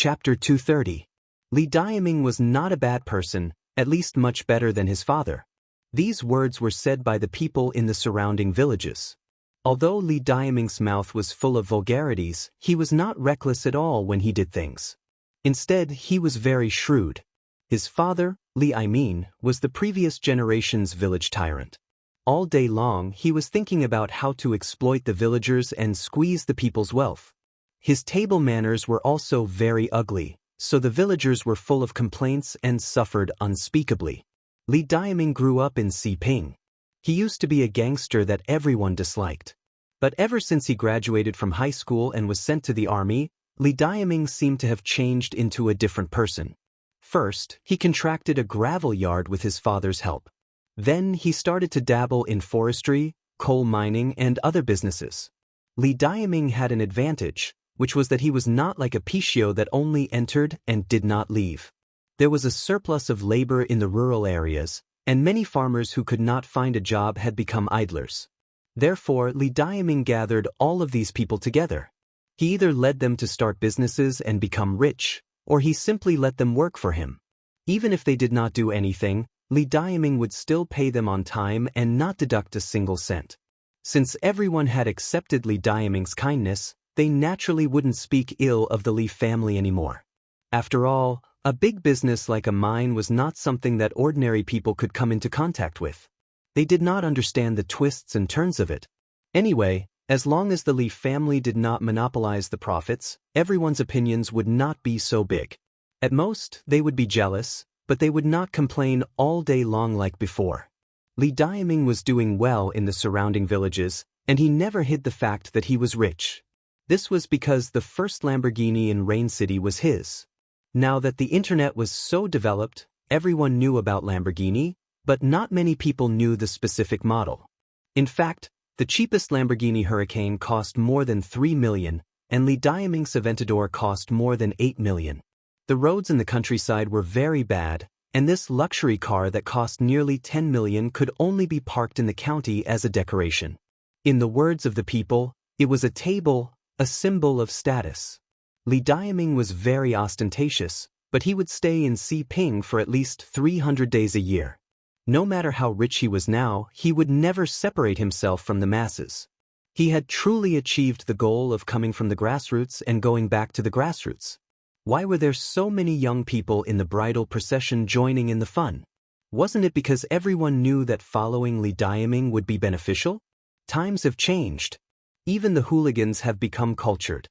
Chapter 230. Li Diaming was not a bad person, at least much better than his father. These words were said by the people in the surrounding villages. Although Li Diaming's mouth was full of vulgarities, he was not reckless at all when he did things. Instead, he was very shrewd. His father, Li Aimin, was the previous generation's village tyrant. All day long, he was thinking about how to exploit the villagers and squeeze the people's wealth. His table manners were also very ugly, so the villagers were full of complaints and suffered unspeakably. Li Diaming grew up in Xiping. He used to be a gangster that everyone disliked. But ever since he graduated from high school and was sent to the army, Li Diaming seemed to have changed into a different person. First, he contracted a gravel yard with his father's help. Then he started to dabble in forestry, coal mining, and other businesses. Li Diaming had an advantage, which was that he was not like a Pishio that only entered and did not leave. There was a surplus of labor in the rural areas, and many farmers who could not find a job had become idlers. Therefore, Li Diaming gathered all of these people together. He either led them to start businesses and become rich, or he simply let them work for him. Even if they did not do anything, Li Diaming would still pay them on time and not deduct a single cent. Since everyone had accepted Li Diaming's kindness, they naturally wouldn't speak ill of the Li family anymore. After all, a big business like a mine was not something that ordinary people could come into contact with. They did not understand the twists and turns of it. Anyway, as long as the Li family did not monopolize the profits, everyone's opinions would not be so big. At most, they would be jealous, but they would not complain all day long like before. Li Diaming was doing well in the surrounding villages, and he never hid the fact that he was rich. This was because the first Lamborghini in Rain City was his. Now that the internet was so developed, everyone knew about Lamborghini, but not many people knew the specific model. In fact, the cheapest Lamborghini Hurricane cost more than 3 million, and Li Diaming's Aventador cost more than 8 million. The roads in the countryside were very bad, and this luxury car that cost nearly 10 million could only be parked in the county as a decoration. In the words of the people, it was a table, a symbol of status. Li Diaming was very ostentatious, but he would stay in Xiping for at least 300 days a year. No matter how rich he was now, he would never separate himself from the masses. He had truly achieved the goal of coming from the grassroots and going back to the grassroots. Why were there so many young people in the bridal procession joining in the fun? Wasn't it because everyone knew that following Li Diaming would be beneficial? Times have changed. Even the hooligans have become cultured.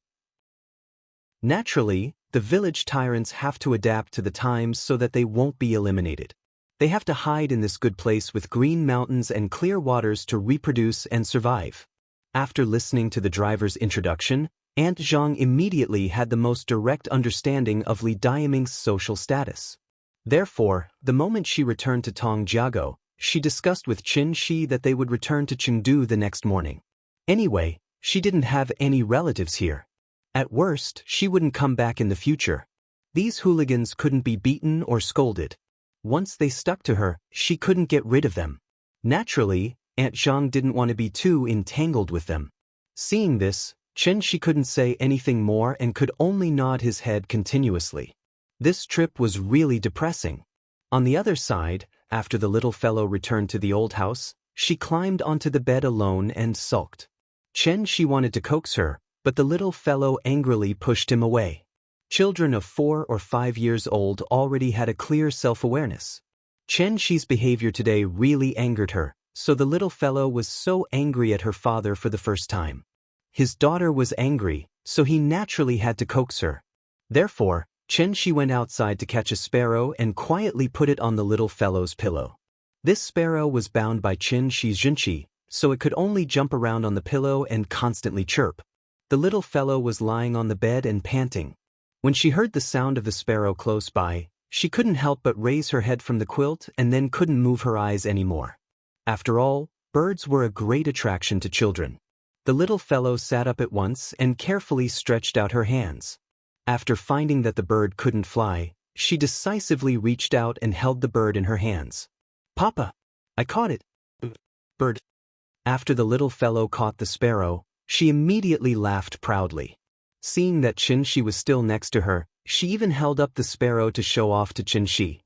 Naturally, the village tyrants have to adapt to the times so that they won't be eliminated. They have to hide in this good place with green mountains and clear waters to reproduce and survive. After listening to the driver's introduction, Aunt Zhang immediately had the most direct understanding of Li Diaming's social status. Therefore, the moment she returned to Tongjiago, she discussed with Qin Shi that they would return to Chengdu the next morning. Anyway, she didn't have any relatives here. At worst, she wouldn't come back in the future. These hooligans couldn't be beaten or scolded. Once they stuck to her, she couldn't get rid of them. Naturally, Aunt Zhang didn't want to be too entangled with them. Seeing this, Chen Shi couldn't say anything more and could only nod his head continuously. This trip was really depressing. On the other side, after the little fellow returned to the old house, she climbed onto the bed alone and sulked. Chen Shi wanted to coax her, but the little fellow angrily pushed him away. Children of 4 or 5 years old already had a clear self-awareness. Chen Shi's behavior today really angered her, so the little fellow was so angry at her father for the first time. His daughter was angry, so he naturally had to coax her. Therefore, Chen Shi went outside to catch a sparrow and quietly put it on the little fellow's pillow. This sparrow was bound by Chen Shi's junqi, so it could only jump around on the pillow and constantly chirp. The little fellow was lying on the bed and panting. When she heard the sound of the sparrow close by, she couldn't help but raise her head from the quilt and then couldn't move her eyes anymore. After all, birds were a great attraction to children. The little fellow sat up at once and carefully stretched out her hands. After finding that the bird couldn't fly, she decisively reached out and held the bird in her hands. "Papa, I caught it." "Bird." After the little fellow caught the sparrow, she immediately laughed proudly. Seeing that Qin Shi was still next to her, She even held up the sparrow to show off to Xianxia.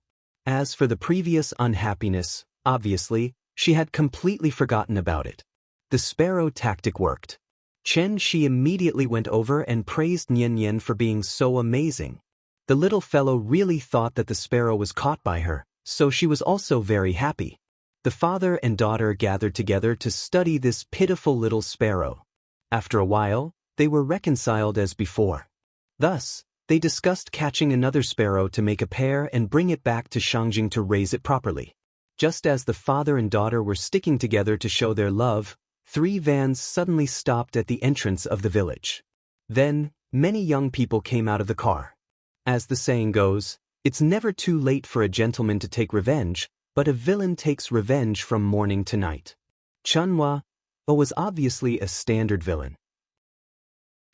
As for the previous unhappiness, obviously, she had completely forgotten about it. The sparrow tactic worked. Xianxia immediately went over and praised Nian for being so amazing. The little fellow really thought that the sparrow was caught by her, so she was also very happy. The father and daughter gathered together to study this pitiful little sparrow. After a while, they were reconciled as before. Thus, they discussed catching another sparrow to make a pair and bring it back to Xianxia to raise it properly. Just as the father and daughter were sticking together to show their love, 3 vans suddenly stopped at the entrance of the village. Then, many young people came out of the car. As the saying goes, it's never too late for a gentleman to take revenge, but a villain takes revenge from morning to night. Chunhua was obviously a standard villain.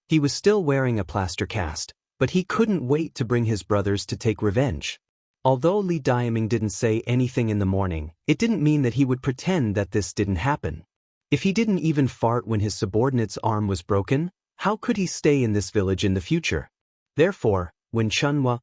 He was still wearing a plaster cast, but he couldn't wait to bring his brothers to take revenge. Although Li Diaming didn't say anything in the morning, it didn't mean that he would pretend that this didn't happen. If he didn't even fart when his subordinate's arm was broken, how could he stay in this village in the future? Therefore, when Chunhua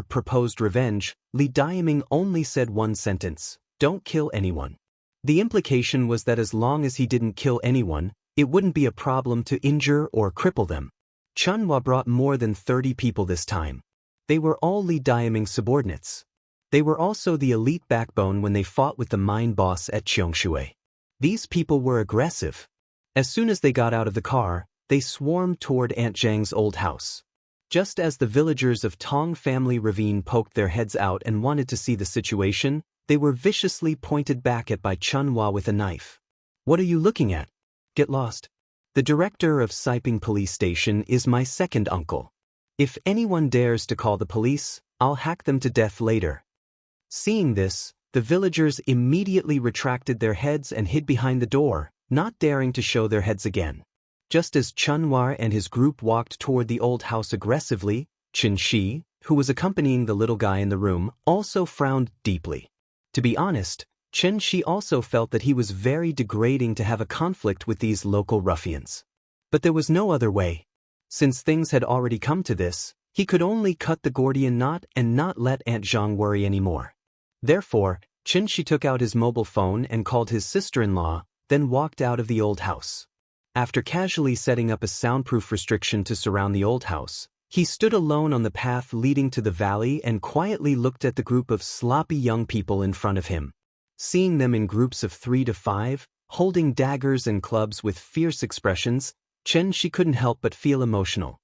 proposed revenge, Li Diaming only said one sentence: "Don't kill anyone." The implication was that as long as he didn't kill anyone, it wouldn't be a problem to injure or cripple them. Chunhua brought more than 30 people this time. They were all Li Diaming's subordinates. They were also the elite backbone when they fought with the mine boss at Xianxia. These people were aggressive. As soon as they got out of the car, they swarmed toward Aunt Zhang's old house. Just as the villagers of Tong Family Ravine poked their heads out and wanted to see the situation, they were viciously pointed back at by Chunhua with a knife. "What are you looking at? Get lost. The director of Siping Police Station is my second uncle. If anyone dares to call the police, I'll hack them to death later." Seeing this, the villagers immediately retracted their heads and hid behind the door, not daring to show their heads again. Just as Chunhua and his group walked toward the old house aggressively, Xianxia, who was accompanying the little guy in the room, also frowned deeply. To be honest, Xianxia also felt that he was very degrading to have a conflict with these local ruffians. But there was no other way. Since things had already come to this, he could only cut the Gordian knot and not let Aunt Zhang worry anymore. Therefore, Xianxia took out his mobile phone and called his sister-in-law, then walked out of the old house. After casually setting up a soundproof restriction to surround the old house, he stood alone on the path leading to the valley and quietly looked at the group of sloppy young people in front of him. Seeing them in groups of 3 to 5, holding daggers and clubs with fierce expressions, Xianxia couldn't help but feel emotional.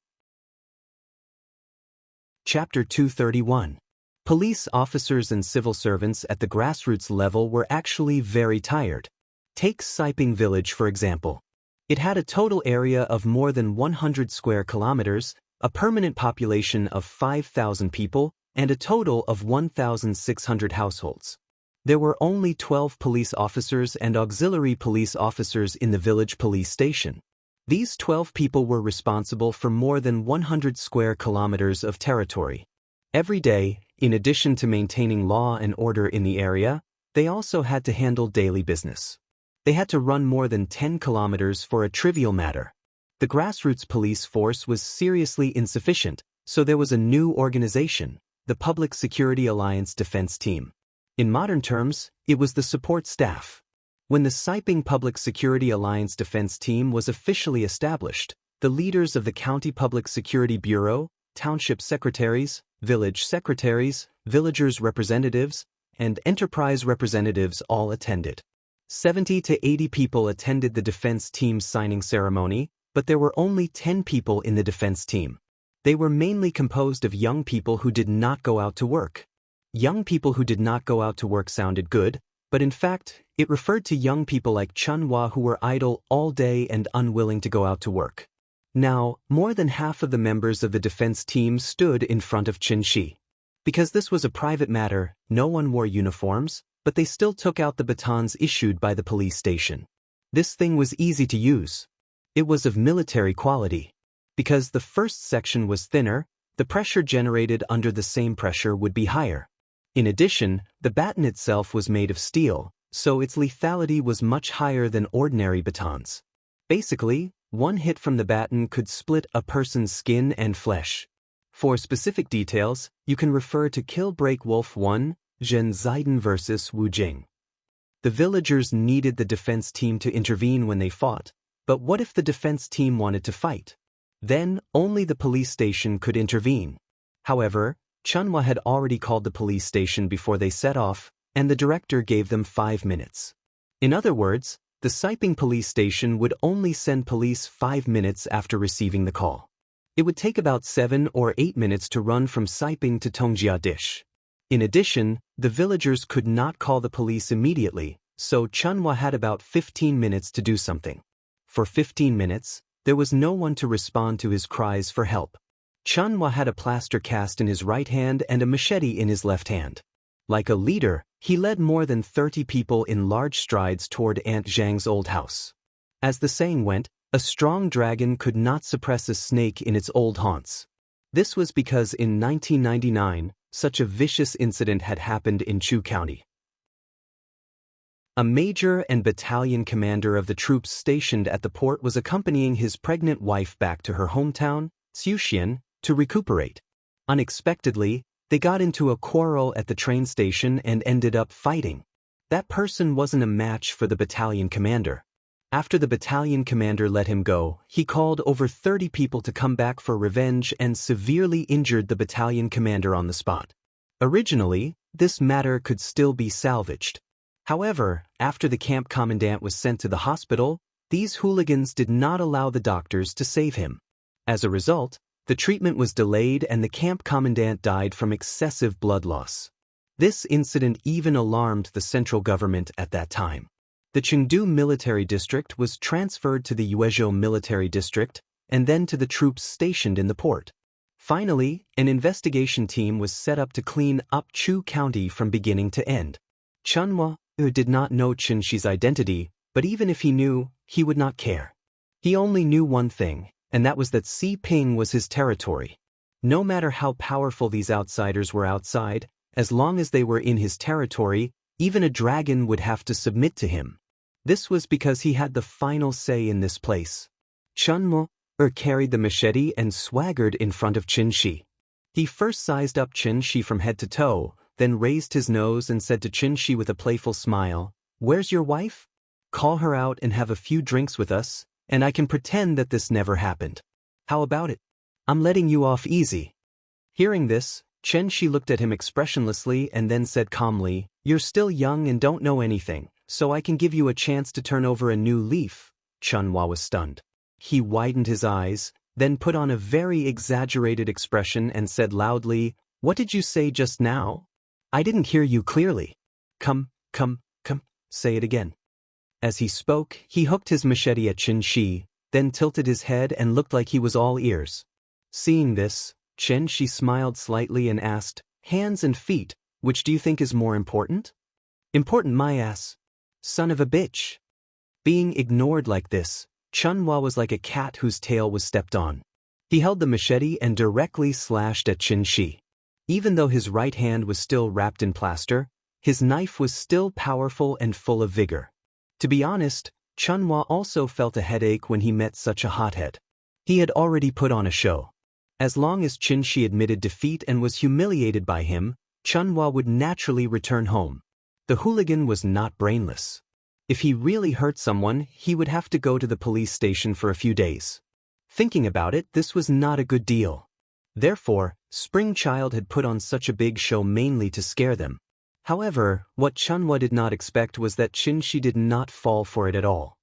Chapter 231. Police officers and civil servants at the grassroots level were actually very tired. Take Siping Village for example. It had a total area of more than 100 square kilometers, a permanent population of 5,000 people, and a total of 1,600 households. There were only 12 police officers and auxiliary police officers in the village police station. These 12 people were responsible for more than 100 square kilometers of territory. Every day, in addition to maintaining law and order in the area, they also had to handle daily business. They had to run more than 10 kilometers for a trivial matter. The grassroots police force was seriously insufficient, so there was a new organization, the Public Security Alliance Defense Team. In modern terms, it was the support staff. When the Siping Public Security Alliance Defense Team was officially established, the leaders of the County Public Security Bureau, township secretaries, village secretaries, villagers' representatives, and enterprise representatives all attended. 70 to 80 people attended the defense team's signing ceremony, but there were only 10 people in the defense team. They were mainly composed of young people who did not go out to work. Young people who did not go out to work sounded good, but in fact, it referred to young people like Chunhua who were idle all day and unwilling to go out to work. Now, more than half of the members of the defense team stood in front of Xianxia. Because this was a private matter, no one wore uniforms, but they still took out the batons issued by the police station. This thing was easy to use. It was of military quality. Because the first section was thinner, the pressure generated under the same pressure would be higher. In addition, the baton itself was made of steel, so its lethality was much higher than ordinary batons. Basically, one hit from the baton could split a person's skin and flesh. For specific details, you can refer to Kill Break Wolf 1, Zhen Ziden vs. Wu Jing. The villagers needed the defense team to intervene when they fought, but what if the defense team wanted to fight? Then, only the police station could intervene. However, Chunhua had already called the police station before they set off, and the director gave them 5 minutes. In other words, the Siping police station would only send police 5 minutes after receiving the call. It would take about 7 or 8 minutes to run from Siping to Tongjia Dish. In addition, the villagers could not call the police immediately, so Chunhua had about 15 minutes to do something. For 15 minutes, there was no one to respond to his cries for help. Chunhua had a plaster cast in his right hand and a machete in his left hand. Like a leader, he led more than 30 people in large strides toward Aunt Zhang's old house. As the saying went, a strong dragon could not suppress a snake in its old haunts. This was because in 1999, such a vicious incident had happened in Chu County. A major and battalion commander of the troops stationed at the port was accompanying his pregnant wife back to her hometown, Xianxia, to recuperate. Unexpectedly, they got into a quarrel at the train station and ended up fighting. That person wasn't a match for the battalion commander. After the battalion commander let him go, he called over 30 people to come back for revenge and severely injured the battalion commander on the spot. Originally, this matter could still be salvaged. However, after the camp commandant was sent to the hospital, these hooligans did not allow the doctors to save him. As a result, the treatment was delayed and the camp commandant died from excessive blood loss. This incident even alarmed the central government at that time. The Chengdu military district was transferred to the Yuezhou military district and then to the troops stationed in the port. Finally, an investigation team was set up to clean up Chu County from beginning to end. Chunhua did not know Qianxi's identity, but even if he knew, he would not care. He only knew one thing, and that was that Siping was his territory. No matter how powerful these outsiders were outside, as long as they were in his territory, even a dragon would have to submit to him. This was because he had the final say in this place. Chunhua carried the machete and swaggered in front of Qianxi. He first sized up Qianxi from head to toe, then raised his nose and said to Qianxi with a playful smile, "Where's your wife? Call her out and have a few drinks with us, and I can pretend that this never happened. How about it? I'm letting you off easy." Hearing this, Qianxi looked at him expressionlessly and then said calmly, "You're still young and don't know anything, so I can give you a chance to turn over a new leaf." Chunhua was stunned. He widened his eyes, then put on a very exaggerated expression and said loudly, "What did you say just now? I didn't hear you clearly. Come, say it again." As he spoke, he hooked his machete at Qianxi, then tilted his head and looked like he was all ears. Seeing this, Qianxi smiled slightly and asked, "Hands and feet, which do you think is more important?" "Important my ass. Son of a bitch." Being ignored like this, Chunhua was like a cat whose tail was stepped on. He held the machete and directly slashed at Qianxi. Even though his right hand was still wrapped in plaster, his knife was still powerful and full of vigor. To be honest, Chunhua also felt a headache when he met such a hothead. He had already put on a show. As long as Qianxi admitted defeat and was humiliated by him, Chunhua would naturally return home. The hooligan was not brainless. If he really hurt someone, he would have to go to the police station for a few days. Thinking about it, this was not a good deal. Therefore, Spring Child had put on such a big show mainly to scare them. However, what Chunhua did not expect was that Qianxi did not fall for it at all.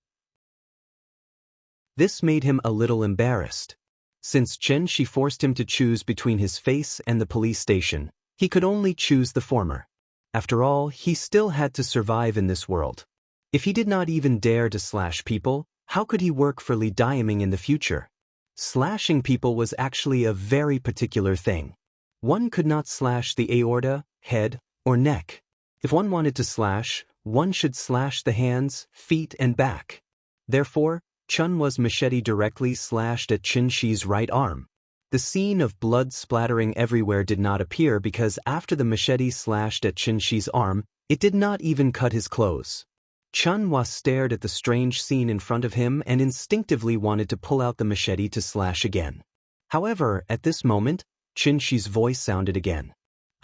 This made him a little embarrassed. Since Qianxi forced him to choose between his face and the police station, he could only choose the former. After all, he still had to survive in this world. If he did not even dare to slash people, how could he work for Li Diaming in the future? Slashing people was actually a very particular thing. One could not slash the aorta, head, or neck. If one wanted to slash, one should slash the hands, feet, and back. Therefore, Chunhua's machete directly slashed at Qianxi's right arm. The scene of blood splattering everywhere did not appear because after the machete slashed at Qianxi's arm, it did not even cut his clothes. Chunhua stared at the strange scene in front of him and instinctively wanted to pull out the machete to slash again. However, at this moment, Xianxia's voice sounded again.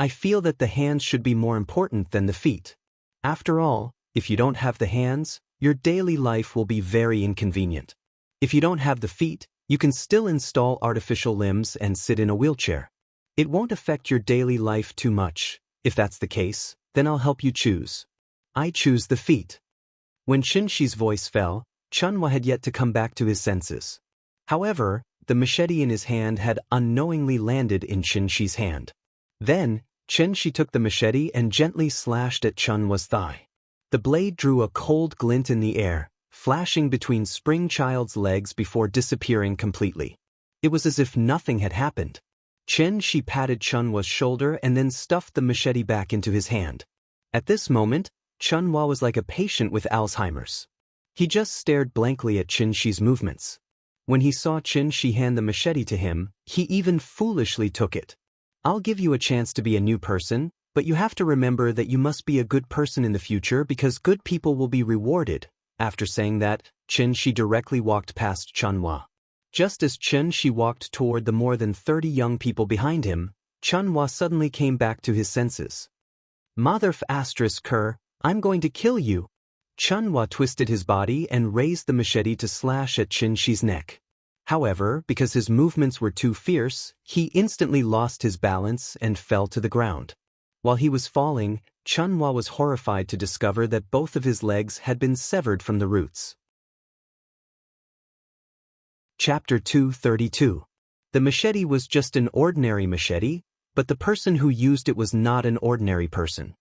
I feel that the hands should be more important than the feet. After all, if you don't have the hands, your daily life will be very inconvenient. If you don't have the feet, you can still install artificial limbs and sit in a wheelchair. It won't affect your daily life too much. If that's the case, then I'll help you choose. I choose the feet. When Xianxia's voice fell, Chunhua had yet to come back to his senses. However, the machete in his hand had unknowingly landed in Xianxia's hand. Then, Xianxia took the machete and gently slashed at Chunhua's thigh. The blade drew a cold glint in the air, flashing between Spring Child's legs before disappearing completely. It was as if nothing had happened. Xianxia patted Chunhua's shoulder and then stuffed the machete back into his hand. At this moment, Chunhua was like a patient with Alzheimer's. He just stared blankly at Xianxia's movements. When he saw Xianxia hand the machete to him, he even foolishly took it. I'll give you a chance to be a new person, but you have to remember that you must be a good person in the future because good people will be rewarded. After saying that, Xianxia directly walked past Chunhua. Just as Xianxia walked toward the more than 30 young people behind him, Chunhua suddenly came back to his senses. Mother***, I'm going to kill you. Chunhua twisted his body and raised the machete to slash at Xianxia's neck. However, because his movements were too fierce, he instantly lost his balance and fell to the ground. While he was falling, Chunhua was horrified to discover that both of his legs had been severed from the roots. Chapter 232. The machete was just an ordinary machete, but the person who used it was not an ordinary person.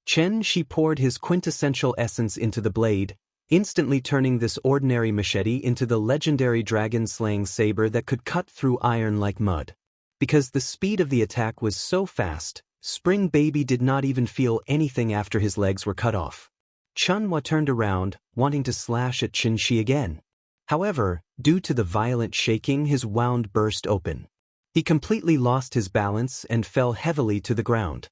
Xianxia poured his quintessential essence into the blade, instantly turning this ordinary machete into the legendary dragon-slaying saber that could cut through iron like mud. Because the speed of the attack was so fast, Spring Baby did not even feel anything after his legs were cut off. Chunhua turned around, wanting to slash at Xianxia again. However, due to the violent shaking, his wound burst open. He completely lost his balance and fell heavily to the ground.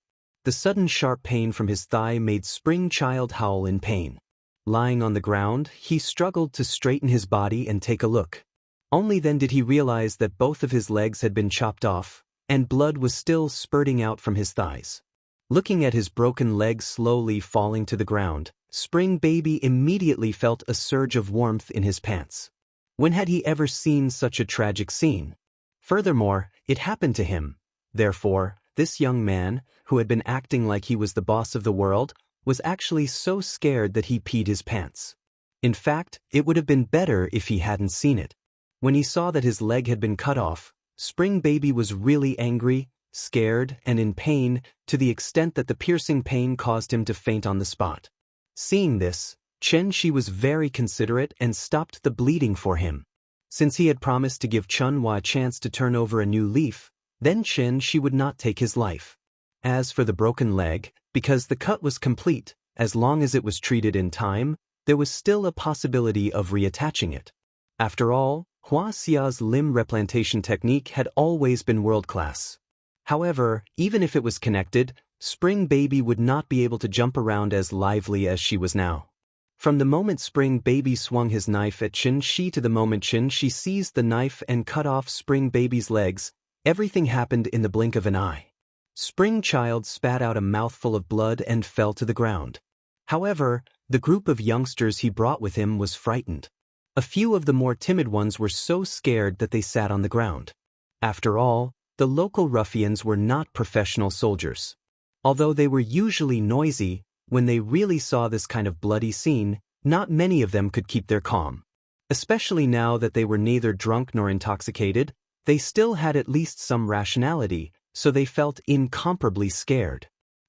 The sudden sharp pain from his thigh made Spring Child howl in pain. Lying on the ground, he struggled to straighten his body and take a look. Only then did he realize that both of his legs had been chopped off, and blood was still spurting out from his thighs. Looking at his broken legs slowly falling to the ground, Spring Baby immediately felt a surge of warmth in his pants. When had he ever seen such a tragic scene? Furthermore, it happened to him. Therefore, this young man, who had been acting like he was the boss of the world, was actually so scared that he peed his pants. In fact, it would have been better if he hadn't seen it. When he saw that his leg had been cut off, Spring Baby was really angry, scared, and in pain, to the extent that the piercing pain caused him to faint on the spot. Seeing this, Xianxia was very considerate and stopped the bleeding for him. Since he had promised to give Chunhua a chance to turn over a new leaf, then Xianxia would not take his life. As for the broken leg, because the cut was complete, as long as it was treated in time, there was still a possibility of reattaching it. After all, Wuxia's limb replantation technique had always been world-class. However, even if it was connected, Spring Baby would not be able to jump around as lively as she was now. From the moment Spring Baby swung his knife at Xianxia to the moment Xianxia seized the knife and cut off Spring Baby's legs, everything happened in the blink of an eye. Spring Child spat out a mouthful of blood and fell to the ground. However, the group of youngsters he brought with him was frightened. A few of the more timid ones were so scared that they sat on the ground. After all, the local ruffians were not professional soldiers. Although they were usually noisy, when they really saw this kind of bloody scene, not many of them could keep their calm. Especially now that they were neither drunk nor intoxicated, they still had at least some rationality, so they felt incomparably scared.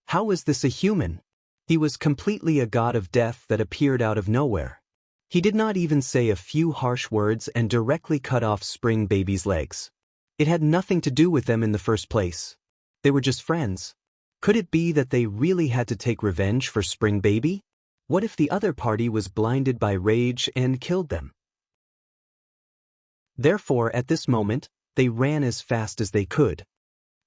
How was this a human? He was completely a god of death that appeared out of nowhere. He did not even say a few harsh words and directly cut off Spring Baby's legs. It had nothing to do with them in the first place. They were just friends. Could it be that they really had to take revenge for Spring Baby? What if the other party was blinded by rage and killed them? Therefore, at this moment, they ran as fast as they could.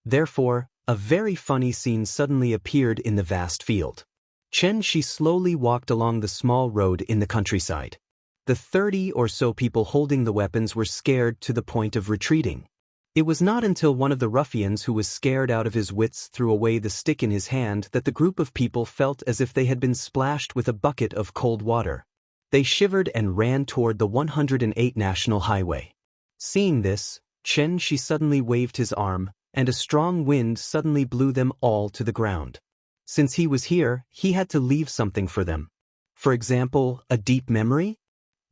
Therefore, a very funny scene suddenly appeared in the vast field. Xianxia slowly walked along the small road in the countryside. The 30 or so people holding the weapons were scared to the point of retreating. It was not until one of the ruffians who was scared out of his wits threw away the stick in his hand that the group of people felt as if they had been splashed with a bucket of cold water. They shivered and ran toward the 108 National Highway. Seeing this, Xianxia suddenly waved his arm, and a strong wind suddenly blew them all to the ground. Since he was here, he had to leave something for them. For example, a deep memory?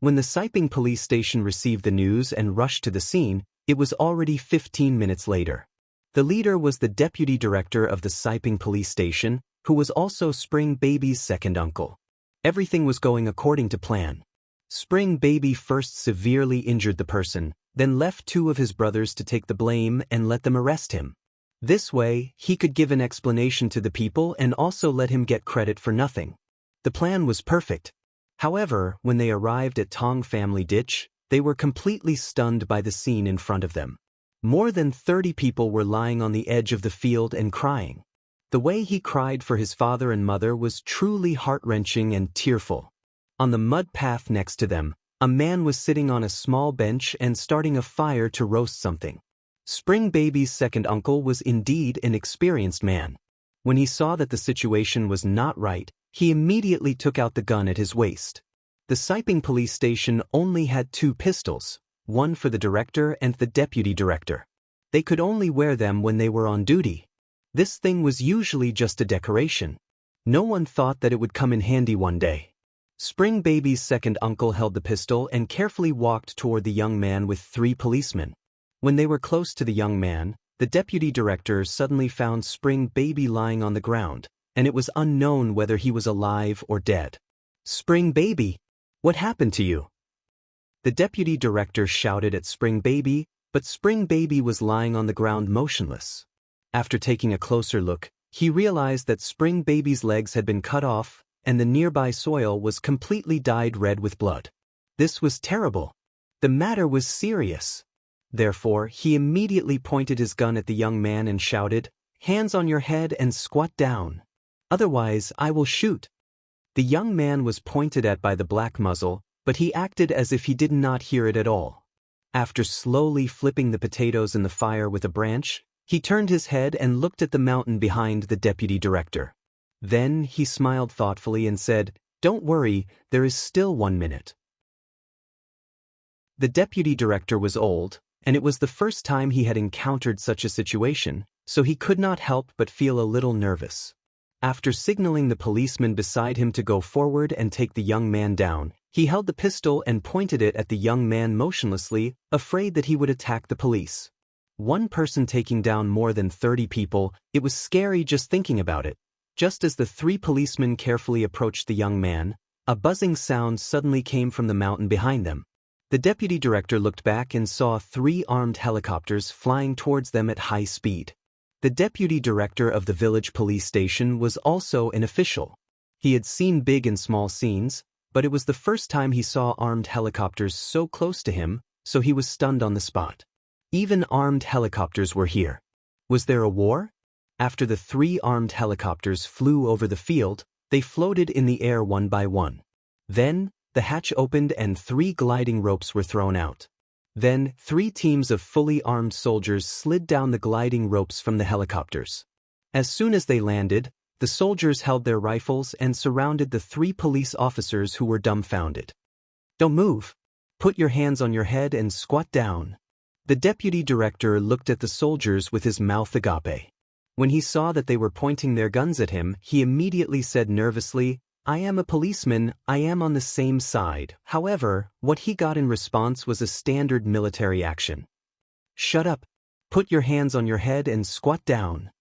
When the Siping police station received the news and rushed to the scene, it was already 15 minutes later. The leader was the deputy director of the Siping police station, who was also Spring Baby's second uncle. Everything was going according to plan. Spring Baby first severely injured the person, then left two of his brothers to take the blame and let them arrest him. This way, he could give an explanation to the people and also let him get credit for nothing. The plan was perfect. However, when they arrived at Tong Family Ditch, they were completely stunned by the scene in front of them. More than 30 people were lying on the edge of the field and crying. The way he cried for his father and mother was truly heart-wrenching and tearful. On the mud path next to them, a man was sitting on a small bench and starting a fire to roast something. Spring Baby's second uncle was indeed an experienced man. When he saw that the situation was not right, he immediately took out the gun at his waist. The Siping police station only had 2 pistols, one for the director and the deputy director. They could only wear them when they were on duty. This thing was usually just a decoration. No one thought that it would come in handy one day. Spring Baby's second uncle held the pistol and carefully walked toward the young man with 3 policemen. When they were close to the young man, the deputy director suddenly found Spring Baby lying on the ground, and it was unknown whether he was alive or dead. "Spring Baby! What happened to you?" The deputy director shouted at Spring Baby, but Spring Baby was lying on the ground motionless. After taking a closer look, he realized that Spring Baby's legs had been cut off, and the nearby soil was completely dyed red with blood. This was terrible. The matter was serious. Therefore, he immediately pointed his gun at the young man and shouted, "Hands on your head and squat down. Otherwise, I will shoot." The young man was pointed at by the black muzzle, but he acted as if he did not hear it at all. After slowly flipping the potatoes in the fire with a branch, he turned his head and looked at the mountain behind the deputy director. Then he smiled thoughtfully and said, "Don't worry, there is still 1 minute." The deputy director was old, and it was the first time he had encountered such a situation, so he could not help but feel a little nervous. After signaling the policeman beside him to go forward and take the young man down, he held the pistol and pointed it at the young man motionlessly, afraid that he would attack the police. One person taking down more than 30 people, it was scary just thinking about it. Just as the 3 policemen carefully approached the young man, a buzzing sound suddenly came from the mountain behind them. The deputy director looked back and saw 3 armed helicopters flying towards them at high speed. The deputy director of the village police station was also an official. He had seen big and small scenes, but it was the first time he saw armed helicopters so close to him, so he was stunned on the spot. Even armed helicopters were here. Was there a war? After the 3 armed helicopters flew over the field, they floated in the air one by one. Then, the hatch opened and 3 gliding ropes were thrown out. Then, 3 teams of fully armed soldiers slid down the gliding ropes from the helicopters. As soon as they landed, the soldiers held their rifles and surrounded the 3 police officers who were dumbfounded. "Don't move. Put your hands on your head and squat down." The deputy director looked at the soldiers with his mouth agape. When he saw that they were pointing their guns at him, he immediately said nervously, "I am a policeman, I am on the same side." However, what he got in response was a standard military action. "Shut up. Put your hands on your head and squat down."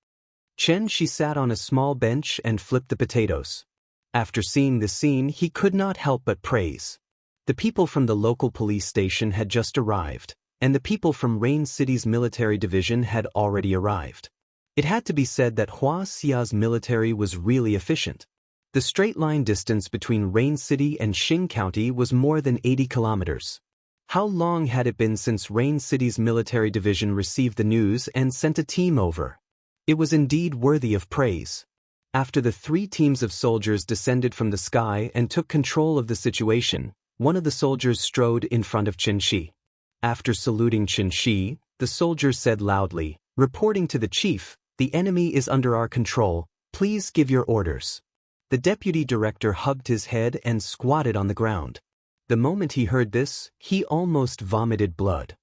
Xianxia sat on a small bench and flipped the potatoes. After seeing the scene, he could not help but praise. The people from the local police station had just arrived, and the people from Rain City's military division had already arrived. It had to be said that Wuxia's military was really efficient. The straight-line distance between Rain City and Xing County was more than 80 kilometers. How long had it been since Rain City's military division received the news and sent a team over? It was indeed worthy of praise. After the 3 teams of soldiers descended from the sky and took control of the situation, one of the soldiers strode in front of Xianxia. After saluting Xianxia, the soldier said loudly, reporting to the chief, "The enemy is under our control, please give your orders." The deputy director hugged his head and squatted on the ground. The moment he heard this, he almost vomited blood.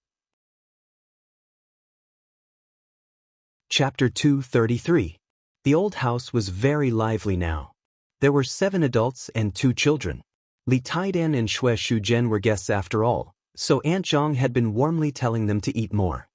Chapter 233. The old house was very lively now. There were 7 adults and 2 children. Li Taidan and Xue Shuzhen were guests after all, so Aunt Zhang had been warmly telling them to eat more.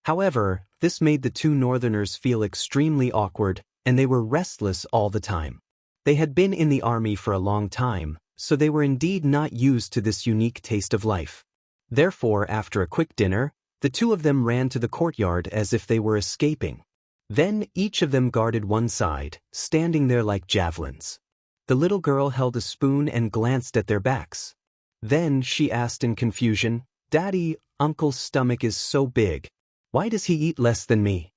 However, this made the 2 northerners feel extremely awkward, and they were restless all the time. They had been in the army for a long time, so they were indeed not used to this unique taste of life. Therefore, after a quick dinner, the 2 of them ran to the courtyard as if they were escaping. Then each of them guarded one side, standing there like javelins. The little girl held a spoon and glanced at their backs. Then she asked in confusion, "Daddy, Uncle's stomach is so big. Why does he eat less than me?"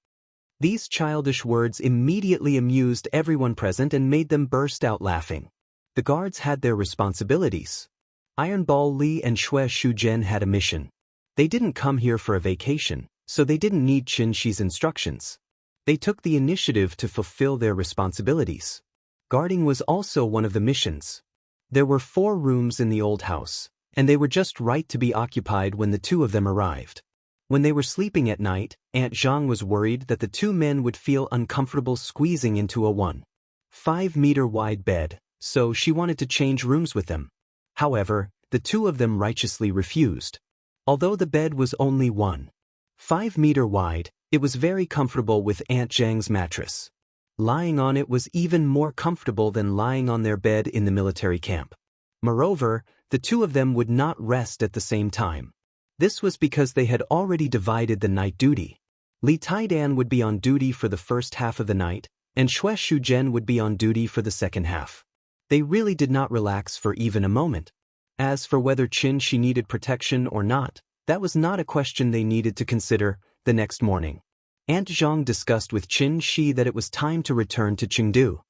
These childish words immediately amused everyone present and made them burst out laughing. The guards had their responsibilities. Iron Ball Li and Xue Shuzhen had a mission. They didn't come here for a vacation, so they didn't need Xianxia's instructions. They took the initiative to fulfill their responsibilities. Guarding was also one of the missions. There were 4 rooms in the old house, and they were just right to be occupied when the 2 of them arrived. When they were sleeping at night, Aunt Zhang was worried that the 2 men would feel uncomfortable squeezing into a 1.5-meter wide bed, so she wanted to change rooms with them. However, the 2 of them righteously refused. Although the bed was only 1.5-meter wide, it was very comfortable with Aunt Zhang's mattress. Lying on it was even more comfortable than lying on their bed in the military camp. Moreover, the 2 of them would not rest at the same time. This was because they had already divided the night duty. Li Taidan would be on duty for the first half of the night, and Xue Shuzhen would be on duty for the second half. They really did not relax for even a moment. As for whether Xianxia needed protection or not, that was not a question they needed to consider. The next morning, Aunt Zhang discussed with Xianxia that it was time to return to Chengdu.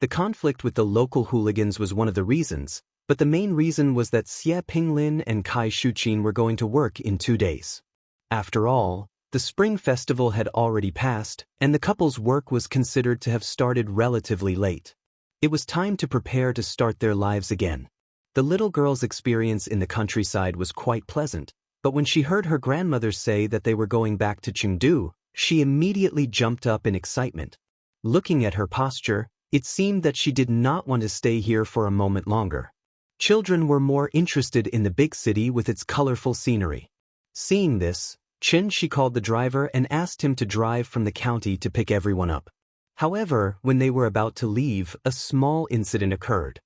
The conflict with the local hooligans was one of the reasons, but the main reason was that Xie Pinglin and Kai Shuqin were going to work in 2 days. After all, the Spring Festival had already passed, and the couple's work was considered to have started relatively late. It was time to prepare to start their lives again. The little girl's experience in the countryside was quite pleasant, but when she heard her grandmother say that they were going back to Chengdu, she immediately jumped up in excitement. Looking at her posture, it seemed that she did not want to stay here for a moment longer. Children were more interested in the big city with its colorful scenery. Seeing this, Xianxia called the driver and asked him to drive from the county to pick everyone up. However, when they were about to leave, a small incident occurred.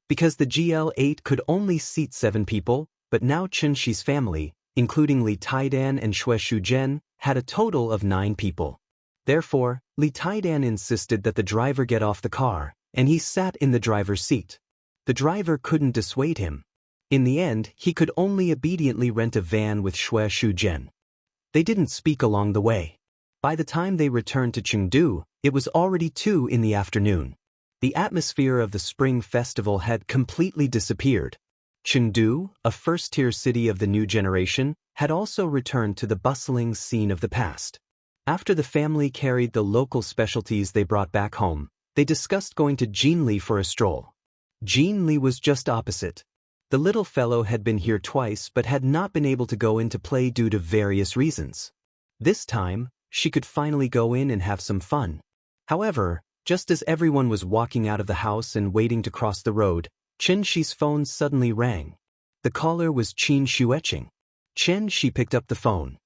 Because the GL8 could only seat 7 people, but now Xianxia's family, including Li Taidan and Xue Shuzhen, had a total of 9 people. Therefore, Li Taidan insisted that the driver get off the car, and he sat in the driver's seat. The driver couldn't dissuade him. In the end, he could only obediently rent a van with Xue Shuzhen. They didn't speak along the way. By the time they returned to Chengdu, it was already 2 in the afternoon. The atmosphere of the Spring Festival had completely disappeared. Chengdu, a first-tier city of the new generation, had also returned to the bustling scene of the past. After the family carried the local specialties they brought back home, they discussed going to Jinli for a stroll. Jinli was just opposite. The little fellow had been here twice but had not been able to go in to play due to various reasons. This time, she could finally go in and have some fun. However, just as everyone was walking out of the house and waiting to cross the road, Xianxia's phone suddenly rang. The caller was Qin Xueqing. Xianxia picked up the phone.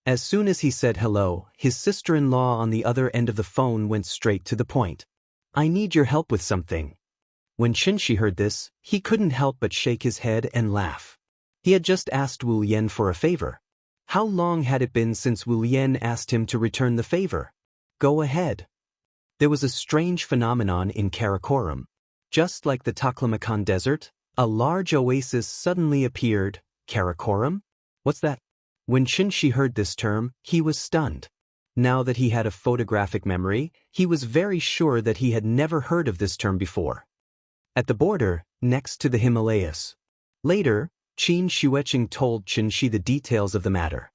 As soon as he said hello, his sister-in-law on the other end of the phone went straight to the point. "I need your help with something." When Xianxia heard this, he couldn't help but shake his head and laugh. He had just asked Wu Yan for a favor. How long had it been since Wu Yan asked him to return the favor? Go ahead. There was a strange phenomenon in Karakoram. Just like the Taklamakan Desert, a large oasis suddenly appeared. Karakoram? What's that? When Xianxia heard this term, he was stunned. Now that he had a photographic memory, he was very sure that he had never heard of this term before. At the border, next to the Himalayas. Later, Qin Xueqing told Xianxia the details of the matter.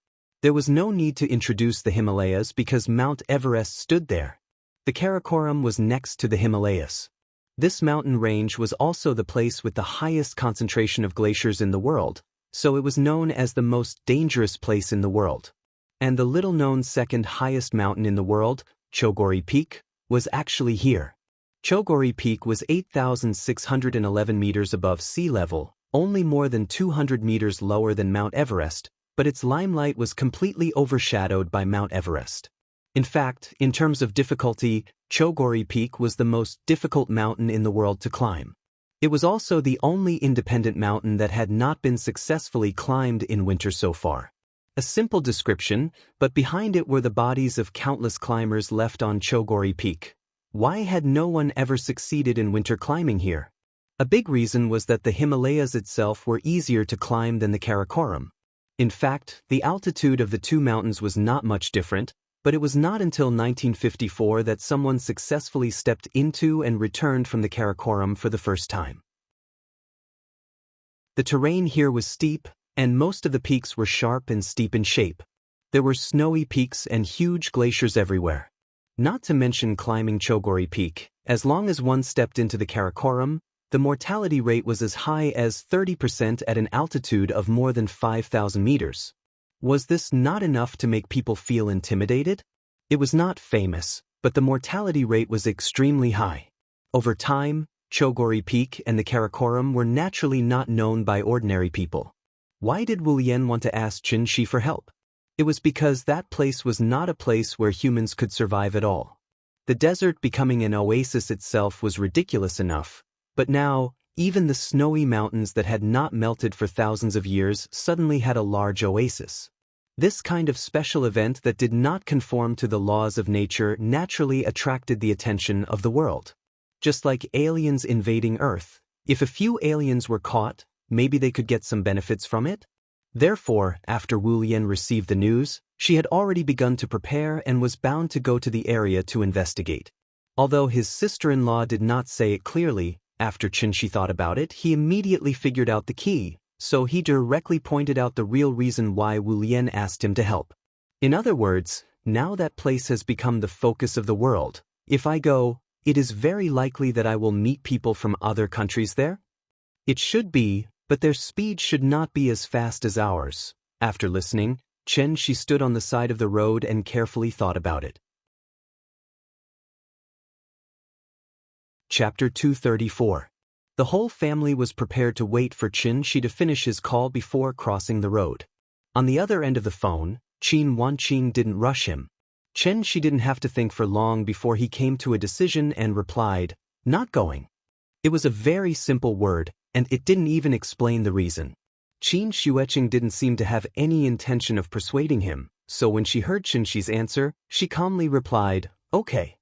There was no need to introduce the Himalayas because Mount Everest stood there. The Karakoram was next to the Himalayas. This mountain range was also the place with the highest concentration of glaciers in the world, so it was known as the most dangerous place in the world. And the little-known second highest mountain in the world, Chogori Peak, was actually here. Chogori Peak was 8,611 meters above sea level, only more than 200 meters lower than Mount Everest, but its limelight was completely overshadowed by Mount Everest. In fact, in terms of difficulty, Chogori Peak was the most difficult mountain in the world to climb. It was also the only independent mountain that had not been successfully climbed in winter so far. A simple description, but behind it were the bodies of countless climbers left on Chogori Peak. Why had no one ever succeeded in winter climbing here? A big reason was that the Himalayas itself were easier to climb than the Karakoram. In fact, the altitude of the two mountains was not much different, but it was not until 1954 that someone successfully stepped into and returned from the Karakoram for the first time. The terrain here was steep, and most of the peaks were sharp and steep in shape. There were snowy peaks and huge glaciers everywhere. Not to mention climbing Chogori Peak, as long as one stepped into the Karakoram, the mortality rate was as high as 30% at an altitude of more than 5,000 meters. Was this not enough to make people feel intimidated? It was not famous, but the mortality rate was extremely high. Over time, Chogori Peak and the Karakoram were naturally not known by ordinary people. Why did Wu Lian want to ask Xianxia for help? It was because that place was not a place where humans could survive at all. The desert becoming an oasis itself was ridiculous enough, but now, even the snowy mountains that had not melted for thousands of years suddenly had a large oasis. This kind of special event that did not conform to the laws of nature naturally attracted the attention of the world. Just like aliens invading Earth, if a few aliens were caught, maybe they could get some benefits from it? Therefore, after Wu Lian received the news, she had already begun to prepare and was bound to go to the area to investigate. Although his sister-in-law did not say it clearly, after Xianxia thought about it, he immediately figured out the key, so he directly pointed out the real reason why Wu Lian asked him to help. In other words, now that place has become the focus of the world. If I go, it is very likely that I will meet people from other countries there? It should be, but their speed should not be as fast as ours. After listening, Xianxia stood on the side of the road and carefully thought about it. Chapter 234. The whole family was prepared to wait for Xianxia to finish his call before crossing the road. On the other end of the phone, Qin Wanqing didn't rush him. Xianxia didn't have to think for long before he came to a decision and replied, "Not going." It was a very simple word, and it didn't even explain the reason. Qin Xueqing didn't seem to have any intention of persuading him, so when she heard Xianxia's answer, she calmly replied, "Okay."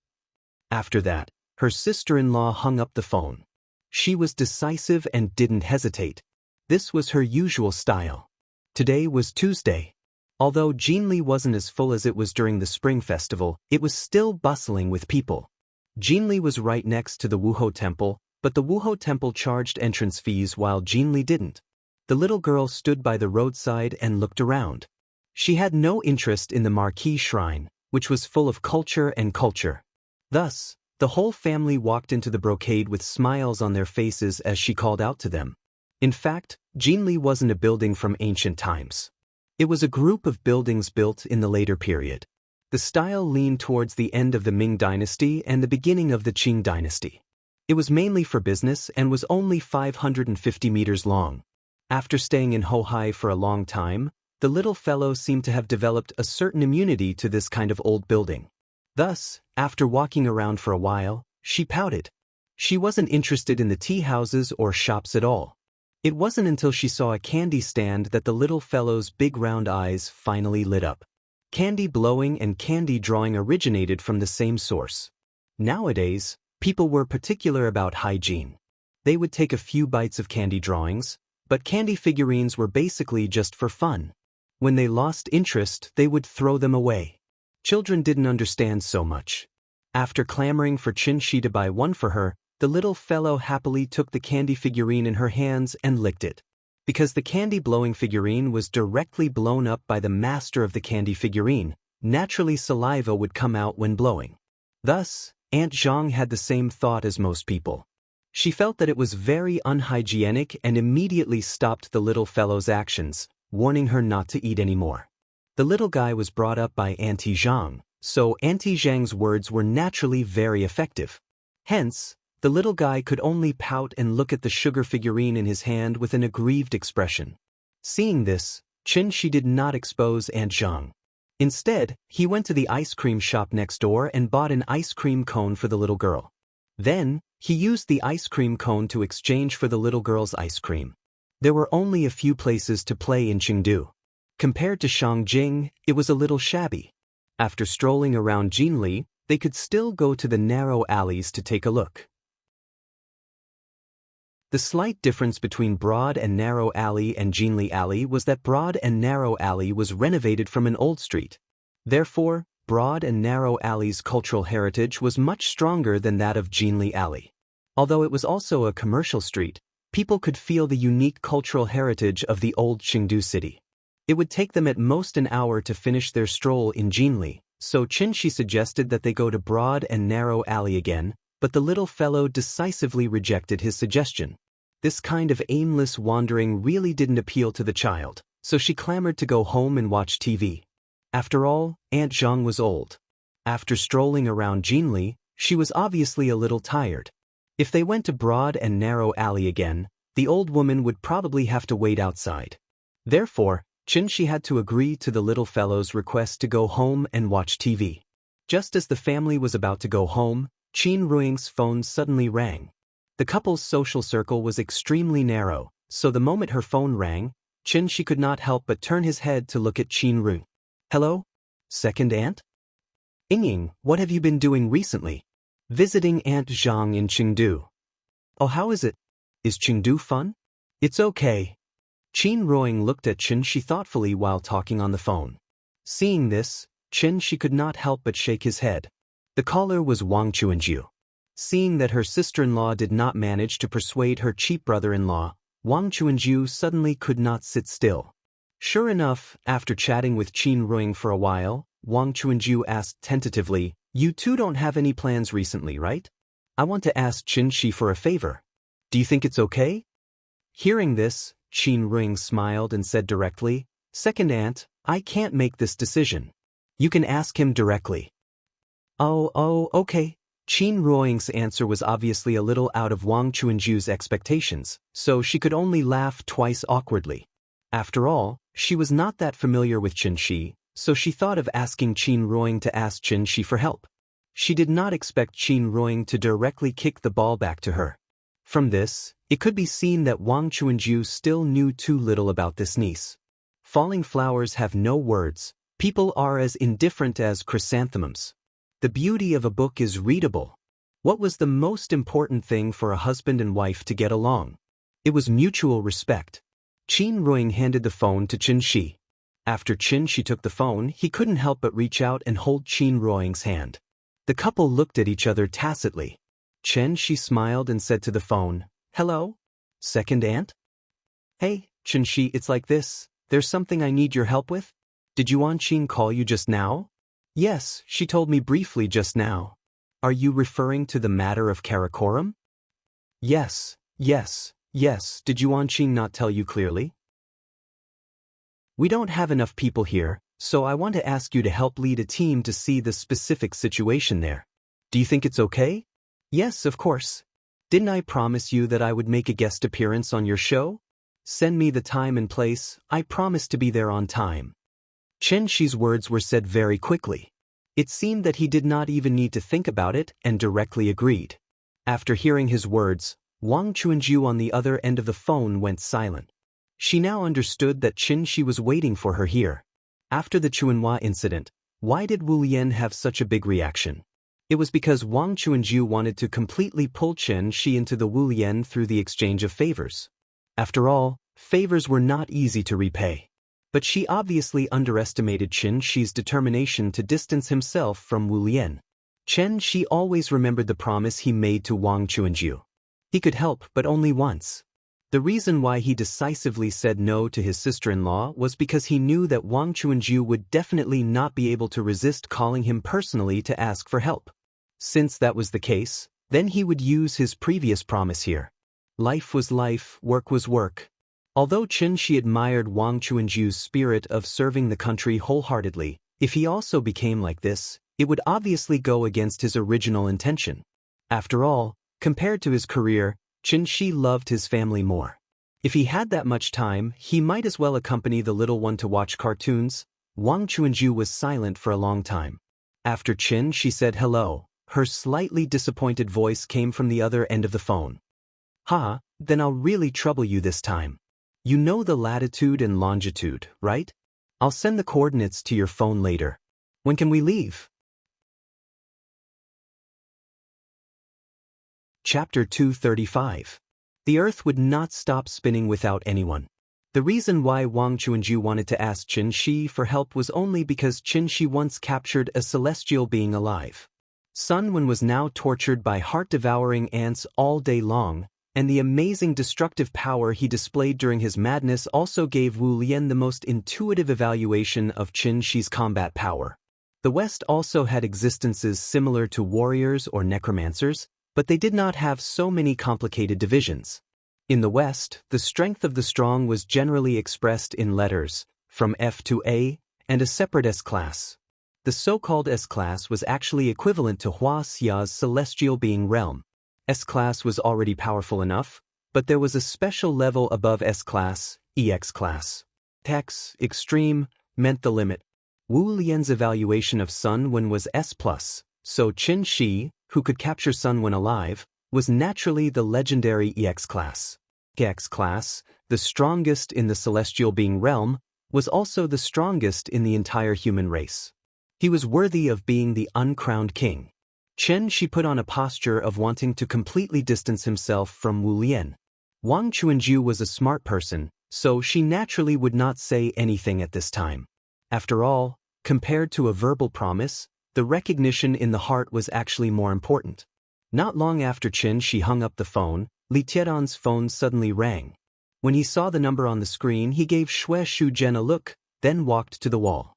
After that, her sister-in-law hung up the phone. She was decisive and didn't hesitate. This was her usual style. Today was Tuesday. Although Jinli wasn't as full as it was during the Spring Festival, it was still bustling with people. Jinli was right next to the Wuhou Temple, but the Wuhou Temple charged entrance fees while Jinli didn't. The little girl stood by the roadside and looked around. She had no interest in the marquee shrine, which was full of culture and culture. Thus, the whole family walked into the brocade with smiles on their faces as she called out to them. In fact, Jinli wasn't a building from ancient times. It was a group of buildings built in the later period. The style leaned towards the end of the Ming dynasty and the beginning of the Qing dynasty. It was mainly for business and was only 550 meters long. After staying in Hohai for a long time, the little fellow seemed to have developed a certain immunity to this kind of old building. Thus, after walking around for a while, she pouted. She wasn't interested in the tea houses or shops at all. It wasn't until she saw a candy stand that the little fellow's big round eyes finally lit up. Candy blowing and candy drawing originated from the same source. Nowadays, people were particular about hygiene. They would take a few bites of candy drawings, but candy figurines were basically just for fun. When they lost interest, they would throw them away. Children didn't understand so much. After clamoring for Xianxia to buy one for her, the little fellow happily took the candy figurine in her hands and licked it. Because the candy-blowing figurine was directly blown up by the master of the candy figurine, naturally saliva would come out when blowing. Thus, Aunt Zhang had the same thought as most people. She felt that it was very unhygienic and immediately stopped the little fellow's actions, warning her not to eat anymore. The little guy was brought up by Auntie Zhang, so Auntie Zhang's words were naturally very effective. Hence, the little guy could only pout and look at the sugar figurine in his hand with an aggrieved expression. Seeing this, Xianxia did not expose Aunt Zhang. Instead, he went to the ice cream shop next door and bought an ice cream cone for the little girl. Then, he used the ice cream cone to exchange for the little girl's ice cream. There were only a few places to play in Chengdu. Compared to Shangjing, it was a little shabby. After strolling around Jinli, they could still go to the narrow alleys to take a look. The slight difference between Broad and Narrow Alley and Jinli Alley was that Broad and Narrow Alley was renovated from an old street. Therefore, Broad and Narrow Alley's cultural heritage was much stronger than that of Jinli Alley. Although it was also a commercial street, people could feel the unique cultural heritage of the old Chengdu city. It would take them at most an hour to finish their stroll in Jinli, so Xianxia suggested that they go to Broad and Narrow Alley again, but the little fellow decisively rejected his suggestion. This kind of aimless wandering really didn't appeal to the child, so she clamored to go home and watch TV. After all, Aunt Zhang was old. After strolling around Jinli, she was obviously a little tired. If they went to Broad and Narrow Alley again, the old woman would probably have to wait outside. Therefore, Xianxia had to agree to the little fellow's request to go home and watch TV. Just as the family was about to go home, Qin Ruing's phone suddenly rang. The couple's social circle was extremely narrow, so the moment her phone rang, Xianxia could not help but turn his head to look at Qin Ruing. Hello? Second aunt? Ying, what have you been doing recently? Visiting Aunt Zhang in Chengdu. Oh, how is it? Is Chengdu fun? It's okay. Qin Ruing looked at Xianxia thoughtfully while talking on the phone. Seeing this, Xianxia could not help but shake his head. The caller was Wang Chuanju. Seeing that her sister-in-law did not manage to persuade her cheap brother-in-law, Wang Chuanju suddenly could not sit still. Sure enough, after chatting with Qin Ruing for a while, Wang Chuanju asked tentatively, "You two don't have any plans recently, right? I want to ask Xianxia for a favor. Do you think it's okay?" Hearing this, Qin Ruing smiled and said directly, "Second aunt, I can't make this decision. You can ask him directly." Oh, okay. Qin Ruing's answer was obviously a little out of Wang Chuanju's expectations, so she could only laugh twice awkwardly. After all, she was not that familiar with Xianxia, so she thought of asking Qin Ruing to ask Xianxia for help. She did not expect Qin Ruing to directly kick the ball back to her. From this, it could be seen that Wang Chuanju still knew too little about this niece. Falling flowers have no words. People are as indifferent as chrysanthemums. The beauty of a book is readable. What was the most important thing for a husband and wife to get along? It was mutual respect. Qin Ruing handed the phone to Xianxia. After Xianxia took the phone, he couldn't help but reach out and hold Qin Ruing's hand. The couple looked at each other tacitly. Xianxia smiled and said to the phone, "Hello? Second aunt?" "Hey, Xianxia, it's like this. There's something I need your help with. Did Yuan Qin call you just now?" "Yes, she told me briefly just now." "Are you referring to the matter of Karakoram?" Yes. Did Yuan Qin not tell you clearly?" "We don't have enough people here, so I want to ask you to help lead a team to see the specific situation there. Do you think it's okay?" "Yes, of course. Didn't I promise you that I would make a guest appearance on your show? Send me the time and place, I promise to be there on time." Xianxia's words were said very quickly. It seemed that he did not even need to think about it and directly agreed. After hearing his words, Wang Chuanju on the other end of the phone went silent. She now understood that Xianxia was waiting for her here. After the Chuanhua incident, why did Wu Lian have such a big reaction? It was because Wang Chuanju wanted to completely pull Xianxia into the Wu Lian through the exchange of favors. After all, favors were not easy to repay. But she obviously underestimated Xianxia's determination to distance himself from Wu Lian. Xianxia always remembered the promise he made to Wang Chuanju. He could help, but only once. The reason why he decisively said no to his sister-in-law was because he knew that Wang Chuanju would definitely not be able to resist calling him personally to ask for help. Since that was the case, then he would use his previous promise here. Life was life, work was work. Although Xianxia admired Wang Chuanju's spirit of serving the country wholeheartedly, if he also became like this, it would obviously go against his original intention. After all, compared to his career, Xianxia loved his family more. If he had that much time, he might as well accompany the little one to watch cartoons. Wang Chuanju was silent for a long time. After Xianxia said hello, her slightly disappointed voice came from the other end of the phone. "Ha, then I'll really trouble you this time. You know the latitude and longitude, right? I'll send the coordinates to your phone later. When can we leave?" Chapter 235. The earth would not stop spinning without anyone. The reason why Wang Chuanju wanted to ask Xianxia for help was only because Xianxia once captured a celestial being alive. Sun Wen was now tortured by heart-devouring ants all day long, and the amazing destructive power he displayed during his madness also gave Wu Lian the most intuitive evaluation of Xianxia's combat power. The West also had existences similar to warriors or necromancers, but they did not have so many complicated divisions. In the West, the strength of the strong was generally expressed in letters, from F to A, and a separate S-class. The so-called S-class was actually equivalent to Wuxia's celestial being realm. S-class was already powerful enough, but there was a special level above S-class, EX-class. X, extreme, meant the limit. Wu Lian's evaluation of Sun Wen was S+, so Xianxia, who could capture Sun Wen alive, was naturally the legendary EX class. EX class, the strongest in the celestial being realm, was also the strongest in the entire human race. He was worthy of being the uncrowned king. Xianxia put on a posture of wanting to completely distance himself from Wu Lian. Wang Chuanju was a smart person, so she naturally would not say anything at this time. After all, compared to a verbal promise, the recognition in the heart was actually more important. Not long after Xianxia hung up the phone, Li Tiedan's phone suddenly rang. When he saw the number on the screen, he gave Xue Shuzhen a look, then walked to the wall.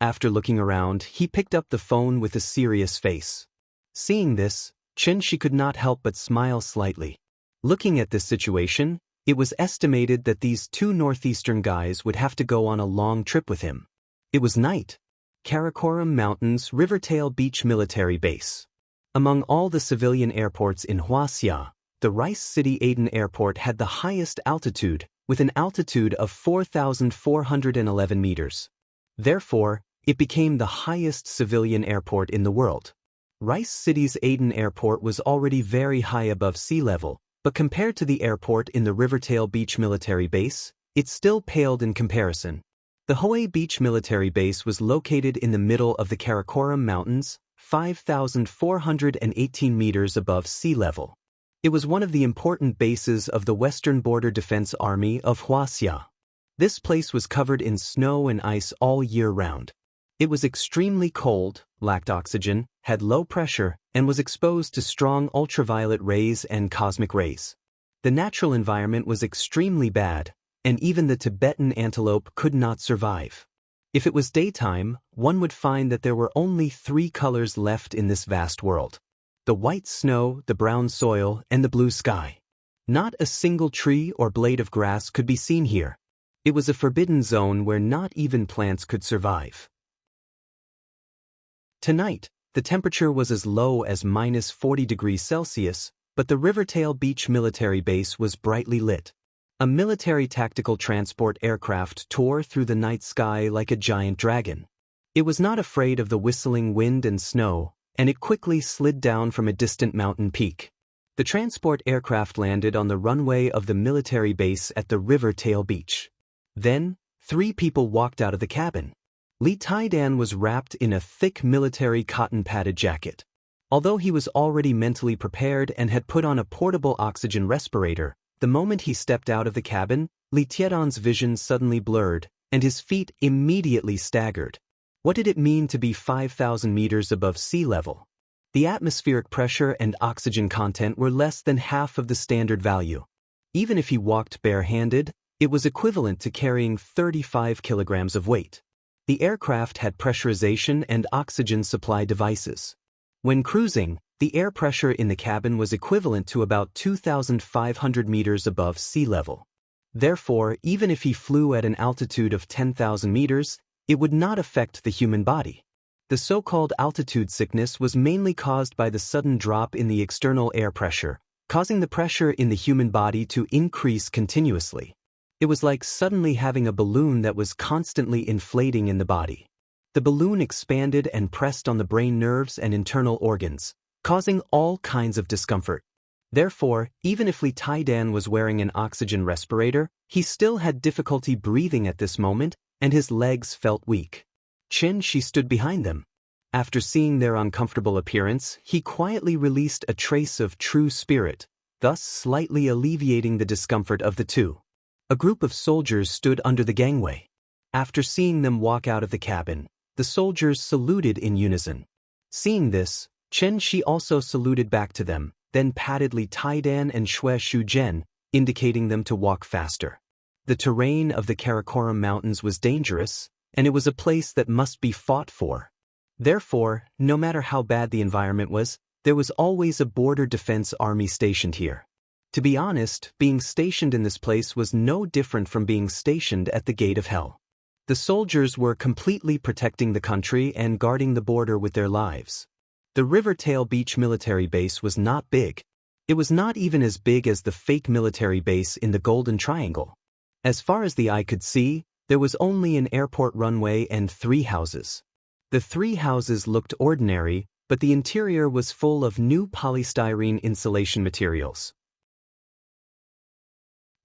After looking around, he picked up the phone with a serious face. Seeing this, Xianxia could not help but smile slightly. Looking at this situation, it was estimated that these two northeastern guys would have to go on a long trip with him. It was night. Karakoram Mountains Rivertail Beach Military Base. Among all the civilian airports in Wuxia, the Rice City Aden Airport had the highest altitude, with an altitude of 4,411 meters. Therefore, it became the highest civilian airport in the world. Rice City's Aden Airport was already very high above sea level, but compared to the airport in the Rivertail Beach Military Base, it still paled in comparison. The Hue Beach Military Base was located in the middle of the Karakoram Mountains, 5,418 meters above sea level. It was one of the important bases of the Western Border Defense Army of Wuxia. This place was covered in snow and ice all year round. It was extremely cold, lacked oxygen, had low pressure, and was exposed to strong ultraviolet rays and cosmic rays. The natural environment was extremely bad, and even the Tibetan antelope could not survive. If it was daytime, one would find that there were only 3 colors left in this vast world: the white snow, the brown soil, and the blue sky. Not a single tree or blade of grass could be seen here. It was a forbidden zone where not even plants could survive. Tonight, the temperature was as low as -40 degrees Celsius, but the Rivertail Beach Military Base was brightly lit. A military tactical transport aircraft tore through the night sky like a giant dragon. It was not afraid of the whistling wind and snow, and it quickly slid down from a distant mountain peak. The transport aircraft landed on the runway of the military base at the Rivertail Beach. Then, 3 people walked out of the cabin. Li Tiedan was wrapped in a thick military cotton-padded jacket. Although he was already mentally prepared and had put on a portable oxygen respirator, the moment he stepped out of the cabin, Li Tiedan's vision suddenly blurred, and his feet immediately staggered. What did it mean to be 5,000 meters above sea level? The atmospheric pressure and oxygen content were less than half of the standard value. Even if he walked barehanded, it was equivalent to carrying 35 kilograms of weight. The aircraft had pressurization and oxygen supply devices. When cruising, the air pressure in the cabin was equivalent to about 2,500 meters above sea level. Therefore, even if he flew at an altitude of 10,000 meters, it would not affect the human body. The so-called altitude sickness was mainly caused by the sudden drop in the external air pressure, causing the pressure in the human body to increase continuously. It was like suddenly having a balloon that was constantly inflating in the body. The balloon expanded and pressed on the brain nerves and internal organs, causing all kinds of discomfort. Therefore, even if Li Taidan was wearing an oxygen respirator, he still had difficulty breathing at this moment, and his legs felt weak. Xianxia stood behind them. After seeing their uncomfortable appearance, he quietly released a trace of true spirit, thus slightly alleviating the discomfort of the two. A group of soldiers stood under the gangway. After seeing them walk out of the cabin, the soldiers saluted in unison. Seeing this, Xianxia also saluted back to them, then patted Li Taidan and Xue Shuzhen, indicating them to walk faster. The terrain of the Karakoram Mountains was dangerous, and it was a place that must be fought for. Therefore, no matter how bad the environment was, there was always a border defense army stationed here. To be honest, being stationed in this place was no different from being stationed at the gate of hell. The soldiers were completely protecting the country and guarding the border with their lives. The Rivertail Beach military base was not big. It was not even as big as the fake military base in the Golden Triangle. As far as the eye could see, there was only an airport runway and 3 houses. The 3 houses looked ordinary, but the interior was full of new polystyrene insulation materials.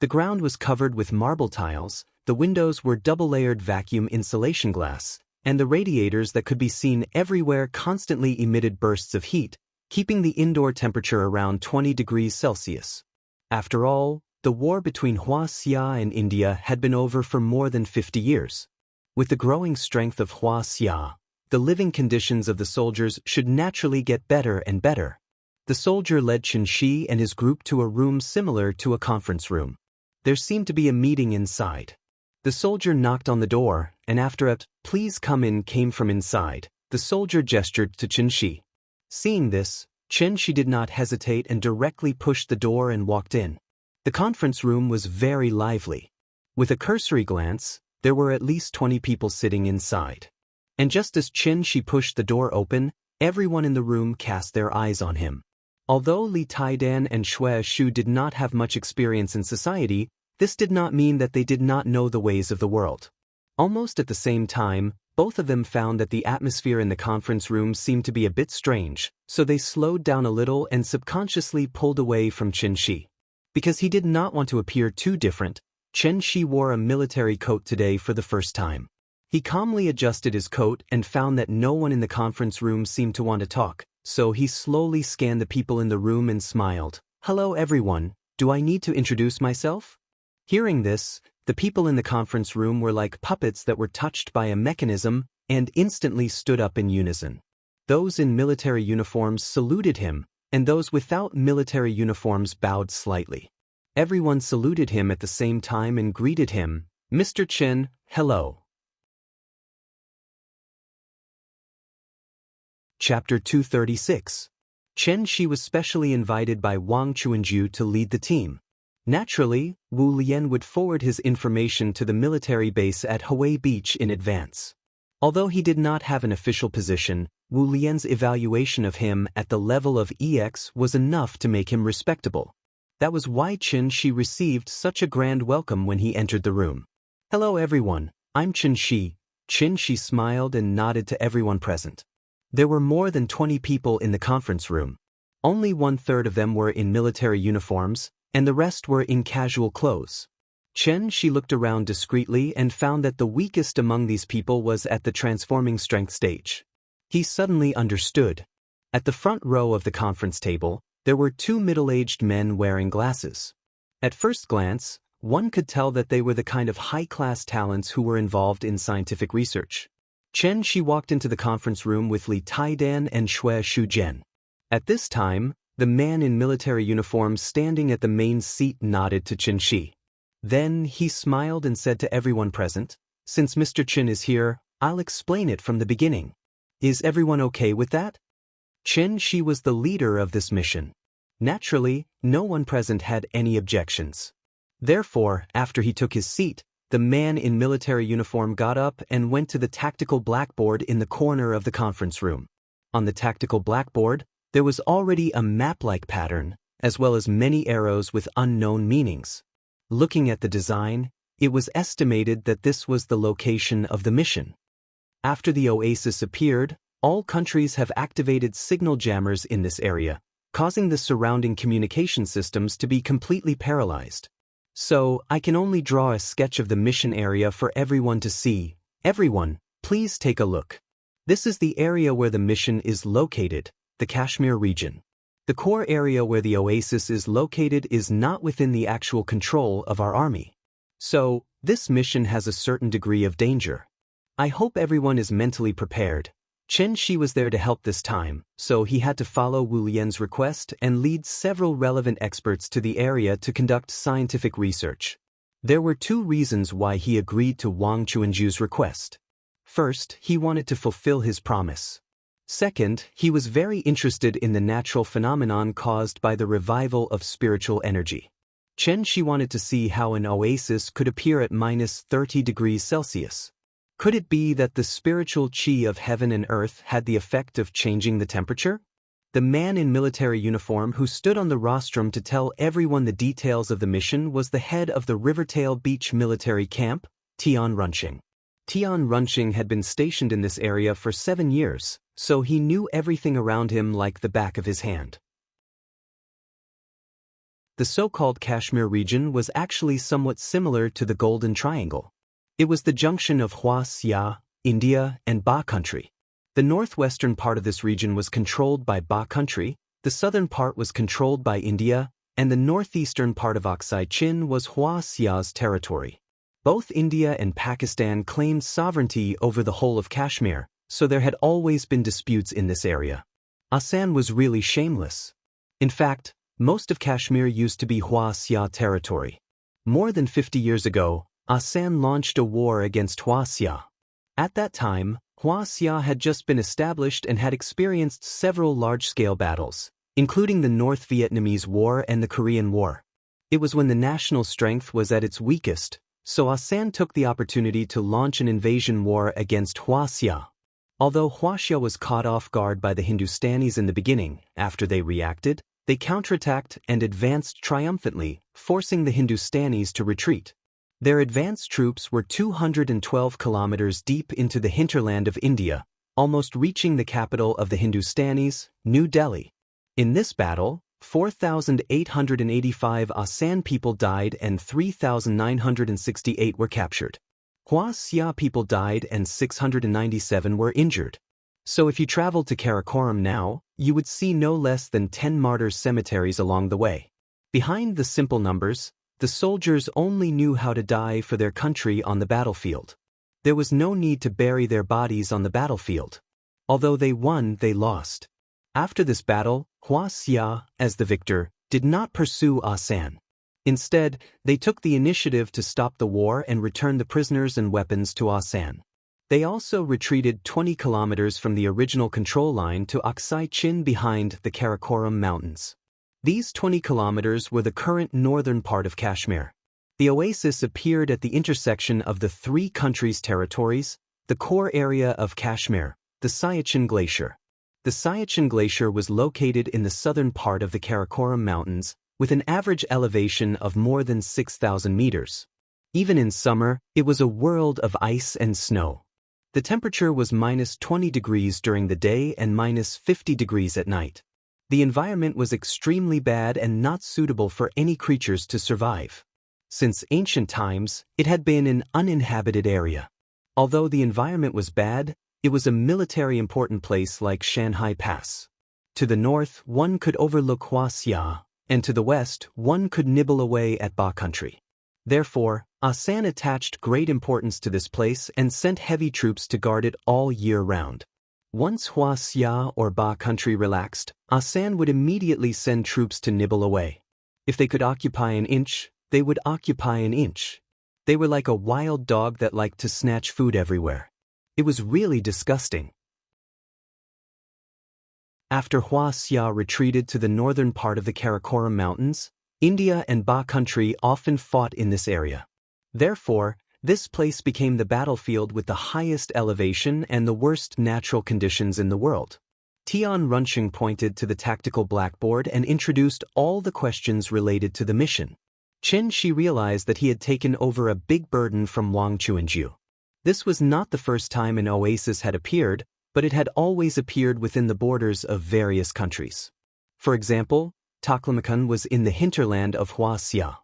The ground was covered with marble tiles, the windows were double-layered vacuum insulation glass, and the radiators that could be seen everywhere constantly emitted bursts of heat, keeping the indoor temperature around 20 degrees Celsius. After all, the war between Wuxia and India had been over for more than 50 years. With the growing strength of Wuxia, the living conditions of the soldiers should naturally get better and better. The soldier led Xianxia and his group to a room similar to a conference room. There seemed to be a meeting inside. The soldier knocked on the door, and after a "please come in" came from inside, the soldier gestured to Xianxia. Seeing this, Xianxia did not hesitate and directly pushed the door and walked in. The conference room was very lively. With a cursory glance, there were at least 20 people sitting inside. And just as Xianxia pushed the door open, everyone in the room cast their eyes on him. Although Li Taidan and Xue Shu did not have much experience in society, this did not mean that they did not know the ways of the world. Almost at the same time, both of them found that the atmosphere in the conference room seemed to be a bit strange, so they slowed down a little and subconsciously pulled away from Xianxia. Because he did not want to appear too different, Xianxia wore a military coat today for the first time. He calmly adjusted his coat and found that no one in the conference room seemed to want to talk, so he slowly scanned the people in the room and smiled. "Hello everyone, do I need to introduce myself?" Hearing this, the people in the conference room were like puppets that were touched by a mechanism and instantly stood up in unison. Those in military uniforms saluted him, and those without military uniforms bowed slightly. Everyone saluted him at the same time and greeted him, "Mr. Chen, hello." Chapter 236. Xianxia was specially invited by Wang Chuanju to lead the team. Naturally, Wu Lian would forward his information to the military base at Hawaii Beach in advance. Although he did not have an official position, Wu Lian's evaluation of him at the level of EX was enough to make him respectable. That was why Xianxia received such a grand welcome when he entered the room. "Hello everyone, I'm Xianxia." Xianxia smiled and nodded to everyone present. There were more than 20 people in the conference room. Only 1/3 of them were in military uniforms, and the rest were in casual clothes. Xianxia looked around discreetly and found that the weakest among these people was at the transforming strength stage. He suddenly understood. At the front row of the conference table, there were 2 middle-aged men wearing glasses. At first glance, one could tell that they were the kind of high-class talents who were involved in scientific research. Xianxia walked into the conference room with Li Taidan and Xue Shuzhen. At this time, The man in military uniform standing at the main seat nodded to Xianxia. Then he smiled and said to everyone present, "Since Mr. Qin is here, I'll explain it from the beginning. Is everyone okay with that?" Xianxia was the leader of this mission. Naturally, no one present had any objections. Therefore, after he took his seat, the man in military uniform got up and went to the tactical blackboard in the corner of the conference room. On the tactical blackboard, there was already a map-like pattern, as well as many arrows with unknown meanings. Looking at the design, it was estimated that this was the location of the mission. After the oasis appeared, all countries have activated signal jammers in this area, causing the surrounding communication systems to be completely paralyzed. So, I can only draw a sketch of the mission area for everyone to see. Everyone, please take a look. This is the area where the mission is located, the Kashmir region. The core area where the oasis is located is not within the actual control of our army. So, this mission has a certain degree of danger. I hope everyone is mentally prepared. Xianxia was there to help this time, so he had to follow Wu Lian's request and lead several relevant experts to the area to conduct scientific research. There were two reasons why he agreed to Wang Chuanju's request. First, he wanted to fulfill his promise. Second, he was very interested in the natural phenomenon caused by the revival of spiritual energy. Xianxia wanted to see how an oasis could appear at -30 degrees Celsius. Could it be that the spiritual qi of heaven and earth had the effect of changing the temperature? The man in military uniform who stood on the rostrum to tell everyone the details of the mission was the head of the Rivertail Beach military camp, Tian Runxing. Tian Runxing had been stationed in this area for 7 years, so he knew everything around him like the back of his hand. The so-called Kashmir region was actually somewhat similar to the Golden Triangle. It was the junction of Wuxia, India, and Ba country. The northwestern part of this region was controlled by Ba country, the southern part was controlled by India, and the northeastern part of Aksai Chin was Wuxia's territory. Both India and Pakistan claimed sovereignty over the whole of Kashmir, so there had always been disputes in this area. Asan was really shameless. In fact, most of Kashmir used to be Wuxia territory. More than 50 years ago, Asan launched a war against Wuxia. At that time, Wuxia had just been established and had experienced several large-scale battles, including the North Vietnamese War and the Korean War. It was when the national strength was at its weakest, so Asan took the opportunity to launch an invasion war against Wuxia. Although Wuxia was caught off guard by the Hindustanis in the beginning, after they reacted, they counterattacked and advanced triumphantly, forcing the Hindustanis to retreat. Their advanced troops were 212 kilometers deep into the hinterland of India, almost reaching the capital of the Hindustanis, New Delhi. In this battle, 4,885 Asan people died and 3,968 were captured. Wuxia people died and 697 were injured. So if you traveled to Karakoram now, you would see no less than 10 martyrs' cemeteries along the way. Behind the simple numbers, the soldiers only knew how to die for their country on the battlefield. There was no need to bury their bodies on the battlefield. Although they won, they lost. After this battle, Wuxia, as the victor, did not pursue Asan. Instead, they took the initiative to stop the war and return the prisoners and weapons to Asan. They also retreated 20 kilometers from the original control line to Aksai Chin behind the Karakoram Mountains. These 20 kilometers were the current northern part of Kashmir. The oasis appeared at the intersection of the three countries' territories, the core area of Kashmir, the Siachen Glacier. The Siachen Glacier was located in the southern part of the Karakoram Mountains, with an average elevation of more than 6,000 meters. Even in summer, it was a world of ice and snow. The temperature was -20 degrees during the day and -50 degrees at night. The environment was extremely bad and not suitable for any creatures to survive. Since ancient times, it had been an uninhabited area. Although the environment was bad, it was a military important place like Shanhai Pass. To the north, one could overlook Wuxia, and to the west, one could nibble away at Ba country. Therefore, Asan attached great importance to this place and sent heavy troops to guard it all year round. Once Wuxia or Ba country relaxed, Asan would immediately send troops to nibble away. If they could occupy an inch, they would occupy an inch. They were like a wild dog that liked to snatch food everywhere. It was really disgusting. After Wuxia retreated to the northern part of the Karakoram Mountains, India and Ba country often fought in this area. Therefore, this place became the battlefield with the highest elevation and the worst natural conditions in the world. Tian Runcheng pointed to the tactical blackboard and introduced all the questions related to the mission. Xianxia realized that he had taken over a big burden from Wang Chuanju. This was not the first time an oasis had appeared, but it had always appeared within the borders of various countries. For example, Taklamakan was in the hinterland of Wuxia.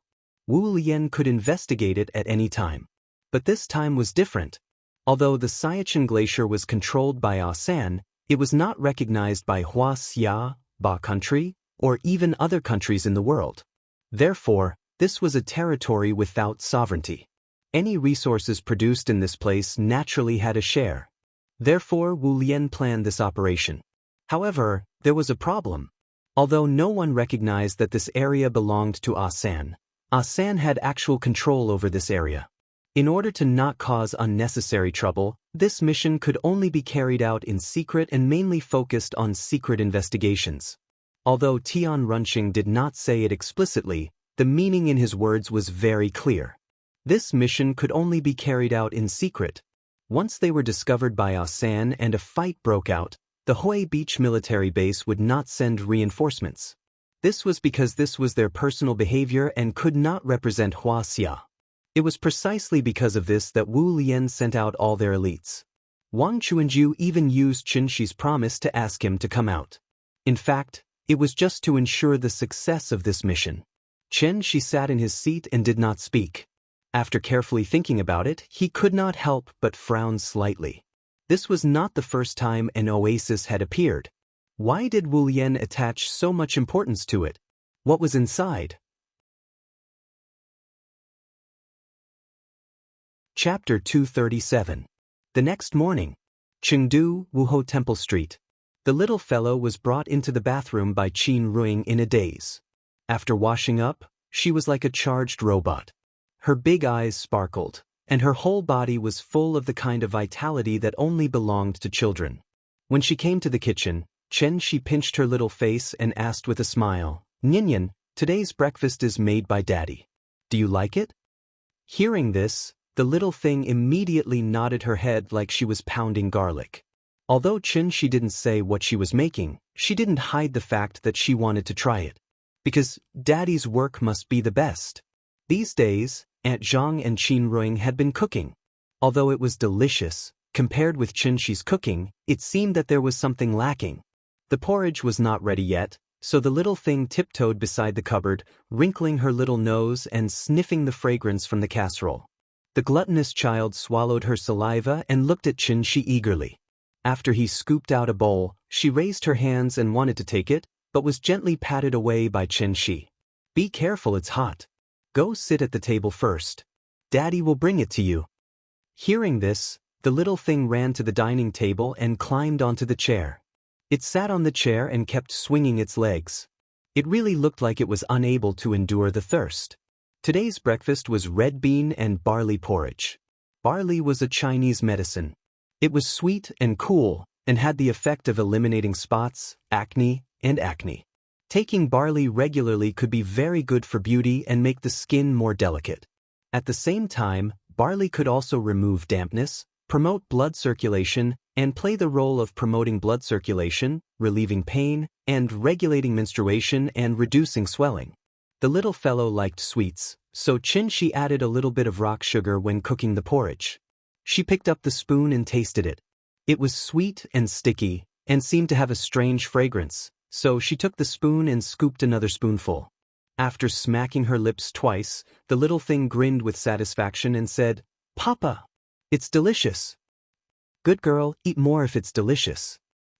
Wu Lian could investigate it at any time. But this time was different. Although the Siachen Glacier was controlled by Asan, it was not recognized by Wuxia, Ba country, or even other countries in the world. Therefore, this was a territory without sovereignty. Any resources produced in this place naturally had a share. Therefore, Wu Lian planned this operation. However, there was a problem. Although no one recognized that this area belonged to Asan, Asan had actual control over this area. In order to not cause unnecessary trouble, this mission could only be carried out in secret and mainly focused on secret investigations. Although Tian Runcheng did not say it explicitly, the meaning in his words was very clear. This mission could only be carried out in secret. Once they were discovered by Asan and a fight broke out, the Hoi Beach military base would not send reinforcements. This was because this was their personal behavior and could not represent Wuxia. It was precisely because of this that Wu Lian sent out all their elites. Wang Chuanju even used Xianxi's promise to ask him to come out. In fact, it was just to ensure the success of this mission. Xianxia sat in his seat and did not speak. After carefully thinking about it, he could not help but frown slightly. This was not the first time an oasis had appeared. Why did Wu Lian attach so much importance to it? What was inside? Chapter 237. The next morning. Chengdu, Wuhou Temple Street. The little fellow was brought into the bathroom by Qin Ruing in a daze. After washing up, she was like a charged robot. Her big eyes sparkled, and her whole body was full of the kind of vitality that only belonged to children. When she came to the kitchen, Xianxia pinched her little face and asked with a smile, "Ninian, today's breakfast is made by Daddy. Do you like it?" Hearing this, the little thing immediately nodded her head like she was pounding garlic. Although Xianxia didn't say what she was making, she didn't hide the fact that she wanted to try it. Because Daddy's work must be the best. These days, Aunt Zhang and Qin Ruing had been cooking. Although it was delicious, compared with Xianxi's cooking, it seemed that there was something lacking. The porridge was not ready yet, so the little thing tiptoed beside the cupboard, wrinkling her little nose and sniffing the fragrance from the casserole. The gluttonous child swallowed her saliva and looked at Xianxia eagerly. After he scooped out a bowl, she raised her hands and wanted to take it, but was gently patted away by Xianxia. "Be careful, it's hot. Go sit at the table first. Daddy will bring it to you." Hearing this, the little thing ran to the dining table and climbed onto the chair. It sat on the chair and kept swinging its legs. It really looked like it was unable to endure the thirst. Today's breakfast was red bean and barley porridge. Barley was a Chinese medicine. It was sweet and cool and had the effect of eliminating spots, acne, and acne. Taking barley regularly could be very good for beauty and make the skin more delicate. At the same time, barley could also remove dampness, promote blood circulation, and play the role of promoting blood circulation, relieving pain, and regulating menstruation and reducing swelling. The little fellow liked sweets, so Xianxia added a little bit of rock sugar when cooking the porridge. She picked up the spoon and tasted it. It was sweet and sticky, and seemed to have a strange fragrance, so she took the spoon and scooped another spoonful. After smacking her lips twice, the little thing grinned with satisfaction and said, "Papa, it's delicious." "Good girl, eat more if it's delicious."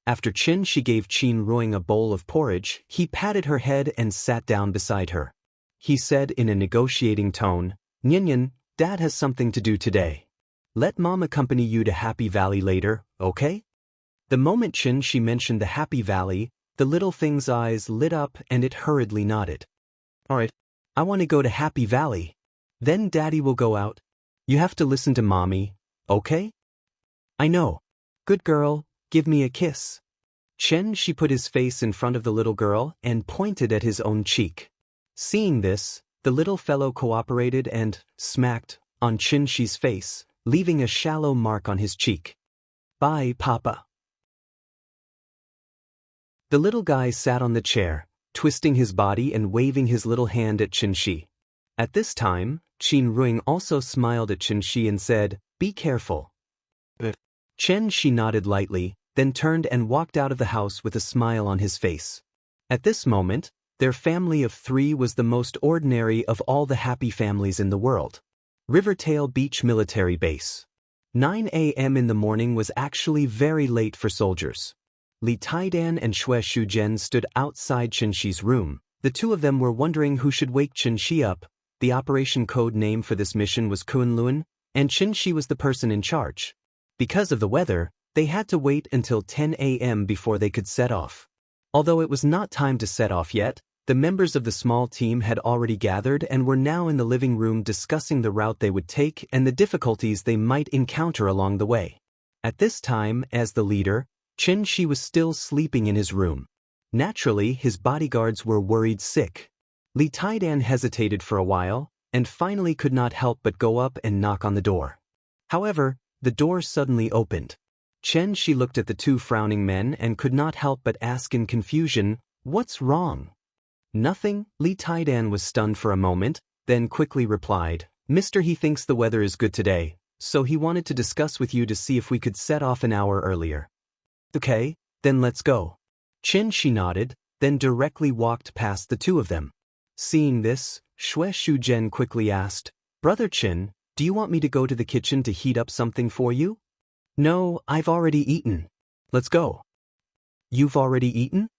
After Xianxia gave Qin Ruing a bowl of porridge, he patted her head and sat down beside her. He said in a negotiating tone, "Ninian, Dad has something to do today. Let Mom accompany you to Happy Valley later, okay?" The moment Xianxia mentioned the Happy Valley, the little thing's eyes lit up and it hurriedly nodded. Alright, I want to go to Happy Valley. Then Daddy will go out. You have to listen to Mommy, okay? I know. Good girl, give me a kiss. Xianxia put his face in front of the little girl and pointed at his own cheek. Seeing this, the little fellow cooperated and smacked on Xianxia's face, leaving a shallow mark on his cheek. Bye, Papa. The little guy sat on the chair, twisting his body and waving his little hand at Xianxia. At this time, Qin also smiled at Xianxia and said, "Be careful." Xianxia nodded lightly, then turned and walked out of the house with a smile on his face. At this moment, their family of 3 was the most ordinary of all the happy families in the world. Rivertail Beach Military Base. 9 a.m. in the morning was actually very late for soldiers. Li Taidan and Xue Shuzhen stood outside Xianxia's room. The two of them were wondering who should wake Xianxia up. The operation code name for this mission was Kunlun, and Xianxia was the person in charge. Because of the weather, they had to wait until 10 a.m. before they could set off. Although it was not time to set off yet, the members of the small team had already gathered and were now in the living room discussing the route they would take and the difficulties they might encounter along the way. At this time, as the leader, Xianxia was still sleeping in his room. Naturally, his bodyguards were worried sick. Li Taidan hesitated for a while, and finally could not help but go up and knock on the door. However, the door suddenly opened. Xianxia looked at the 2 frowning men and could not help but ask in confusion, "What's wrong?" "Nothing." Li Taidan was stunned for a moment, then quickly replied, "Mister, he thinks the weather is good today, so he wanted to discuss with you to see if we could set off an hour earlier." "Okay, then let's go." Xianxia nodded, then directly walked past the 2 of them. Seeing this, Xue Shuzhen quickly asked, "Brother Qin, do you want me to go to the kitchen to heat up something for you?" "No, I've already eaten. Let's go." "You've already eaten?"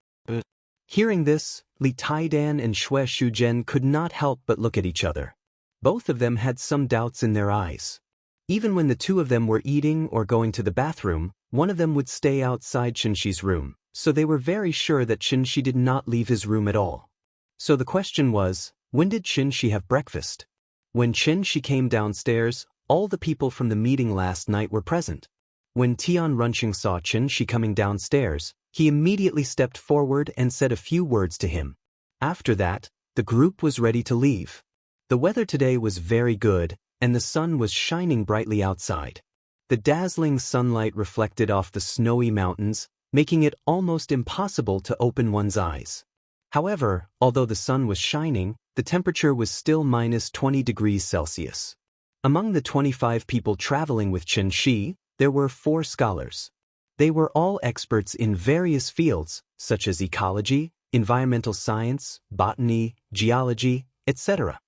Hearing this, Li Taidan and Xue Shuzhen could not help but look at each other. Both of them had some doubts in their eyes. Even when the 2 of them were eating or going to the bathroom, one of them would stay outside Xianxia's room, so they were very sure that Xianxia did not leave his room at all. So the question was, when did Xianxia have breakfast? When Xianxia came downstairs, all the people from the meeting last night were present. When Tian Runqing saw Xianxia coming downstairs, he immediately stepped forward and said a few words to him. After that, the group was ready to leave. The weather today was very good, and the sun was shining brightly outside. The dazzling sunlight reflected off the snowy mountains, making it almost impossible to open one's eyes. However, although the sun was shining, the temperature was still -20 degrees Celsius. Among the 25 people traveling with Xianxia, there were 4 scholars. They were all experts in various fields, such as ecology, environmental science, botany, geology, etc.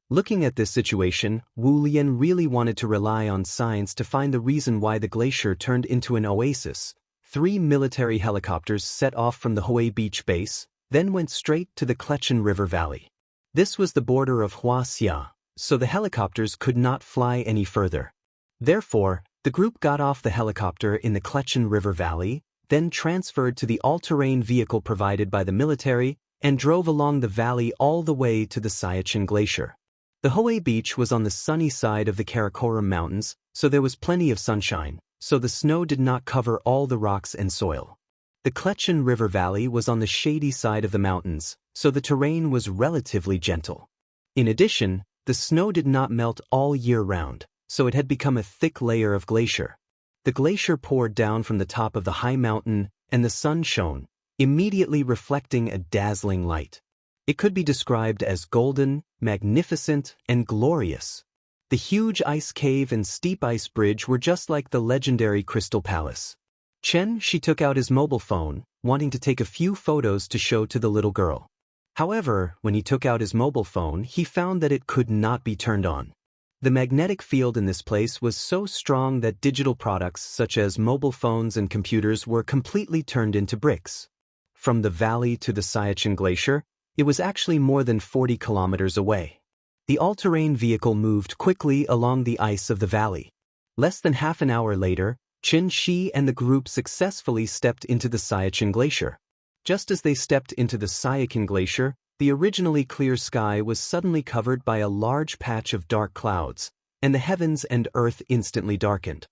Looking at this situation, Wu Lian really wanted to rely on science to find the reason why the glacier turned into an oasis. 3 military helicopters set off from the Hue Beach base, then went straight to the Clechin River Valley. This was the border of Wuxia, so the helicopters could not fly any further. Therefore, the group got off the helicopter in the Clechin River Valley, then transferred to the all-terrain vehicle provided by the military, and drove along the valley all the way to the Xianxia Glacier. The Hue Beach was on the sunny side of the Karakoram Mountains, so there was plenty of sunshine, so the snow did not cover all the rocks and soil. The Clechin River Valley was on the shady side of the mountains, so the terrain was relatively gentle. In addition, the snow did not melt all year round, so it had become a thick layer of glacier. The glacier poured down from the top of the high mountain, and the sun shone, immediately reflecting a dazzling light. It could be described as golden, magnificent, and glorious. The huge ice cave and steep ice bridge were just like the legendary Crystal Palace. Xianxia took out his mobile phone, wanting to take a few photos to show to the little girl. However, when he took out his mobile phone, he found that it could not be turned on. The magnetic field in this place was so strong that digital products such as mobile phones and computers were completely turned into bricks. From the valley to the Xianxia Glacier, it was actually more than 40 kilometers away. The all-terrain vehicle moved quickly along the ice of the valley. Less than half an hour later, Xianxia and the group successfully stepped into the Xianxia Glacier. Just as they stepped into the Xianxia Glacier, the originally clear sky was suddenly covered by a large patch of dark clouds, and the heavens and earth instantly darkened.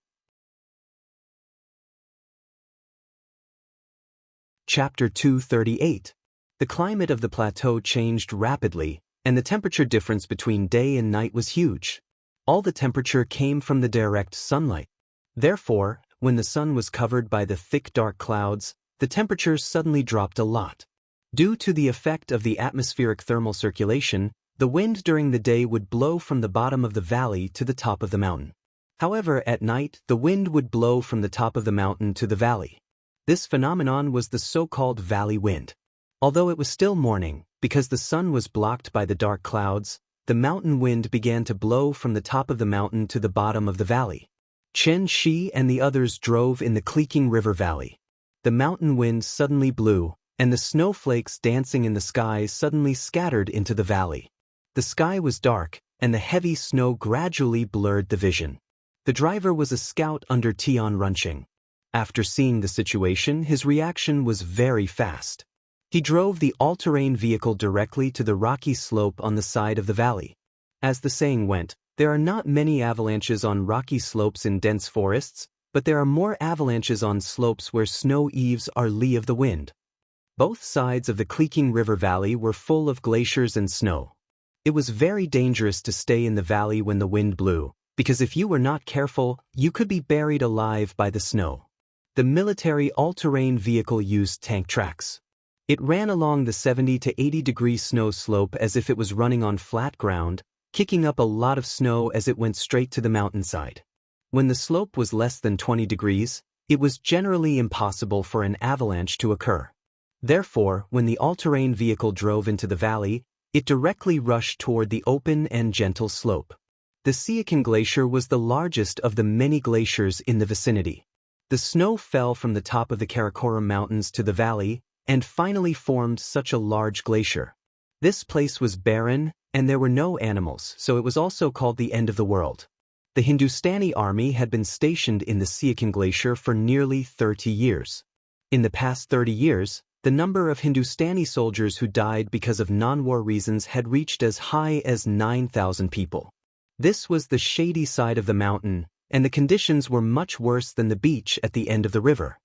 Chapter 238. The climate of the plateau changed rapidly, and the temperature difference between day and night was huge. All the temperature came from the direct sunlight. Therefore, when the sun was covered by the thick dark clouds, the temperature suddenly dropped a lot. Due to the effect of the atmospheric thermal circulation, the wind during the day would blow from the bottom of the valley to the top of the mountain. However, at night, the wind would blow from the top of the mountain to the valley. This phenomenon was the so-called valley wind. Although it was still morning, because the sun was blocked by the dark clouds, the mountain wind began to blow from the top of the mountain to the bottom of the valley. Xianxia and the others drove in the Cleaking River Valley. The mountain wind suddenly blew, and the snowflakes dancing in the sky suddenly scattered into the valley. The sky was dark, and the heavy snow gradually blurred the vision. The driver was a scout under Tian Runqing. After seeing the situation, his reaction was very fast. He drove the all-terrain vehicle directly to the rocky slope on the side of the valley. As the saying went, there are not many avalanches on rocky slopes in dense forests, but there are more avalanches on slopes where snow eaves are lee of the wind. Both sides of the Cleaking River Valley were full of glaciers and snow. It was very dangerous to stay in the valley when the wind blew, because if you were not careful, you could be buried alive by the snow. The military all-terrain vehicle used tank tracks. It ran along the 70 to 80 degree snow slope as if it was running on flat ground, kicking up a lot of snow as it went straight to the mountainside. When the slope was less than 20 degrees, it was generally impossible for an avalanche to occur. Therefore, when the all-terrain vehicle drove into the valley, it directly rushed toward the open and gentle slope. The Xianxia Glacier was the largest of the many glaciers in the vicinity. The snow fell from the top of the Karakoram Mountains to the valley, and finally formed such a large glacier. This place was barren, and there were no animals, so it was also called the end of the world. The Hindustani army had been stationed in the Xianxia Glacier for nearly 30 years. In the past 30 years, the number of Hindustani soldiers who died because of non-war reasons had reached as high as 9,000 people. This was the shady side of the mountain, and the conditions were much worse than the beach at the end of the river.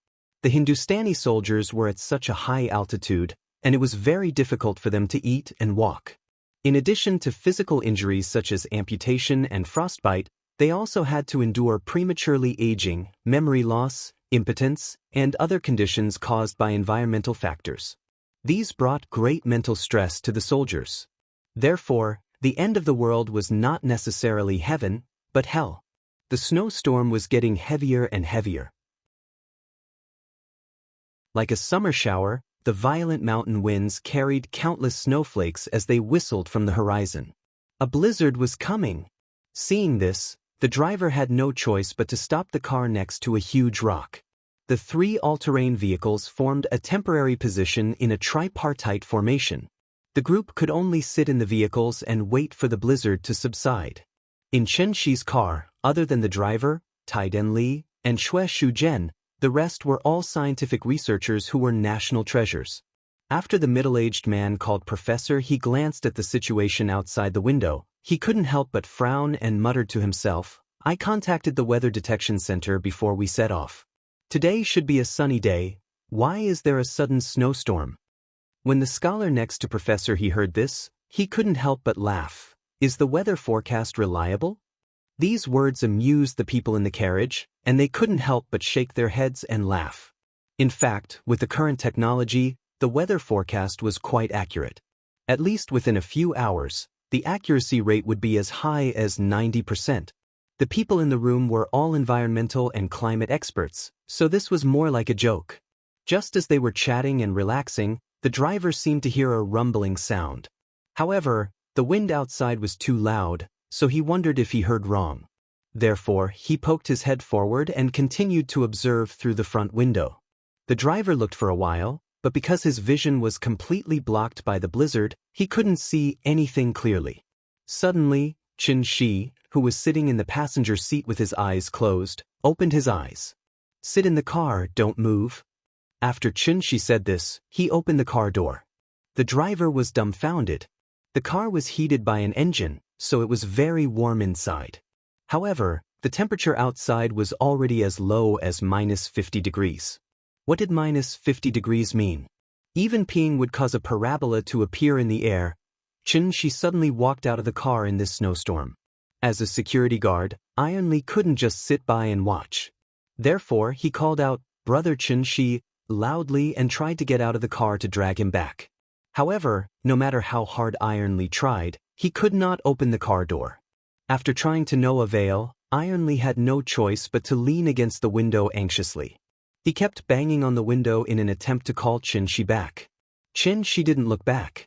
The Hindustani soldiers were at such a high altitude, and it was very difficult for them to eat and walk. In addition to physical injuries such as amputation and frostbite, they also had to endure prematurely aging, memory loss, impotence, and other conditions caused by environmental factors. These brought great mental stress to the soldiers. Therefore, the end of the world was not necessarily heaven, but hell. The snowstorm was getting heavier and heavier. Like a summer shower, the violent mountain winds carried countless snowflakes as they whistled from the horizon. A blizzard was coming. Seeing this, the driver had no choice but to stop the car next to a huge rock. The three all-terrain vehicles formed a temporary position in a tripartite formation. The group could only sit in the vehicles and wait for the blizzard to subside. In Xianxia's car, other than the driver, Tai Denli, and Xue Shuzhen, the rest were all scientific researchers who were national treasures. After the middle-aged man called Professor, he glanced at the situation outside the window. He couldn't help but frown and muttered to himself, "I contacted the Weather Detection Center before we set off. Today should be a sunny day. Why is there a sudden snowstorm?" When the scholar next to Professor heard this, he couldn't help but laugh. Is the weather forecast reliable? These words amused the people in the carriage, and they couldn't help but shake their heads and laugh. In fact, with the current technology, the weather forecast was quite accurate. At least within a few hours, the accuracy rate would be as high as 90%. The people in the room were all environmental and climate experts, so this was more like a joke. Just as they were chatting and relaxing, the driver seemed to hear a rumbling sound. However, the wind outside was too loud, so he wondered if he heard wrong. Therefore, he poked his head forward and continued to observe through the front window. The driver looked for a while, but because his vision was completely blocked by the blizzard, he couldn't see anything clearly. Suddenly, Xianxia, who was sitting in the passenger seat with his eyes closed, opened his eyes. Sit in the car, don't move. After Xianxia said this, he opened the car door. The driver was dumbfounded. The car was heated by an engine, so it was very warm inside. However, the temperature outside was already as low as -50 degrees. What did -50 degrees mean? Even peeing would cause a parabola to appear in the air. Xianxia suddenly walked out of the car in this snowstorm. As a security guard, Ironly couldn't just sit by and watch. Therefore, he called out, "Brother Xianxia," loudly and tried to get out of the car to drag him back. However, no matter how hard Ironly tried, he could not open the car door. After trying to no avail, Ironly had no choice but to lean against the window anxiously. He kept banging on the window in an attempt to call Xianxia back. Xianxia didn't look back.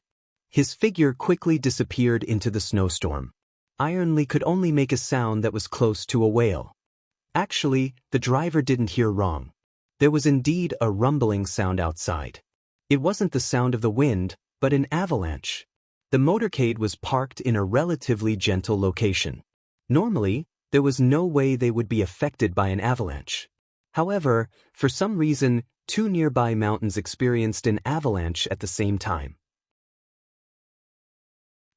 His figure quickly disappeared into the snowstorm. Ironly could only make a sound that was close to a wail. Actually, the driver didn't hear wrong. There was indeed a rumbling sound outside. It wasn't the sound of the wind, but an avalanche. The motorcade was parked in a relatively gentle location. Normally, there was no way they would be affected by an avalanche. However, for some reason, two nearby mountains experienced an avalanche at the same time.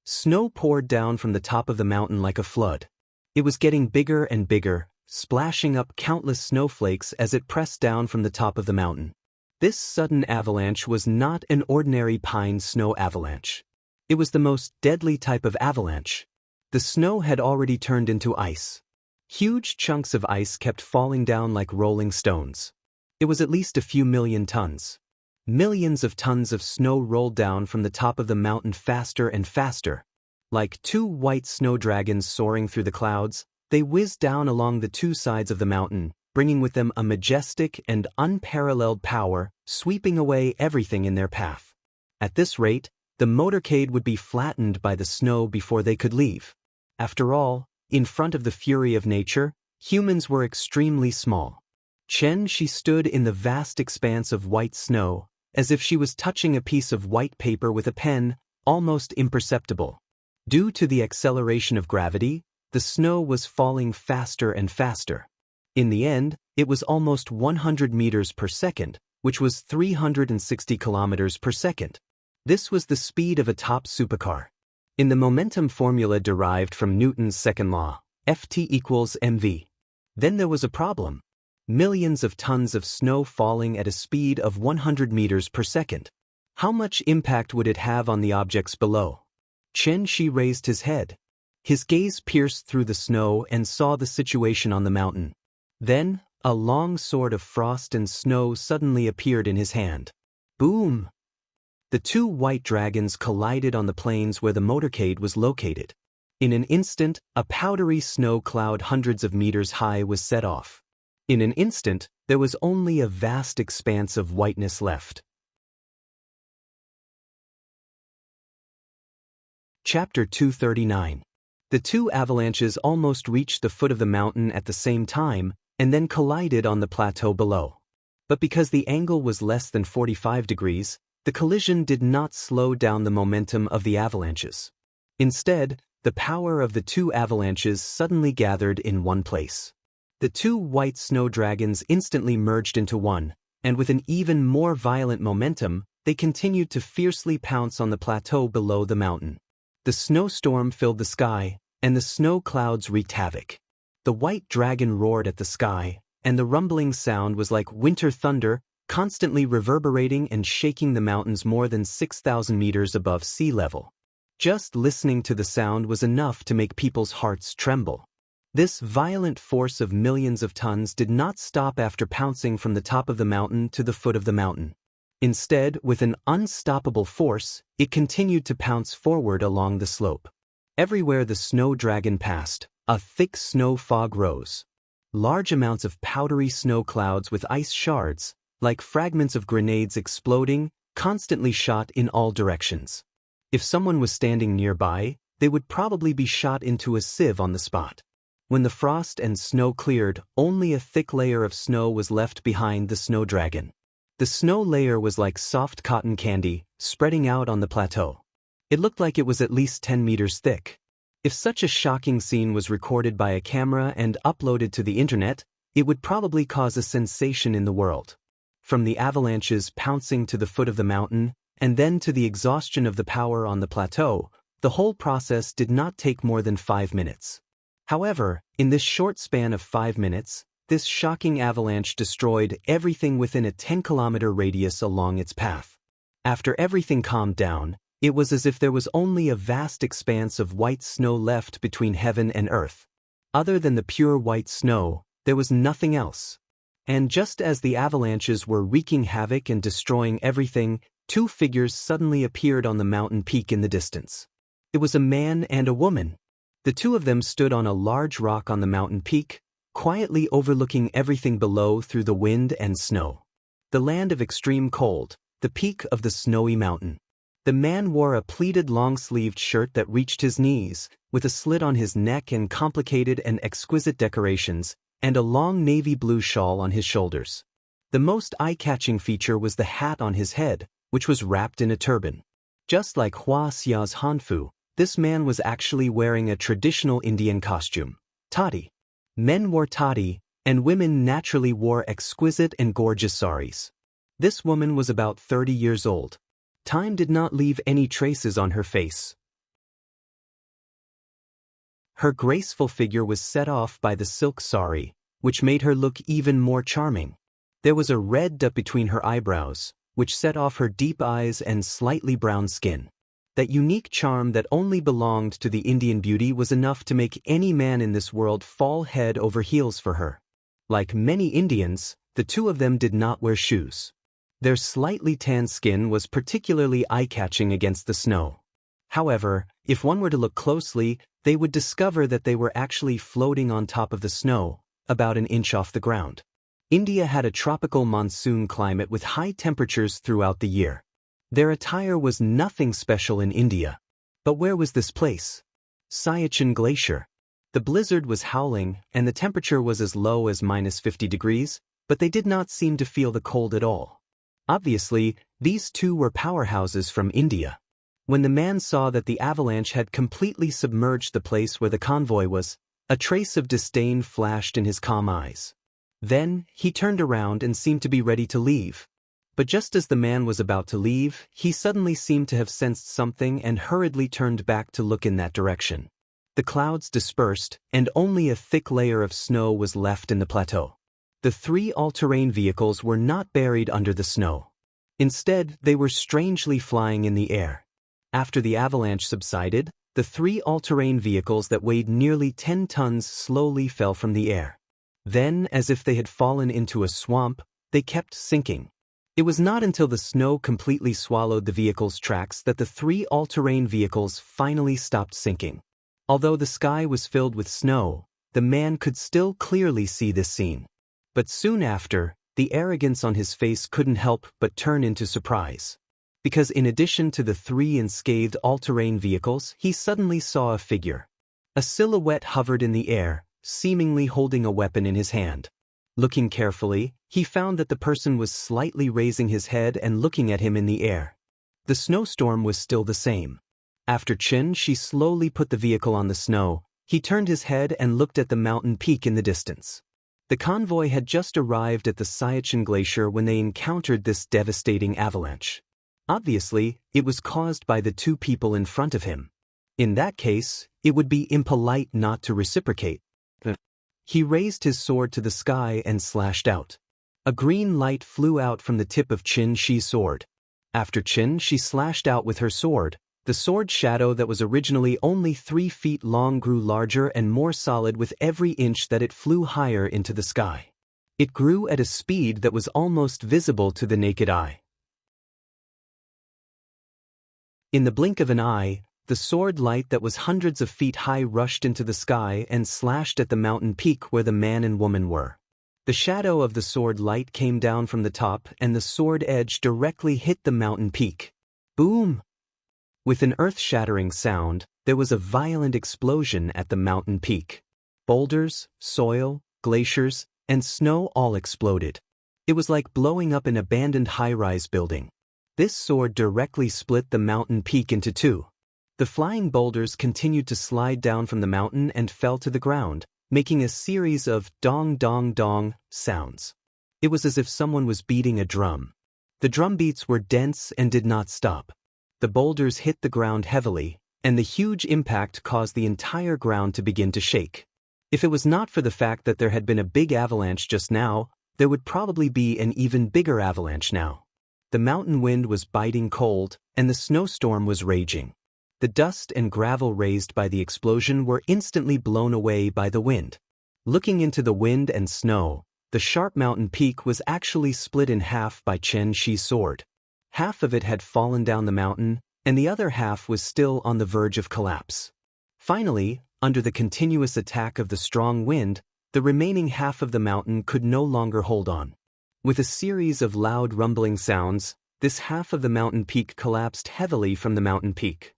Snow poured down from the top of the mountain like a flood. It was getting bigger and bigger, splashing up countless snowflakes as it pressed down from the top of the mountain. This sudden avalanche was not an ordinary pine snow avalanche. It was the most deadly type of avalanche. The snow had already turned into ice. Huge chunks of ice kept falling down like rolling stones. It was at least a few million tons. Millions of tons of snow rolled down from the top of the mountain faster and faster. Like two white snow dragons soaring through the clouds, they whizzed down along the two sides of the mountain, bringing with them a majestic and unparalleled power, sweeping away everything in their path. At this rate, the motorcade would be flattened by the snow before they could leave. After all, in front of the fury of nature, humans were extremely small. Xianxia stood in the vast expanse of white snow, as if she was touching a piece of white paper with a pen, almost imperceptible. Due to the acceleration of gravity, the snow was falling faster and faster. In the end, it was almost 100 meters per second, which was 360 kilometers per second. This was the speed of a top supercar. In the momentum formula derived from Newton's second law, Ft equals mv. Then there was a problem. Millions of tons of snow falling at a speed of 100 meters per second. How much impact would it have on the objects below? Xianxia raised his head. His gaze pierced through the snow and saw the situation on the mountain. Then, a long sword of frost and snow suddenly appeared in his hand. Boom! The two white dragons collided on the plains where the motorcade was located. In an instant, a powdery snow cloud hundreds of meters high was set off. In an instant, there was only a vast expanse of whiteness left. Chapter 239. The two avalanches almost reached the foot of the mountain at the same time, and then collided on the plateau below. But because the angle was less than 45 degrees, the collision did not slow down the momentum of the avalanches. Instead, the power of the two avalanches suddenly gathered in one place. The two white snow dragons instantly merged into one, and with an even more violent momentum, they continued to fiercely pounce on the plateau below the mountain. The snowstorm filled the sky, and the snow clouds wreaked havoc. The white dragon roared at the sky, and the rumbling sound was like winter thunder, constantly reverberating and shaking the mountains more than 6,000 meters above sea level. Just listening to the sound was enough to make people's hearts tremble. This violent force of millions of tons did not stop after pouncing from the top of the mountain to the foot of the mountain. Instead, with an unstoppable force, it continued to pounce forward along the slope. Everywhere the snow dragon passed, a thick snow fog rose. Large amounts of powdery snow clouds with ice shards, like fragments of grenades exploding, constantly shot in all directions. If someone was standing nearby, they would probably be shot into a sieve on the spot. When the frost and snow cleared, only a thick layer of snow was left behind the snow dragon. The snow layer was like soft cotton candy, spreading out on the plateau. It looked like it was at least 10 meters thick. If such a shocking scene was recorded by a camera and uploaded to the internet, it would probably cause a sensation in the world. From the avalanches pouncing to the foot of the mountain, and then to the exhaustion of the power on the plateau, the whole process did not take more than 5 minutes. However, in this short span of 5 minutes, this shocking avalanche destroyed everything within a 10-kilometer radius along its path. After everything calmed down, it was as if there was only a vast expanse of white snow left between heaven and earth. Other than the pure white snow, there was nothing else. And just as the avalanches were wreaking havoc and destroying everything, 2 figures suddenly appeared on the mountain peak in the distance. It was a man and a woman. The 2 of them stood on a large rock on the mountain peak, quietly overlooking everything below through the wind and snow. The land of extreme cold, the peak of the snowy mountain. The man wore a pleated long-sleeved shirt that reached his knees, with a slit on his neck and complicated and exquisite decorations, and a long navy blue shawl on his shoulders. The most eye-catching feature was the hat on his head, which was wrapped in a turban. Just like Wuxia's hanfu, this man was actually wearing a traditional Indian costume, toddy. Men wore toddy, and women naturally wore exquisite and gorgeous saris. This woman was about 30 years old. Time did not leave any traces on her face. Her graceful figure was set off by the silk sari, which made her look even more charming. There was a red dot between her eyebrows, which set off her deep eyes and slightly brown skin. That unique charm that only belonged to the Indian beauty was enough to make any man in this world fall head over heels for her. Like many Indians, the 2 of them did not wear shoes. Their slightly tanned skin was particularly eye-catching against the snow. However, if one were to look closely, they would discover that they were actually floating on top of the snow, about an inch off the ground. India had a tropical monsoon climate with high temperatures throughout the year. Their attire was nothing special in India. But where was this place? Xianxia Glacier. The blizzard was howling, and the temperature was as low as -50 degrees, but they did not seem to feel the cold at all. Obviously, these 2 were powerhouses from India. When the man saw that the avalanche had completely submerged the place where the convoy was, a trace of disdain flashed in his calm eyes. Then, he turned around and seemed to be ready to leave. But just as the man was about to leave, he suddenly seemed to have sensed something and hurriedly turned back to look in that direction. The clouds dispersed, and only a thick layer of snow was left in the plateau. The 3 all-terrain vehicles were not buried under the snow. Instead, they were strangely flying in the air. After the avalanche subsided, the 3 all-terrain vehicles that weighed nearly 10 tons slowly fell from the air. Then, as if they had fallen into a swamp, they kept sinking. It was not until the snow completely swallowed the vehicle's tracks that the 3 all-terrain vehicles finally stopped sinking. Although the sky was filled with snow, the man could still clearly see this scene. But soon after, the arrogance on his face couldn't help but turn into surprise. Because in addition to the 3 unscathed all-terrain vehicles, he suddenly saw a figure. A silhouette hovered in the air, seemingly holding a weapon in his hand. Looking carefully, he found that the person was slightly raising his head and looking at him in the air. The snowstorm was still the same. After she slowly put the vehicle on the snow, he turned his head and looked at the mountain peak in the distance. The convoy had just arrived at the Xianxia Glacier when they encountered this devastating avalanche. Obviously, it was caused by the 2 people in front of him. In that case, it would be impolite not to reciprocate. He raised his sword to the sky and slashed out. A green light flew out from the tip of Xi's sword. After she slashed out with her sword, the sword shadow that was originally only 3 feet long grew larger and more solid with every inch that it flew higher into the sky. It grew at a speed that was almost visible to the naked eye. In the blink of an eye, the sword light that was hundreds of feet high rushed into the sky and slashed at the mountain peak where the man and woman were. The shadow of the sword light came down from the top and the sword edge directly hit the mountain peak. Boom! With an earth-shattering sound, there was a violent explosion at the mountain peak. Boulders, soil, glaciers, and snow all exploded. It was like blowing up an abandoned high-rise building. This sword directly split the mountain peak into 2. The flying boulders continued to slide down from the mountain and fell to the ground, making a series of dong dong dong sounds. It was as if someone was beating a drum. The drum beats were dense and did not stop. The boulders hit the ground heavily, and the huge impact caused the entire ground to begin to shake. If it was not for the fact that there had been a big avalanche just now, there would probably be an even bigger avalanche now. The mountain wind was biting cold, and the snowstorm was raging. The dust and gravel raised by the explosion were instantly blown away by the wind. Looking into the wind and snow, the sharp mountain peak was actually split in half by Xianxi's sword. Half of it had fallen down the mountain, and the other half was still on the verge of collapse. Finally, under the continuous attack of the strong wind, the remaining half of the mountain could no longer hold on. With a series of loud rumbling sounds, this half of the mountain peak collapsed heavily from the mountain peak.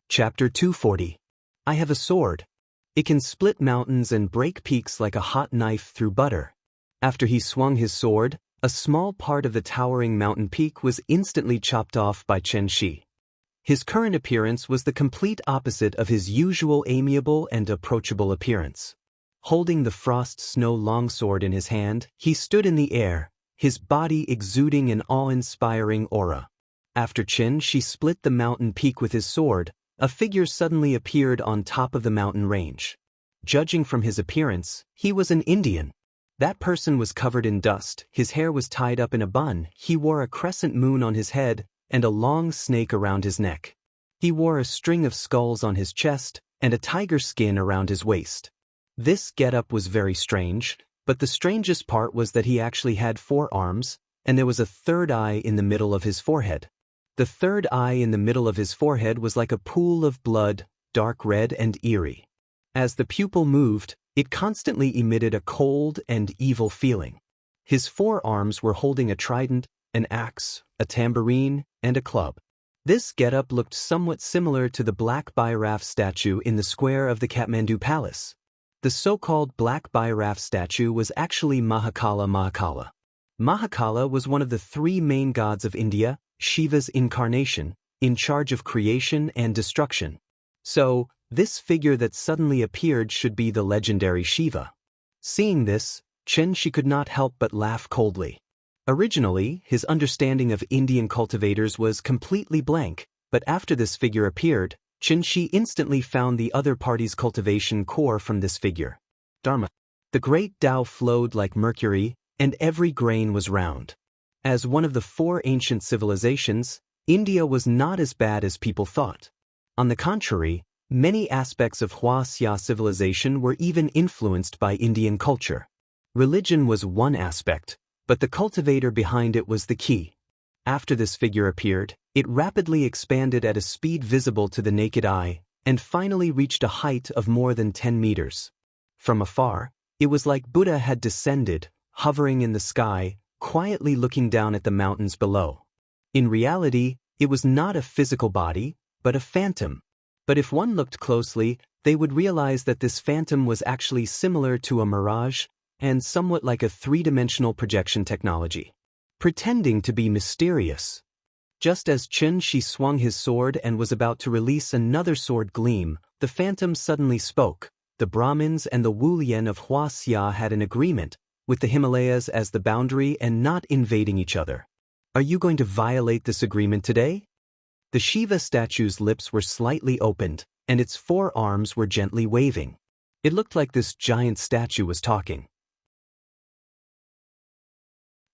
Chapter 240. I have a sword. It can split mountains and break peaks like a hot knife through butter. After he swung his sword, a small part of the towering mountain peak was instantly chopped off by Xianxia. His current appearance was the complete opposite of his usual amiable and approachable appearance. Holding the frost snow longsword in his hand, he stood in the air, his body exuding an awe-inspiring aura. After Xianxia split the mountain peak with his sword, a figure suddenly appeared on top of the mountain range. Judging from his appearance, he was an Indian. That person was covered in dust, his hair was tied up in a bun, he wore a crescent moon on his head, and a long snake around his neck. He wore a string of skulls on his chest, and a tiger skin around his waist. This getup was very strange, but the strangest part was that he actually had 4 arms, and there was a third eye in the middle of his forehead. The third eye in the middle of his forehead was like a pool of blood, dark red and eerie. As the pupil moved, it constantly emitted a cold and evil feeling. His 4 arms were holding a trident, an axe, a tambourine, and a club. This getup looked somewhat similar to the Black Bhairav statue in the square of the Kathmandu Palace. The so-called Black Bhairav statue was actually Mahakala. Mahakala was one of the 3 main gods of India, Shiva's incarnation, in charge of creation and destruction. So, this figure that suddenly appeared should be the legendary Shiva. Seeing this, Xianxia could not help but laugh coldly. Originally, his understanding of Indian cultivators was completely blank, but after this figure appeared, Xianxia instantly found the other party's cultivation core from this figure. Dharma. The great Tao flowed like mercury, and every grain was round. As one of the 4 ancient civilizations, India was not as bad as people thought. On the contrary, many aspects of Wuxia civilization were even influenced by Indian culture. Religion was one aspect, but the cultivator behind it was the key. After this figure appeared, it rapidly expanded at a speed visible to the naked eye, and finally reached a height of more than 10 meters. From afar, it was like Buddha had descended, hovering in the sky, quietly looking down at the mountains below. In reality, it was not a physical body, but a phantom. But if one looked closely, they would realize that this phantom was actually similar to a mirage and somewhat like a 3-dimensional projection technology, pretending to be mysterious. Just as Xianxia swung his sword and was about to release another sword gleam, the phantom suddenly spoke. The Brahmins and the Wulian of Wuxia had an agreement, with the Himalayas as the boundary and not invading each other. Are you going to violate this agreement today? The Shiva statue's lips were slightly opened, and its 4 arms were gently waving. It looked like this giant statue was talking.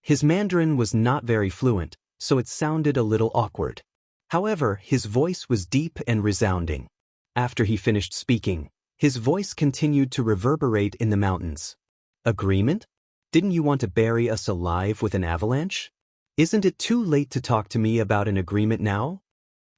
His Mandarin was not very fluent, so it sounded a little awkward. However, his voice was deep and resounding. After he finished speaking, his voice continued to reverberate in the mountains. Agreement? Didn't you want to bury us alive with an avalanche? Isn't it too late to talk to me about an agreement now?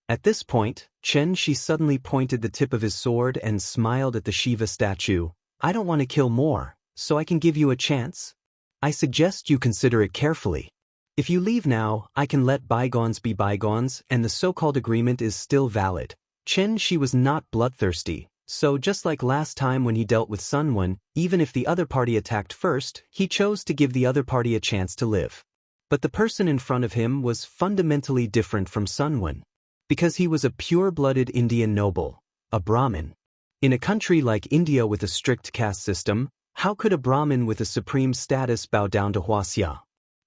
At this point, Xianxia suddenly pointed the tip of his sword and smiled at the Shiva statue. I don't want to kill more, so I can give you a chance. I suggest you consider it carefully. If you leave now, I can let bygones be bygones, and the so-called agreement is still valid. Xianxia was not bloodthirsty, so just like last time when he dealt with Sunwen, even if the other party attacked first, he chose to give the other party a chance to live. But the person in front of him was fundamentally different from Sunwen. Because he was a pure-blooded Indian noble, a Brahmin. In a country like India with a strict caste system, how could a Brahmin with a supreme status bow down to Wuxia?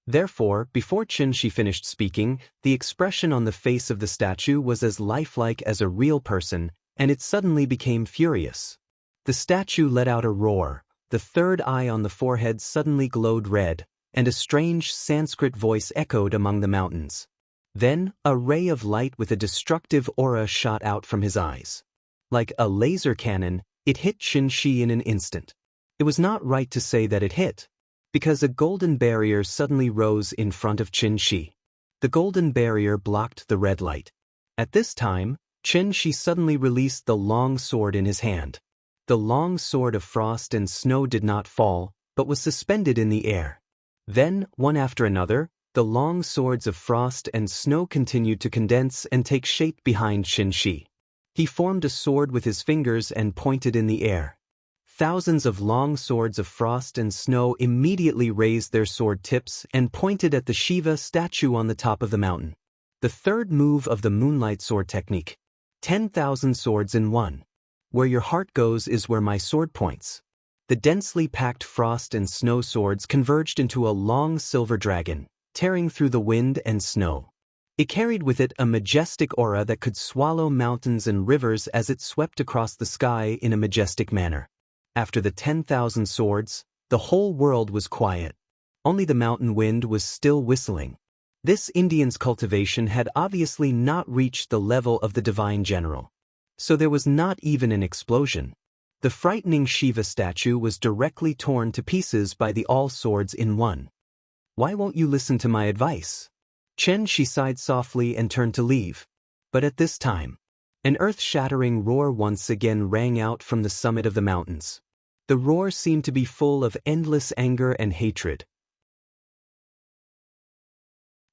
Therefore, before Xianxia finished speaking, the expression on the face of the statue was as lifelike as a real person, and it suddenly became furious. The statue let out a roar, the third eye on the forehead suddenly glowed red, and a strange Sanskrit voice echoed among the mountains. Then, a ray of light with a destructive aura shot out from his eyes. Like a laser cannon, it hit Xianxia in an instant. It was not right to say that it hit, because a golden barrier suddenly rose in front of Xianxia. The golden barrier blocked the red light. At this time, Xianxia suddenly released the long sword in his hand. The long sword of frost and snow did not fall, but was suspended in the air. Then, one after another, the long swords of frost and snow continued to condense and take shape behind Xianxia. He formed a sword with his fingers and pointed in the air. Thousands of long swords of frost and snow immediately raised their sword tips and pointed at the Shiva statue on the top of the mountain. The third move of the moonlight sword technique. 10,000 swords in one. Where your heart goes is where my sword points. The densely packed frost and snow swords converged into a long silver dragon, tearing through the wind and snow. It carried with it a majestic aura that could swallow mountains and rivers as it swept across the sky in a majestic manner. After the 10,000 swords, the whole world was quiet. Only the mountain wind was still whistling. This Indian's cultivation had obviously not reached the level of the divine general. So there was not even an explosion. The frightening Shiva statue was directly torn to pieces by the all swords in one. Why won't you listen to my advice? Xianxia sighed softly and turned to leave. But at this time, an earth-shattering roar once again rang out from the summit of the mountains. The roar seemed to be full of endless anger and hatred.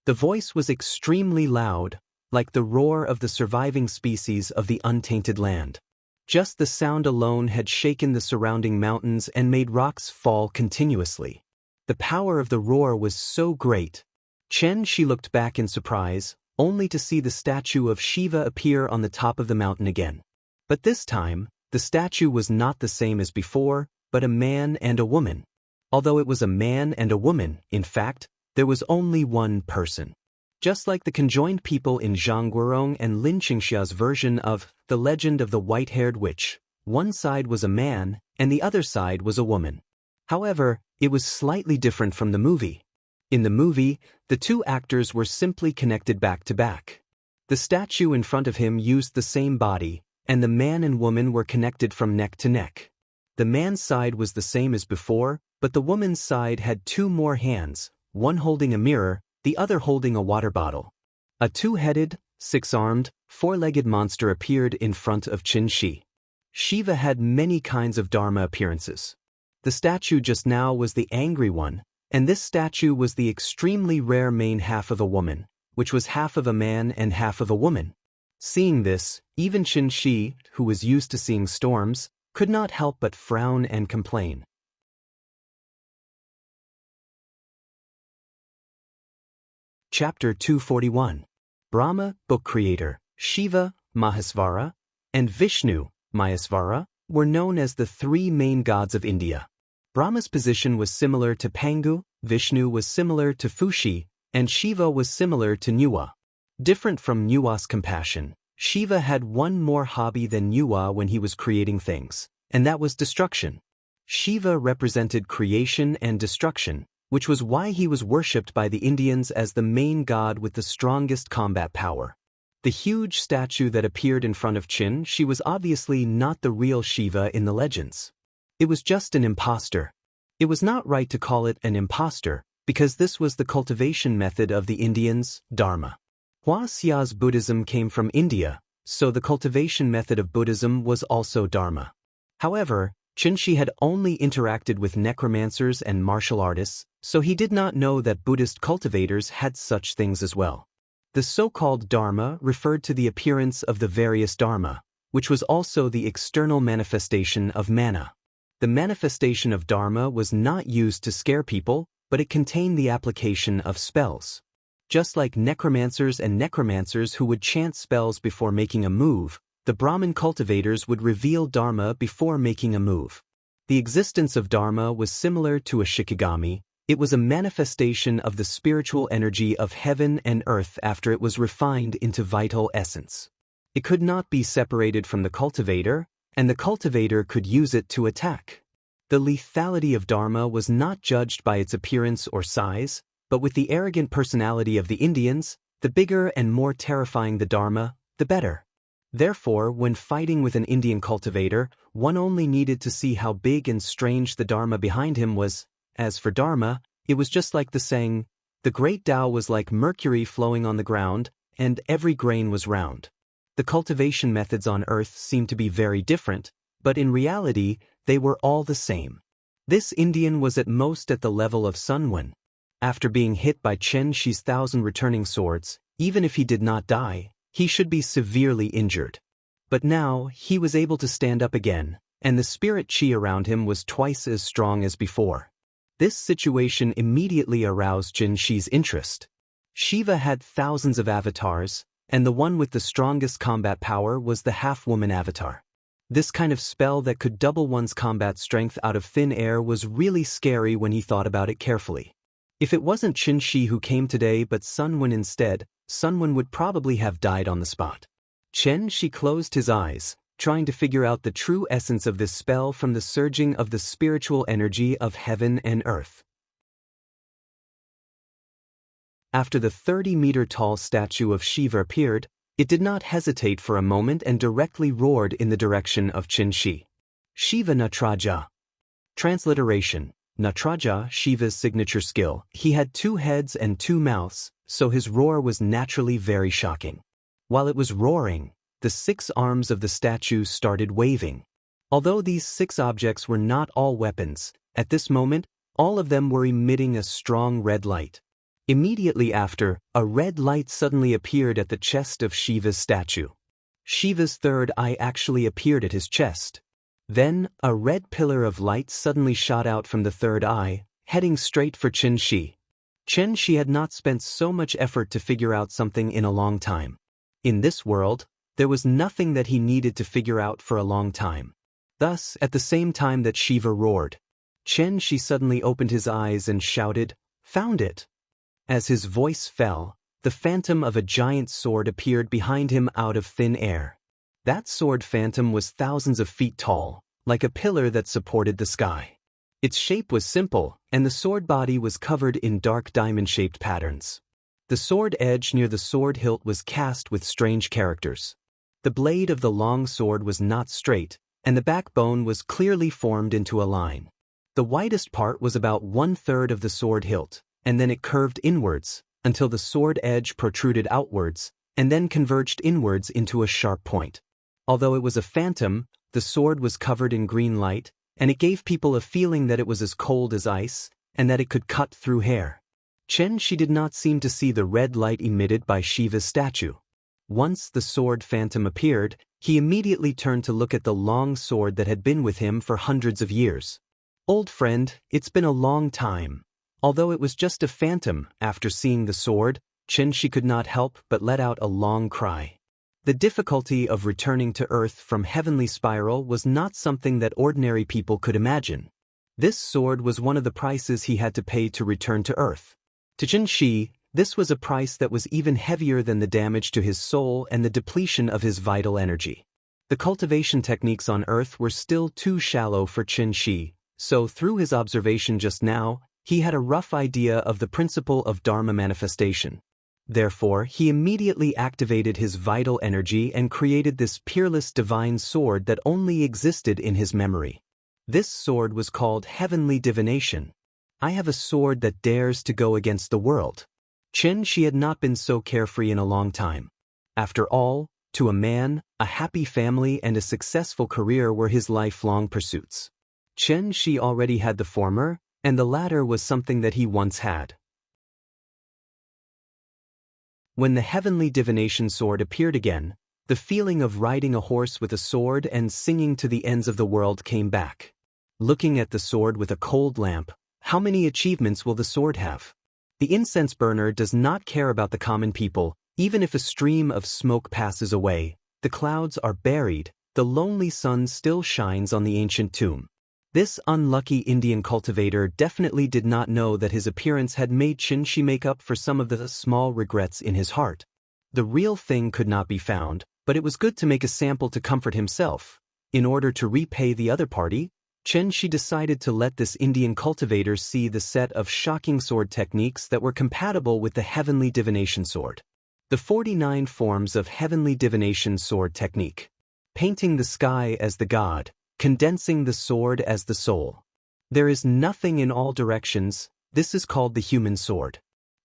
The voice was extremely loud, like the roar of the surviving species of the untainted land. Just the sound alone had shaken the surrounding mountains and made rocks fall continuously. The power of the roar was so great. Xianxia looked back in surprise, only to see the statue of Shiva appear on the top of the mountain again. But this time, the statue was not the same as before, but a man and a woman. Although it was a man and a woman, in fact, there was only one person. Just like the conjoined people in Zhang Guorong and Lin Xiangxia's version of The Legend of the White-Haired Witch, one side was a man, and the other side was a woman. However, it was slightly different from the movie. In the movie, the two actors were simply connected back to back. The statue in front of him used the same body, and the man and woman were connected from neck to neck. The man's side was the same as before, but the woman's side had two more hands, one holding a mirror, the other holding a water bottle. A two-headed, six-armed, four-legged monster appeared in front of Xianxia. Shiva had many kinds of dharma appearances. The statue just now was the angry one, and this statue was the extremely rare main half of a woman, which was half of a man and half of a woman. Seeing this, even Xianxia, who was used to seeing storms, could not help but frown and complain. Chapter 241. Brahma, book creator, Shiva, Mahesvara, and Vishnu, Mahesvara, were known as the three main gods of India. Brahma's position was similar to Pangu, Vishnu was similar to Fushi, and Shiva was similar to Nuwa. Different from Nuwa's compassion, Shiva had one more hobby than Nuwa when he was creating things, and that was destruction. Shiva represented creation and destruction, which was why he was worshipped by the Indians as the main god with the strongest combat power. The huge statue that appeared in front of Xianxia was obviously not the real Shiva in the legends. It was just an imposter. It was not right to call it an imposter, because this was the cultivation method of the Indians, Dharma. Wuxia's Buddhism came from India, so the cultivation method of Buddhism was also Dharma. However, Xianxia had only interacted with necromancers and martial artists, so he did not know that Buddhist cultivators had such things as well. The so-called Dharma referred to the appearance of the various Dharma, which was also the external manifestation of mana. The manifestation of Dharma was not used to scare people, but it contained the application of spells. Just like necromancers who would chant spells before making a move, the Brahmin cultivators would reveal Dharma before making a move. The existence of Dharma was similar to a shikigami. It was a manifestation of the spiritual energy of heaven and earth after it was refined into vital essence. It could not be separated from the cultivator, and the cultivator could use it to attack. The lethality of Dharma was not judged by its appearance or size, but with the arrogant personality of the Indians, the bigger and more terrifying the Dharma, the better. Therefore, when fighting with an Indian cultivator, one only needed to see how big and strange the Dharma behind him was. As for Dharma, it was just like the saying, the great Tao was like mercury flowing on the ground, and every grain was round. The cultivation methods on earth seemed to be very different, but in reality, they were all the same. This Indian was at most at the level of Sun Wen. After being hit by Xianxia's 1,000 returning swords, even if he did not die, he should be severely injured. But now, he was able to stand up again, and the spirit chi around him was twice as strong as before. This situation immediately aroused Xianxia's interest. Shiva had thousands of avatars, and the one with the strongest combat power was the half-woman avatar. This kind of spell that could double one's combat strength out of thin air was really scary when he thought about it carefully. If it wasn't Xianxia who came today but Sun Wen instead, Sun Wen would probably have died on the spot. Xianxia closed his eyes, trying to figure out the true essence of this spell from the surging of the spiritual energy of heaven and earth. After the 30-meter-tall statue of Shiva appeared, it did not hesitate for a moment and directly roared in the direction of Xianxia. Shiva Natraja. Transliteration. Natraja, Shiva's signature skill. He had 2 heads and 2 mouths, so his roar was naturally very shocking. While it was roaring, the 6 arms of the statue started waving. Although these 6 objects were not all weapons, at this moment, all of them were emitting a strong red light. Immediately after, a red light suddenly appeared at the chest of Shiva's statue. Shiva's third eye actually appeared at his chest. Then, a red pillar of light suddenly shot out from the third eye, heading straight for Xianxia. Xianxia had not spent so much effort to figure out something in a long time. In this world, there was nothing that he needed to figure out for a long time. Thus, at the same time that Shiva roared, Xianxia suddenly opened his eyes and shouted, "Found it!" As his voice fell, the phantom of a giant sword appeared behind him out of thin air. That sword phantom was thousands of feet tall, like a pillar that supported the sky. Its shape was simple, and the sword body was covered in dark diamond-shaped patterns. The sword edge near the sword hilt was cast with strange characters. The blade of the long sword was not straight, and the backbone was clearly formed into a line. The widest part was about 1/3 of the sword hilt, and then it curved inwards, until the sword edge protruded outwards, and then converged inwards into a sharp point. Although it was a phantom, the sword was covered in green light, and it gave people a feeling that it was as cold as ice, and that it could cut through hair. Xianxia did not seem to see the red light emitted by Shiva's statue. Once the sword phantom appeared, he immediately turned to look at the long sword that had been with him for hundreds of years. "Old friend, it's been a long time." Although it was just a phantom, after seeing the sword, Xianxia could not help but let out a long cry. The difficulty of returning to Earth from Heavenly Spiral was not something that ordinary people could imagine. This sword was one of the prices he had to pay to return to Earth. To Xianxia, this was a price that was even heavier than the damage to his soul and the depletion of his vital energy. The cultivation techniques on Earth were still too shallow for Xianxia, so through his observation just now, he had a rough idea of the principle of Dharma manifestation. Therefore, he immediately activated his vital energy and created this peerless divine sword that only existed in his memory. This sword was called Heavenly Divination. "I have a sword that dares to go against the world." Xianxia had not been so carefree in a long time. After all, to a man, a happy family and a successful career were his lifelong pursuits. Xianxia already had the former, and the latter was something that he once had. When the Heavenly Divination sword appeared again, the feeling of riding a horse with a sword and singing to the ends of the world came back. Looking at the sword with a cold lamp, how many achievements will the sword have? The incense burner does not care about the common people. Even if a stream of smoke passes away, the clouds are buried, the lonely sun still shines on the ancient tomb. This unlucky Indian cultivator definitely did not know that his appearance had made Xianxia make up for some of the small regrets in his heart. The real thing could not be found, but it was good to make a sample to comfort himself. In order to repay the other party, Xianxia decided to let this Indian cultivator see the set of shocking sword techniques that were compatible with the heavenly divination sword. The 49 forms of heavenly divination sword technique. Painting the sky as the god, condensing the sword as the soul. There is nothing in all directions. This is called the human sword.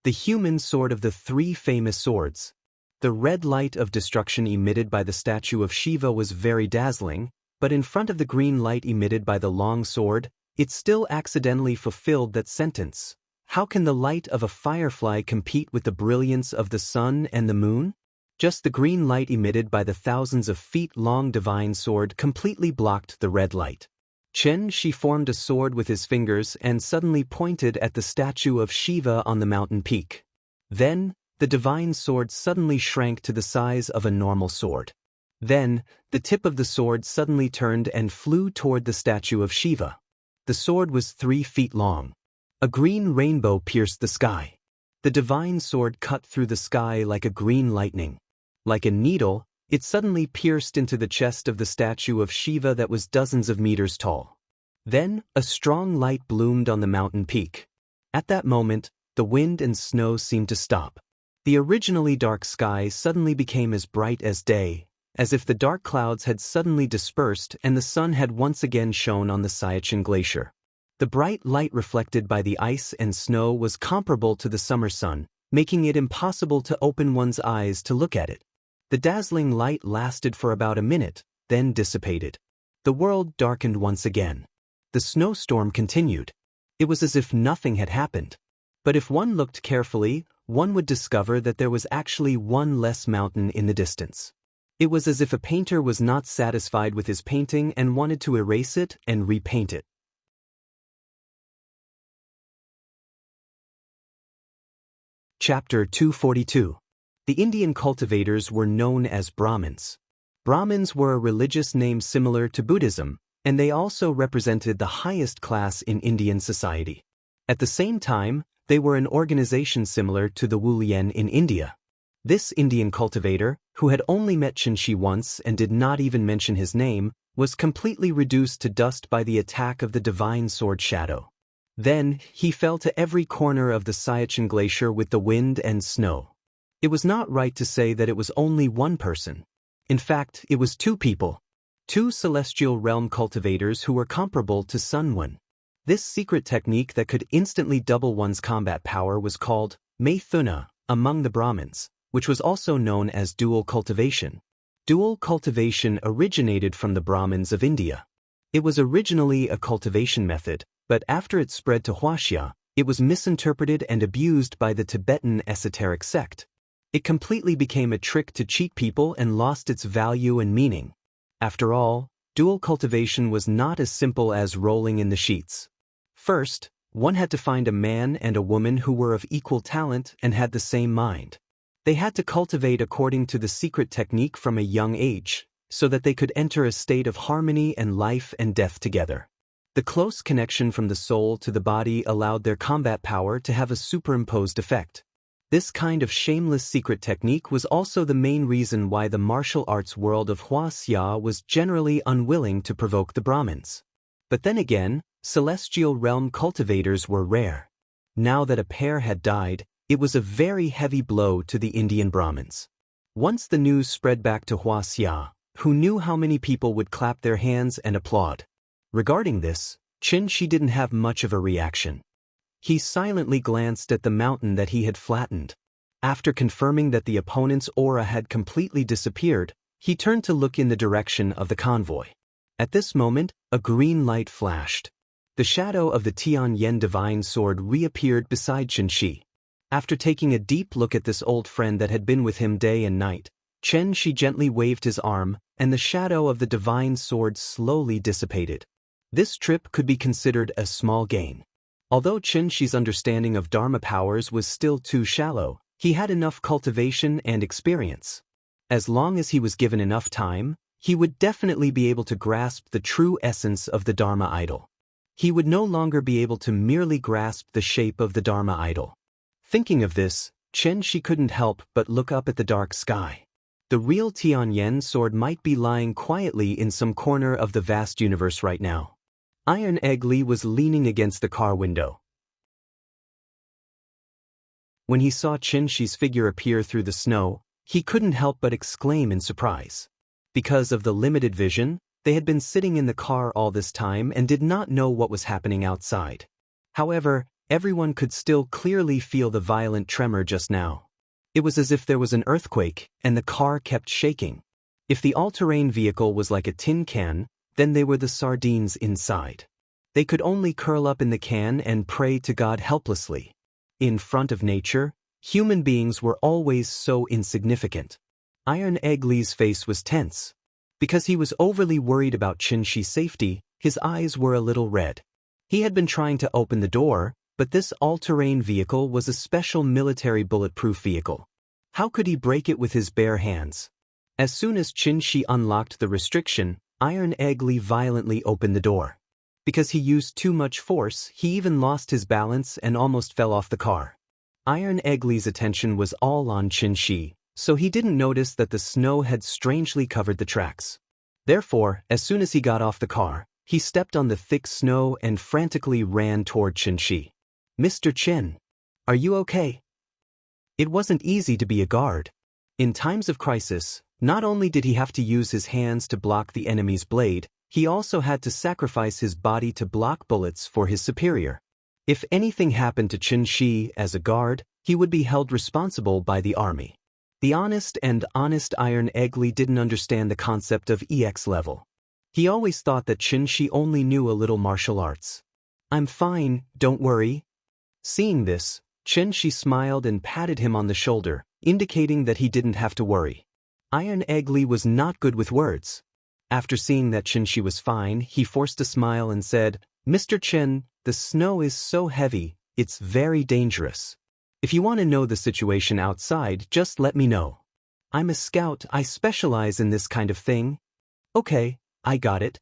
The human sword of the 3 famous swords. The red light of destruction emitted by the statue of Shiva was very dazzling, but in front of the green light emitted by the long sword, it still accidentally fulfilled that sentence. How can the light of a firefly compete with the brilliance of the sun and the moon? Just the green light emitted by the thousands of feet-long divine sword completely blocked the red light. Xianxia formed a sword with his fingers and suddenly pointed at the statue of Shiva on the mountain peak. Then, the divine sword suddenly shrank to the size of a normal sword. Then, the tip of the sword suddenly turned and flew toward the statue of Shiva. The sword was 3 feet long. A green rainbow pierced the sky. The divine sword cut through the sky like a green lightning. Like a needle, it suddenly pierced into the chest of the statue of Shiva that was dozens of meters tall. Then, a strong light bloomed on the mountain peak. At that moment, the wind and snow seemed to stop. The originally dark sky suddenly became as bright as day, as if the dark clouds had suddenly dispersed and the sun had once again shone on the Xianxia glacier. The bright light reflected by the ice and snow was comparable to the summer sun, making it impossible to open one's eyes to look at it. The dazzling light lasted for about a minute, then dissipated. The world darkened once again. The snowstorm continued. It was as if nothing had happened. But if one looked carefully, one would discover that there was actually one less mountain in the distance. It was as if a painter was not satisfied with his painting and wanted to erase it and repaint it. Chapter 242. The Indian cultivators were known as Brahmins. Brahmins were a religious name similar to Buddhism, and they also represented the highest class in Indian society. At the same time, they were an organization similar to the Wulian in India. This Indian cultivator, who had only met Xianxia once and did not even mention his name, was completely reduced to dust by the attack of the divine sword shadow. Then, he fell to every corner of the Xianxia glacier with the wind and snow. It was not right to say that it was only one person. In fact, it was 2 people. 2 celestial realm cultivators who were comparable to Sunwen. This secret technique that could instantly double one's combat power was called Maithuna among the Brahmins, which was also known as dual cultivation. Dual cultivation originated from the Brahmins of India. It was originally a cultivation method, but after it spread to Wuxia, it was misinterpreted and abused by the Tibetan esoteric sect. It completely became a trick to cheat people and lost its value and meaning. After all, dual cultivation was not as simple as rolling in the sheets. First, one had to find a man and a woman who were of equal talent and had the same mind. They had to cultivate according to the secret technique from a young age, so that they could enter a state of harmony and life and death together. The close connection from the soul to the body allowed their combat power to have a superimposed effect. This kind of shameless secret technique was also the main reason why the martial arts world of Wuxia was generally unwilling to provoke the Brahmins. But then again, celestial realm cultivators were rare. Now that a pair had died, it was a very heavy blow to the Indian Brahmins. Once the news spread back to Wuxia, who knew how many people would clap their hands and applaud. Regarding this, Xianxia didn't have much of a reaction. He silently glanced at the mountain that he had flattened. After confirming that the opponent's aura had completely disappeared, he turned to look in the direction of the convoy. At this moment, a green light flashed. The shadow of the Tianyan divine sword reappeared beside Xianxia. After taking a deep look at this old friend that had been with him day and night, Xianxia gently waved his arm, and the shadow of the divine sword slowly dissipated. This trip could be considered a small gain. Although Xianxi's understanding of Dharma powers was still too shallow, he had enough cultivation and experience. As long as he was given enough time, he would definitely be able to grasp the true essence of the Dharma idol. He would no longer be able to merely grasp the shape of the Dharma idol. Thinking of this, Xianxia couldn't help but look up at the dark sky. The real Tianyan sword might be lying quietly in some corner of the vast universe right now. Iron Egg Li was leaning against the car window. When he saw Xianxi's figure appear through the snow, he couldn't help but exclaim in surprise. Because of the limited vision, they had been sitting in the car all this time and did not know what was happening outside. However, everyone could still clearly feel the violent tremor just now. It was as if there was an earthquake, and the car kept shaking. If the all-terrain vehicle was like a tin can, then they were the sardines inside. They could only curl up in the can and pray to God helplessly. In front of nature, human beings were always so insignificant. Iron Egg Li's face was tense. Because he was overly worried about Xianxi's safety, his eyes were a little red. He had been trying to open the door, but this all-terrain vehicle was a special military bulletproof vehicle. How could he break it with his bare hands? As soon as Xianxia unlocked the restriction, Iron Egg Li violently opened the door. Because he used too much force, he even lost his balance and almost fell off the car. Iron Egg Li's attention was all on Xianxia, so he didn't notice that the snow had strangely covered the tracks. Therefore, as soon as he got off the car, he stepped on the thick snow and frantically ran toward Xianxia. "Mr. Chen, are you okay?" It wasn't easy to be a guard. In times of crisis, not only did he have to use his hands to block the enemy's blade, he also had to sacrifice his body to block bullets for his superior. If anything happened to Xianxia as a guard, he would be held responsible by the army. The honest Iron Egg Li didn't understand the concept of EX level. He always thought that Xianxia only knew a little martial arts. "I'm fine, don't worry." Seeing this, Xianxia smiled and patted him on the shoulder, indicating that he didn't have to worry. Iron Egg Li was not good with words. After seeing that Xianxia was fine, he forced a smile and said, "Mr. Chen, the snow is so heavy, it's very dangerous. If you want to know the situation outside, just let me know. I'm a scout, I specialize in this kind of thing." "Okay, I got it."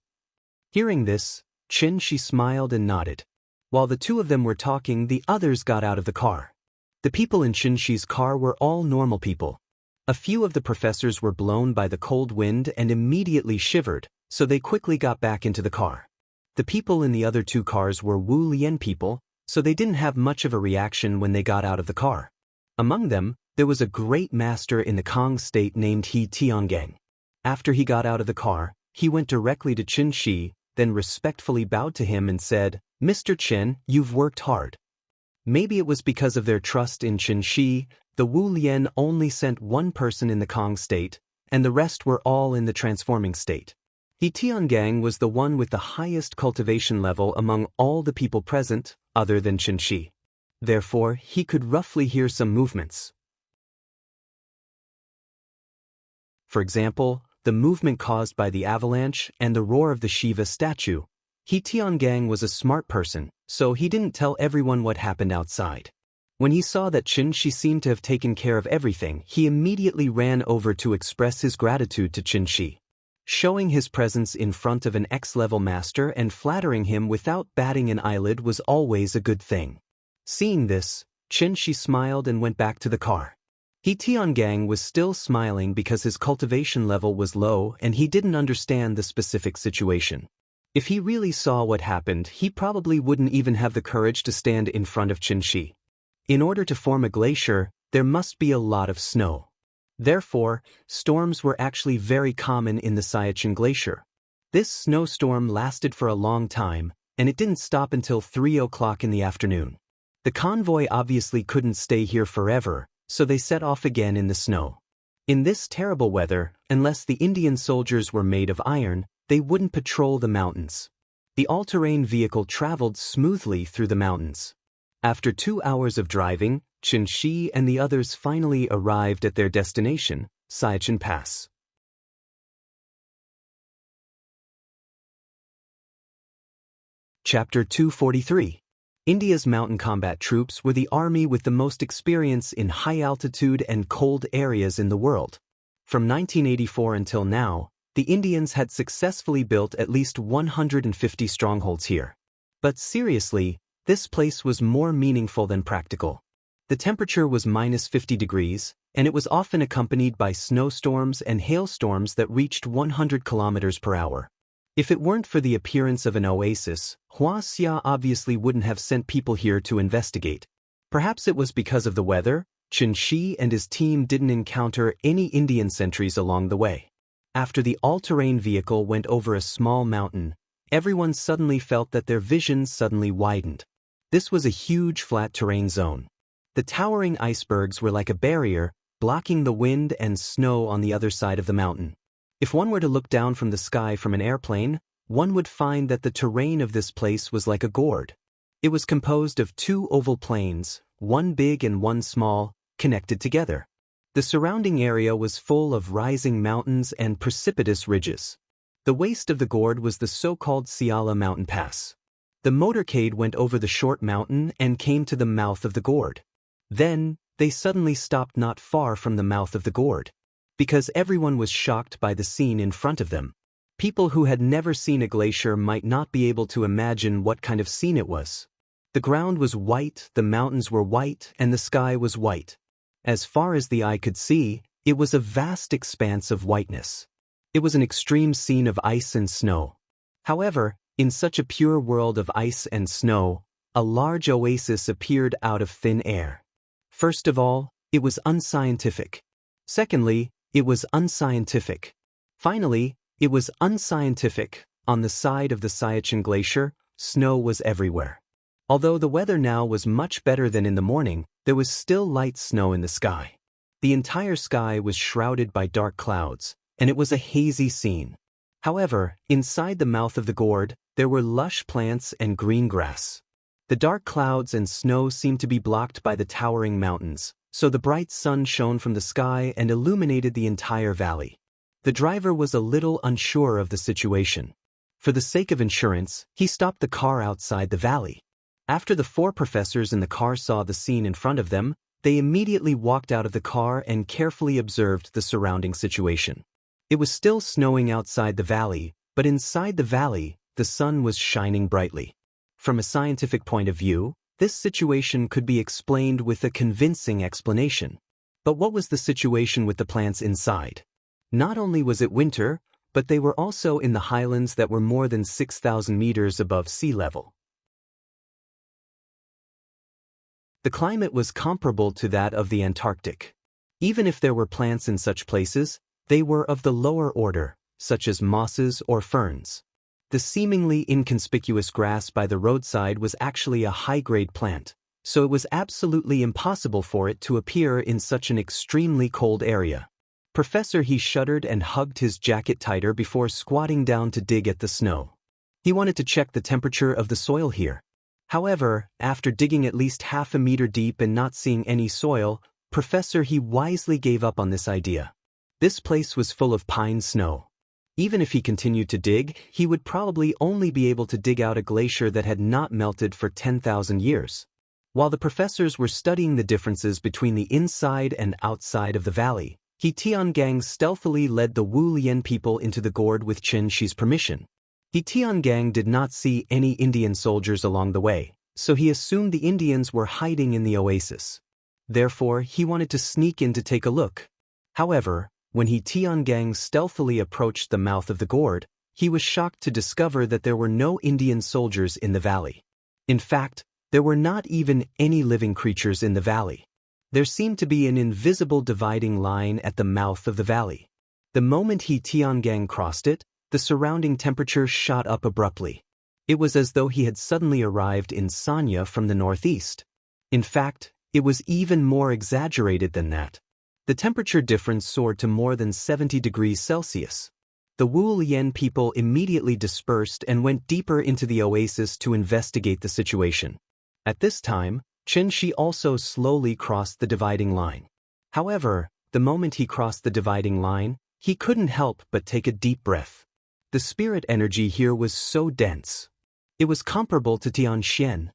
Hearing this, Xianxia smiled and nodded. While the two of them were talking, the others got out of the car. The people in Xianxi's car were all normal people. A few of the professors were blown by the cold wind and immediately shivered, so they quickly got back into the car. The people in the other two cars were Wu Lian people, so they didn't have much of a reaction when they got out of the car. Among them, there was a great master in the Kong state named He Tiangang. After he got out of the car, he went directly to Xianxia, then respectfully bowed to him and said, "Mr. Chen, you've worked hard." Maybe it was because of their trust in Xianxia, the Wu Lian only sent one person in the Kong state, and the rest were all in the transforming state. He Tiangang was the one with the highest cultivation level among all the people present, other than Xianxia. Therefore, he could roughly hear some movements. For example, the movement caused by the avalanche and the roar of the Shiva statue. He Tiangang was a smart person, so he didn't tell everyone what happened outside. When he saw that Xianxia seemed to have taken care of everything, he immediately ran over to express his gratitude to Xianxia. Showing his presence in front of an X-level master and flattering him without batting an eyelid was always a good thing. Seeing this, Xianxia smiled and went back to the car. He Tiangang was still smiling because his cultivation level was low and he didn't understand the specific situation. If he really saw what happened, he probably wouldn't even have the courage to stand in front of Xianxia. In order to form a glacier, there must be a lot of snow. Therefore, storms were actually very common in the Xianxia Glacier. This snowstorm lasted for a long time, and it didn't stop until 3 o'clock in the afternoon. The convoy obviously couldn't stay here forever, so they set off again in the snow. In this terrible weather, unless the Indian soldiers were made of iron, they wouldn't patrol the mountains. The all-terrain vehicle traveled smoothly through the mountains. After 2 hours of driving, Xianxia and the others finally arrived at their destination, Xianxia Pass. Chapter 243. India's mountain combat troops were the army with the most experience in high-altitude and cold areas in the world. From 1984 until now, the Indians had successfully built at least 150 strongholds here. But seriously, this place was more meaningful than practical. The temperature was -50 degrees, and it was often accompanied by snowstorms and hailstorms that reached 100 kilometers per hour. If it weren't for the appearance of an oasis, Wuxia obviously wouldn't have sent people here to investigate. Perhaps it was because of the weather. Xianxia and his team didn't encounter any Indian sentries along the way. After the all-terrain vehicle went over a small mountain, everyone suddenly felt that their vision suddenly widened. This was a huge flat terrain zone. The towering icebergs were like a barrier, blocking the wind and snow on the other side of the mountain. If one were to look down from the sky from an airplane, one would find that the terrain of this place was like a gourd. It was composed of two oval plains, one big and one small, connected together. The surrounding area was full of rising mountains and precipitous ridges. The waist of the gourd was the so-called Siala mountain pass. The motorcade went over the short mountain and came to the mouth of the gourd. Then, they suddenly stopped not far from the mouth of the gourd. Because everyone was shocked by the scene in front of them. People who had never seen a glacier might not be able to imagine what kind of scene it was. The ground was white, the mountains were white, and the sky was white. As far as the eye could see, it was a vast expanse of whiteness. It was an extreme scene of ice and snow. However, in such a pure world of ice and snow, a large oasis appeared out of thin air. First of all, it was unscientific. Secondly, it was unscientific. Finally, it was unscientific. On the side of the Xianxia Glacier, snow was everywhere. Although the weather now was much better than in the morning, there was still light snow in the sky. The entire sky was shrouded by dark clouds, and it was a hazy scene. However, inside the mouth of the gourd, there were lush plants and green grass. The dark clouds and snow seemed to be blocked by the towering mountains, so the bright sun shone from the sky and illuminated the entire valley. The driver was a little unsure of the situation. For the sake of insurance, he stopped the car outside the valley. After the four professors in the car saw the scene in front of them, they immediately walked out of the car and carefully observed the surrounding situation. It was still snowing outside the valley, but inside the valley, the sun was shining brightly. From a scientific point of view, this situation could be explained with a convincing explanation. But what was the situation with the plants inside? Not only was it winter, but they were also in the highlands that were more than 6,000 meters above sea level. The climate was comparable to that of the Antarctic. Even if there were plants in such places, they were of the lower order, such as mosses or ferns. The seemingly inconspicuous grass by the roadside was actually a high-grade plant, so it was absolutely impossible for it to appear in such an extremely cold area. Professor He shuddered and hugged his jacket tighter before squatting down to dig at the snow. He wanted to check the temperature of the soil here. However, after digging at least half a meter deep and not seeing any soil, Professor He wisely gave up on this idea. This place was full of pine snow. Even if he continued to dig, he would probably only be able to dig out a glacier that had not melted for 10,000 years. While the professors were studying the differences between the inside and outside of the valley, He Tiangang stealthily led the Wu Lian people into the gourd with Xianxia's permission. He Tiangang did not see any Indian soldiers along the way, so he assumed the Indians were hiding in the oasis. Therefore, he wanted to sneak in to take a look. However, when He Tiangang stealthily approached the mouth of the gourd, he was shocked to discover that there were no Indian soldiers in the valley. In fact, there were not even any living creatures in the valley. There seemed to be an invisible dividing line at the mouth of the valley. The moment He Tiangang crossed it, the surrounding temperature shot up abruptly. It was as though he had suddenly arrived in Xianxia from the northeast. In fact, it was even more exaggerated than that. The temperature difference soared to more than 70 degrees Celsius. The Wu Lian people immediately dispersed and went deeper into the oasis to investigate the situation. At this time, Xianxia also slowly crossed the dividing line. However, the moment he crossed the dividing line, he couldn't help but take a deep breath. The spirit energy here was so dense. It was comparable to Tianxian.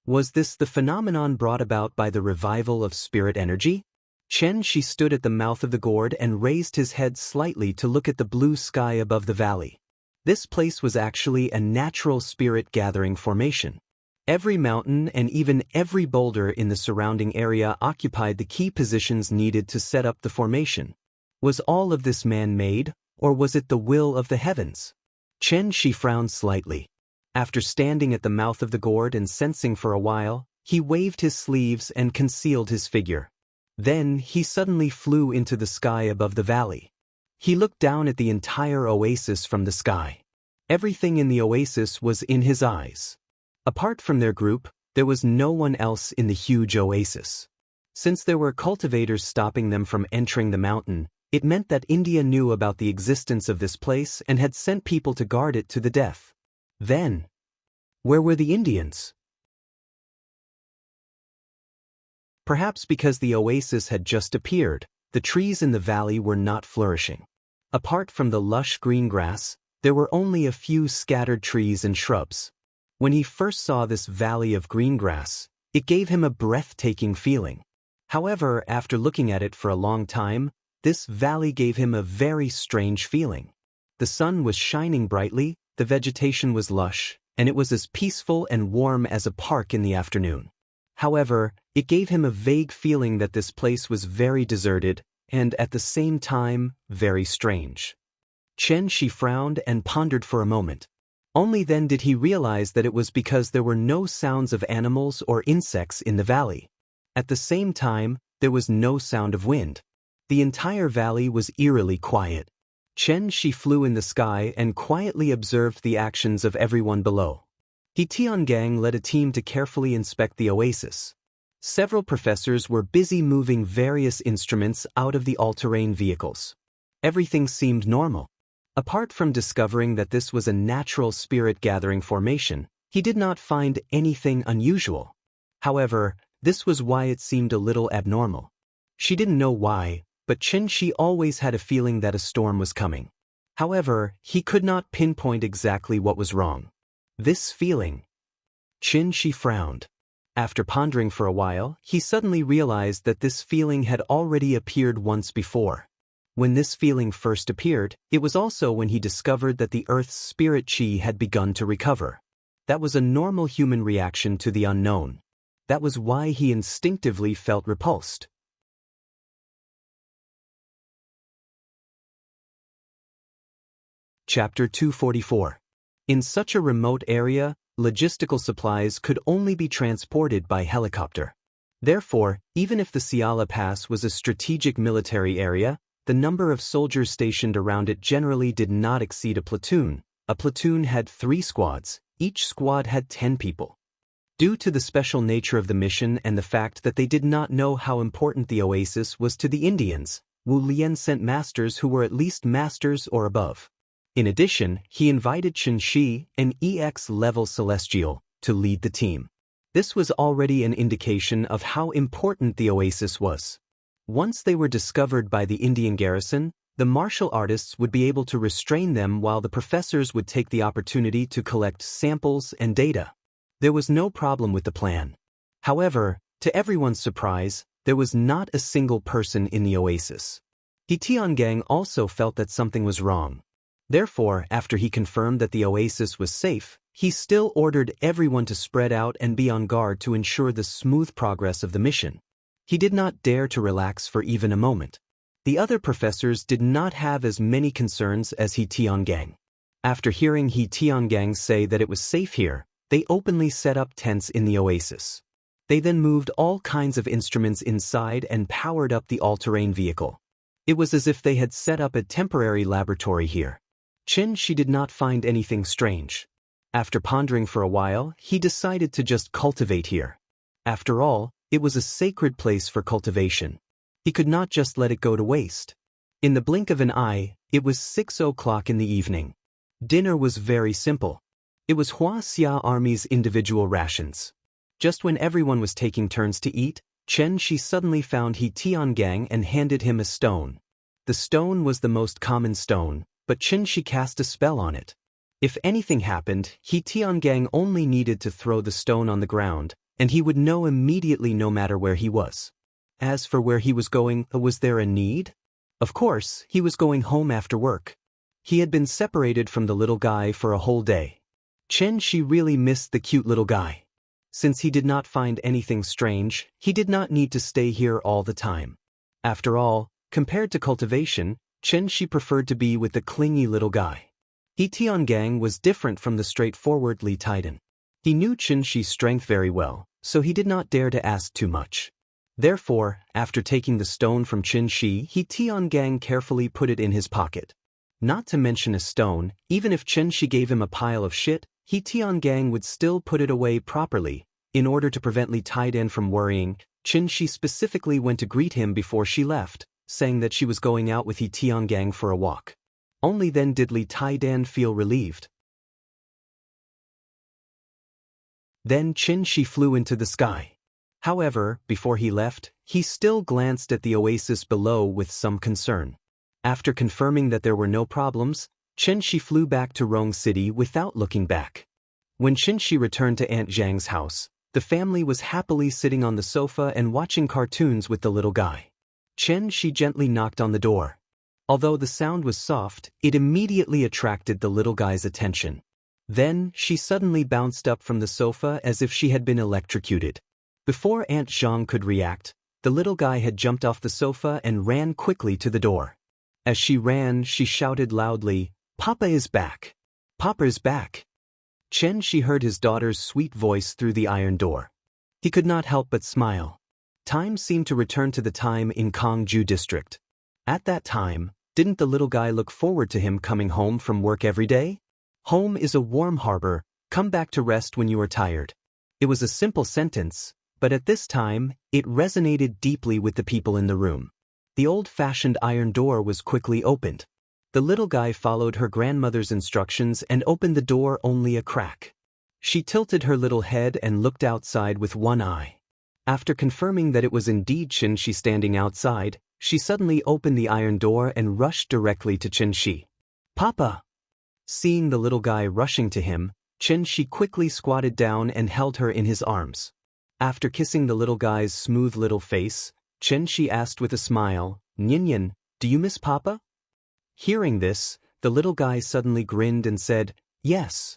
Was this the phenomenon brought about by the revival of spirit energy? Xianxia stood at the mouth of the gourd and raised his head slightly to look at the blue sky above the valley. This place was actually a natural spirit gathering formation. Every mountain and even every boulder in the surrounding area occupied the key positions needed to set up the formation. Was all of this man-made, or was it the will of the heavens? Xianxia frowned slightly. After standing at the mouth of the gourd and sensing for a while, he waved his sleeves and concealed his figure. Then he suddenly flew into the sky above the valley. He looked down at the entire oasis from the sky. Everything in the oasis was in his eyes. Apart from their group, there was no one else in the huge oasis. Since there were cultivators stopping them from entering the mountain, it meant that India knew about the existence of this place and had sent people to guard it to the death. Then, where were the Indians? Perhaps because the oasis had just appeared, the trees in the valley were not flourishing. Apart from the lush green grass, there were only a few scattered trees and shrubs. When he first saw this valley of green grass, it gave him a breathtaking feeling. However, after looking at it for a long time, this valley gave him a very strange feeling. The sun was shining brightly, the vegetation was lush, and it was as peaceful and warm as a park in the afternoon. However, it gave him a vague feeling that this place was very deserted and, at the same time, very strange. Xianxia frowned and pondered for a moment. Only then did he realize that it was because there were no sounds of animals or insects in the valley. At the same time, there was no sound of wind. The entire valley was eerily quiet. Xianxia flew in the sky and quietly observed the actions of everyone below. He Tiangang led a team to carefully inspect the oasis. Several professors were busy moving various instruments out of the all-terrain vehicles. Everything seemed normal. Apart from discovering that this was a natural spirit-gathering formation, he did not find anything unusual. However, this was why it seemed a little abnormal. She didn't know why, but Xianxia always had a feeling that a storm was coming. However, he could not pinpoint exactly what was wrong. This feeling. Xianxia frowned. After pondering for a while, he suddenly realized that this feeling had already appeared once before. When this feeling first appeared, it was also when he discovered that the Earth's spirit chi had begun to recover. That was a normal human reaction to the unknown. That was why he instinctively felt repulsed. Chapter 244. In such a remote area, logistical supplies could only be transported by helicopter. Therefore, even if the Siala Pass was a strategic military area, the number of soldiers stationed around it generally did not exceed a platoon. A platoon had 3 squads, each squad had 10 people. Due to the special nature of the mission and the fact that they did not know how important the oasis was to the Indians, Wu Lian sent masters who were at least masters or above. In addition, he invited Xianxia, an EX-level celestial, to lead the team. This was already an indication of how important the oasis was. Once they were discovered by the Indian garrison, the martial artists would be able to restrain them while the professors would take the opportunity to collect samples and data. There was no problem with the plan. However, to everyone's surprise, there was not a single person in the oasis. He Tiangang also felt that something was wrong. Therefore, after he confirmed that the oasis was safe, he still ordered everyone to spread out and be on guard to ensure the smooth progress of the mission. He did not dare to relax for even a moment. The other professors did not have as many concerns as He Tiangang. After hearing He Tiangang say that it was safe here, they openly set up tents in the oasis. They then moved all kinds of instruments inside and powered up the all-terrain vehicle. It was as if they had set up a temporary laboratory here. Xianxia did not find anything strange. After pondering for a while, he decided to just cultivate here. After all, it was a sacred place for cultivation. He could not just let it go to waste. In the blink of an eye, it was 6 o'clock in the evening. Dinner was very simple. It was Wuxia army's individual rations. Just when everyone was taking turns to eat, Xianxia suddenly found He Tiangang and handed him a stone. The stone was the most common stone, but Xianxia cast a spell on it. If anything happened, He Tiangang only needed to throw the stone on the ground, and he would know immediately no matter where he was. As for where he was going, was there a need? Of course, he was going home after work. He had been separated from the little guy for a whole day. Xianxia really missed the cute little guy. Since he did not find anything strange, he did not need to stay here all the time. After all, compared to Cultivation, Xianxia preferred to be with the clingy little guy. He Tiangang was different from the straightforward Li Titan. He knew Xianxia's strength very well, so he did not dare to ask too much. Therefore, after taking the stone from Xianxia, he Tiangang carefully put it in his pocket. Not to mention a stone, even if Xianxia gave him a pile of shit, he Tiangang would still put it away properly. In order to prevent Li Tidan from worrying, Xianxia specifically went to greet him before she left, saying that she was going out with He Tiangang for a walk. Only then did Li Tidan feel relieved. Then Xianxia flew into the sky. However, before he left, he still glanced at the oasis below with some concern. After confirming that there were no problems, Xianxia flew back to Rong City without looking back. When Xianxia returned to Aunt Zhang's house, the family was happily sitting on the sofa and watching cartoons with the little guy. Xianxia gently knocked on the door. Although the sound was soft, it immediately attracted the little guy's attention. Then, she suddenly bounced up from the sofa as if she had been electrocuted. Before Aunt Zhang could react, the little guy had jumped off the sofa and ran quickly to the door. As she ran, she shouted loudly, "Papa is back! Papa is back!" Xianxia heard his daughter's sweet voice through the iron door. He could not help but smile. Time seemed to return to the time in Kongju district. At that time, didn't the little guy look forward to him coming home from work every day? Home is a warm harbor, come back to rest when you are tired. It was a simple sentence, but at this time, it resonated deeply with the people in the room. The old-fashioned iron door was quickly opened. The little guy followed her grandmother's instructions and opened the door only a crack. She tilted her little head and looked outside with one eye. After confirming that it was indeed Xianxia standing outside, she suddenly opened the iron door and rushed directly to Xianxia. "Papa!" Seeing the little guy rushing to him, Xianxia quickly squatted down and held her in his arms. After kissing the little guy's smooth little face, Xianxia asked with a smile, "Nyan, do you miss Papa?" Hearing this, the little guy suddenly grinned and said, "Yes.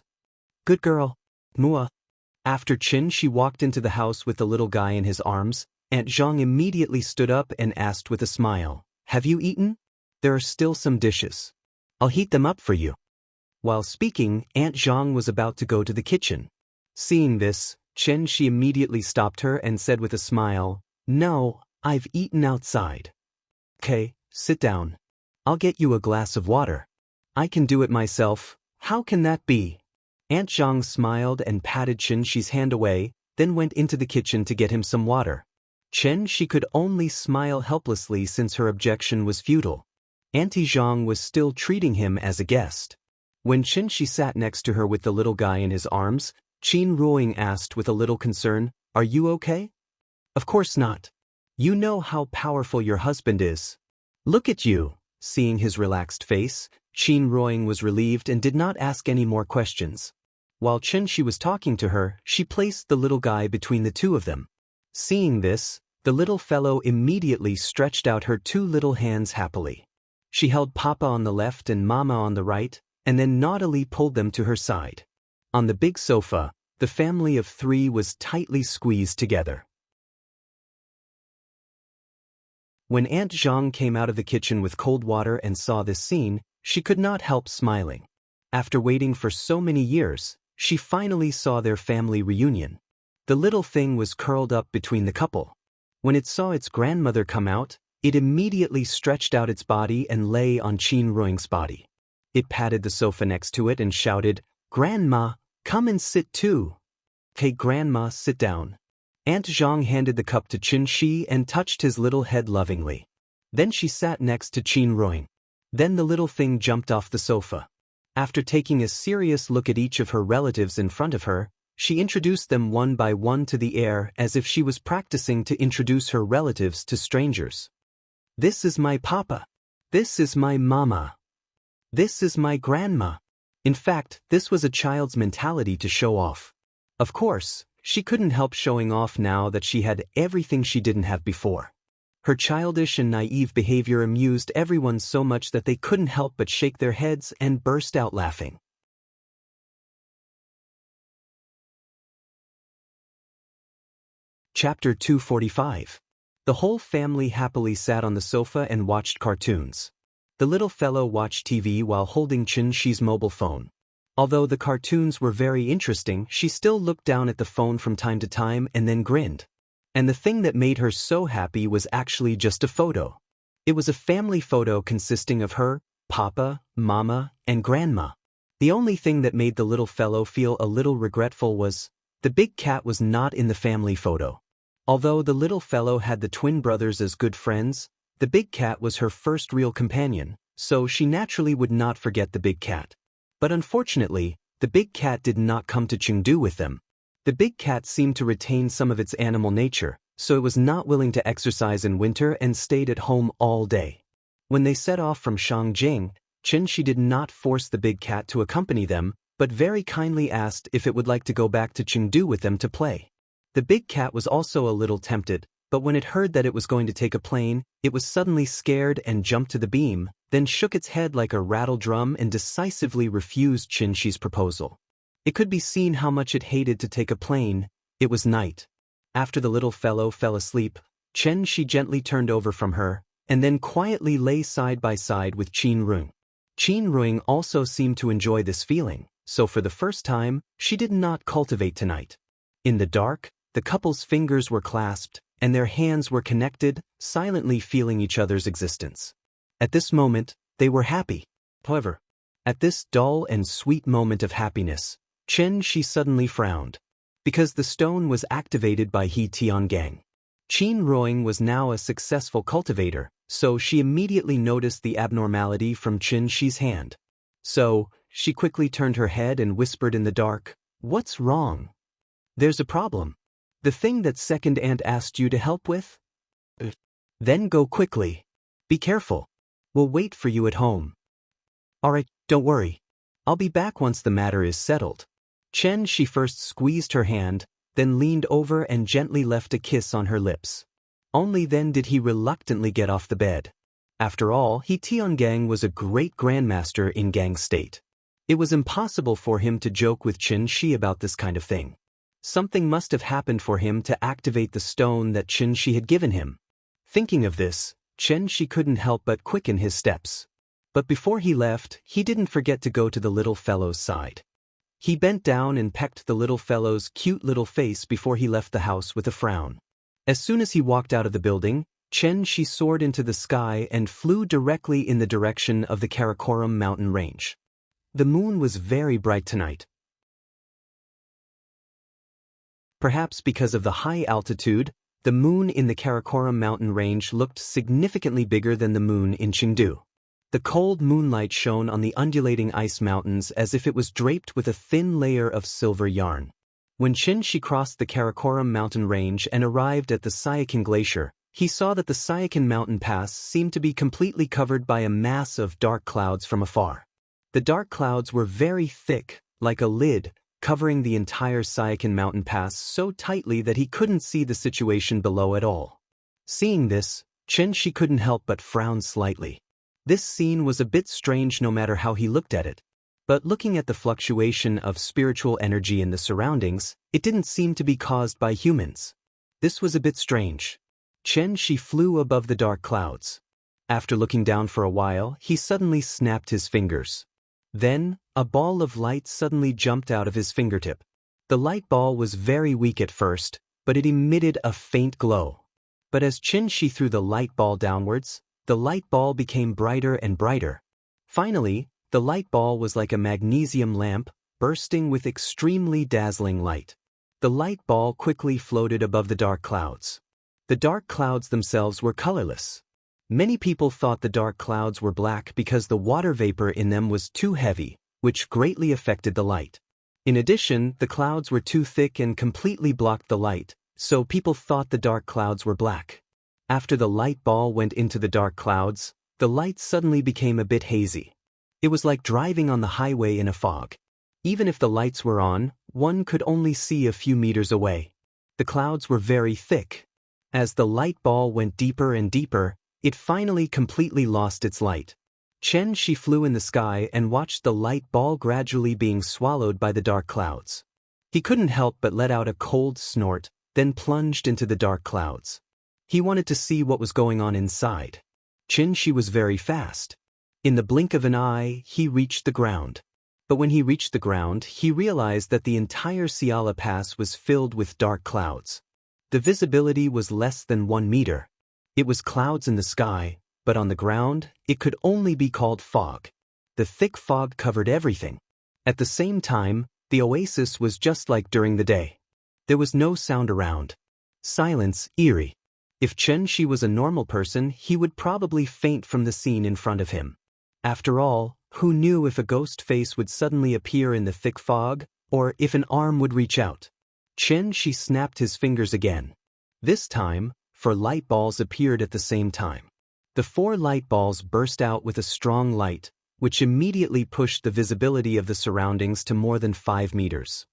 Good girl. Mua." After Xianxia walked into the house with the little guy in his arms, Aunt Zhang immediately stood up and asked with a smile, "Have you eaten? There are still some dishes. I'll heat them up for you." While speaking, Aunt Zhang was about to go to the kitchen. Seeing this, Xianxia immediately stopped her and said with a smile, "No, I've eaten outside." "Okay, sit down. I'll get you a glass of water." "I can do it myself. How can that be?" Aunt Zhang smiled and patted Xianxia's hand away, then went into the kitchen to get him some water. Xianxia could only smile helplessly since her objection was futile. Auntie Zhang was still treating him as a guest. When Xianxia sat next to her with the little guy in his arms, Qin Ruoying asked with a little concern, "Are you okay?" "Of course not. You know how powerful your husband is. Look at you." Seeing his relaxed face, Qin Ruoying was relieved and did not ask any more questions. While Xianxia was talking to her, she placed the little guy between the two of them. Seeing this, the little fellow immediately stretched out her two little hands happily. She held Papa on the left and Mama on the right, and then naughtily pulled them to her side. On the big sofa, the family of three was tightly squeezed together. When Aunt Zhang came out of the kitchen with cold water and saw this scene, she could not help smiling. After waiting for so many years, she finally saw their family reunion. The little thing was curled up between the couple. When it saw its grandmother come out, it immediately stretched out its body and lay on Qin Ruoying's body. It patted the sofa next to it and shouted, "Grandma, come and sit too." "Okay, Grandma, sit down." Aunt Zhang handed the cup to Xianxia and touched his little head lovingly. Then she sat next to Qin Ruoying. Then the little thing jumped off the sofa. After taking a serious look at each of her relatives in front of her, she introduced them one by one to the air as if she was practicing to introduce her relatives to strangers. "This is my papa. This is my mama. This is my grandma." In fact, this was a child's mentality to show off. Of course, She couldn't help showing off now that she had everything she didn't have before. Her childish and naive behavior amused everyone so much that they couldn't help but shake their heads and burst out laughing. Chapter 245. The whole family happily sat on the sofa and watched cartoons. The little fellow watched TV while holding Xianxia's mobile phone. Although the cartoons were very interesting, she still looked down at the phone from time to time and then grinned. And the thing that made her so happy was actually just a photo. It was a family photo consisting of her, Papa, Mama, and Grandma. The only thing that made the little fellow feel a little regretful was the big cat was not in the family photo. Although the little fellow had the twin brothers as good friends, the big cat was her first real companion, so she naturally would not forget the big cat. But unfortunately, the big cat did not come to Chengdu with them. The big cat seemed to retain some of its animal nature, so it was not willing to exercise in winter and stayed at home all day. When they set off from Shangjing, Xianxia did not force the big cat to accompany them, but very kindly asked if it would like to go back to Chengdu with them to play. The big cat was also a little tempted, but when it heard that it was going to take a plane, it was suddenly scared and jumped to the beam, then shook its head like a rattle drum and decisively refused Xianxia's proposal. It could be seen how much it hated to take a plane. It was night. After the little fellow fell asleep, Xianxia gently turned over from her, and then quietly lay side by side with Qin Rung. Qin Rung also seemed to enjoy this feeling, so for the first time, she did not cultivate tonight. In the dark, the couple's fingers were clasped, and their hands were connected, silently feeling each other's existence. At this moment, they were happy. However, at this dull and sweet moment of happiness, Xianxia suddenly frowned. Because the stone was activated by He Tiangang. Qin Rung was now a successful cultivator, so she immediately noticed the abnormality from Xianxia's hand. So, she quickly turned her head and whispered in the dark, "What's wrong?" "There's a problem. The thing that second aunt asked you to help with? Then go quickly. Be careful. We'll wait for you at home." "Alright, don't worry. I'll be back once the matter is settled." Xianxia first squeezed her hand, then leaned over and gently left a kiss on her lips. Only then did he reluctantly get off the bed. After all, He Tiangang was a great grandmaster in Gang State. It was impossible for him to joke with Xianxia about this kind of thing. Something must have happened for him to activate the stone that Xianxia had given him. Thinking of this, Xianxia couldn't help but quicken his steps. But before he left, he didn't forget to go to the little fellow's side. He bent down and pecked the little fellow's cute little face before he left the house with a frown. As soon as he walked out of the building, Xianxia soared into the sky and flew directly in the direction of the Karakoram mountain range. The moon was very bright tonight. Perhaps because of the high altitude, the moon in the Karakoram mountain range looked significantly bigger than the moon in Chengdu. The cold moonlight shone on the undulating ice mountains as if it was draped with a thin layer of silver yarn. When Xianxia crossed the Karakoram mountain range and arrived at the Xiakin Glacier, he saw that the Xiakin mountain pass seemed to be completely covered by a mass of dark clouds from afar. The dark clouds were very thick, like a lid, covering the entire Xiakin mountain pass so tightly that he couldn't see the situation below at all. Seeing this, Xianxia couldn't help but frown slightly. This scene was a bit strange no matter how he looked at it. But looking at the fluctuation of spiritual energy in the surroundings, it didn't seem to be caused by humans. This was a bit strange. Xianxia flew above the dark clouds. After looking down for a while, he suddenly snapped his fingers. Then, a ball of light suddenly jumped out of his fingertip. The light ball was very weak at first, but it emitted a faint glow. But as Xianxia threw the light ball downwards, the light ball became brighter and brighter. Finally, the light ball was like a magnesium lamp, bursting with extremely dazzling light. The light ball quickly floated above the dark clouds. The dark clouds themselves were colorless. Many people thought the dark clouds were black because the water vapor in them was too heavy, which greatly affected the light. In addition, the clouds were too thick and completely blocked the light, so people thought the dark clouds were black. After the light ball went into the dark clouds, the light suddenly became a bit hazy. It was like driving on the highway in a fog. Even if the lights were on, one could only see a few meters away. The clouds were very thick. As the light ball went deeper and deeper, it finally completely lost its light. Xianxia flew in the sky and watched the light ball gradually being swallowed by the dark clouds. He couldn't help but let out a cold snort, then plunged into the dark clouds. He wanted to see what was going on inside. Xianxia was very fast. In the blink of an eye, he reached the ground. But when he reached the ground, he realized that the entire Xiala Pass was filled with dark clouds. The visibility was less than 1 meter. It was clouds in the sky, but on the ground, it could only be called fog. The thick fog covered everything. At the same time, the oasis was just like during the day. There was no sound around. Silence, eerie. If Xianxia was a normal person, he would probably faint from the scene in front of him. After all, who knew if a ghost face would suddenly appear in the thick fog, or if an arm would reach out? Xianxia snapped his fingers again. This time, 4 light balls appeared at the same time. The 4 light balls burst out with a strong light, which immediately pushed the visibility of the surroundings to more than 5 meters.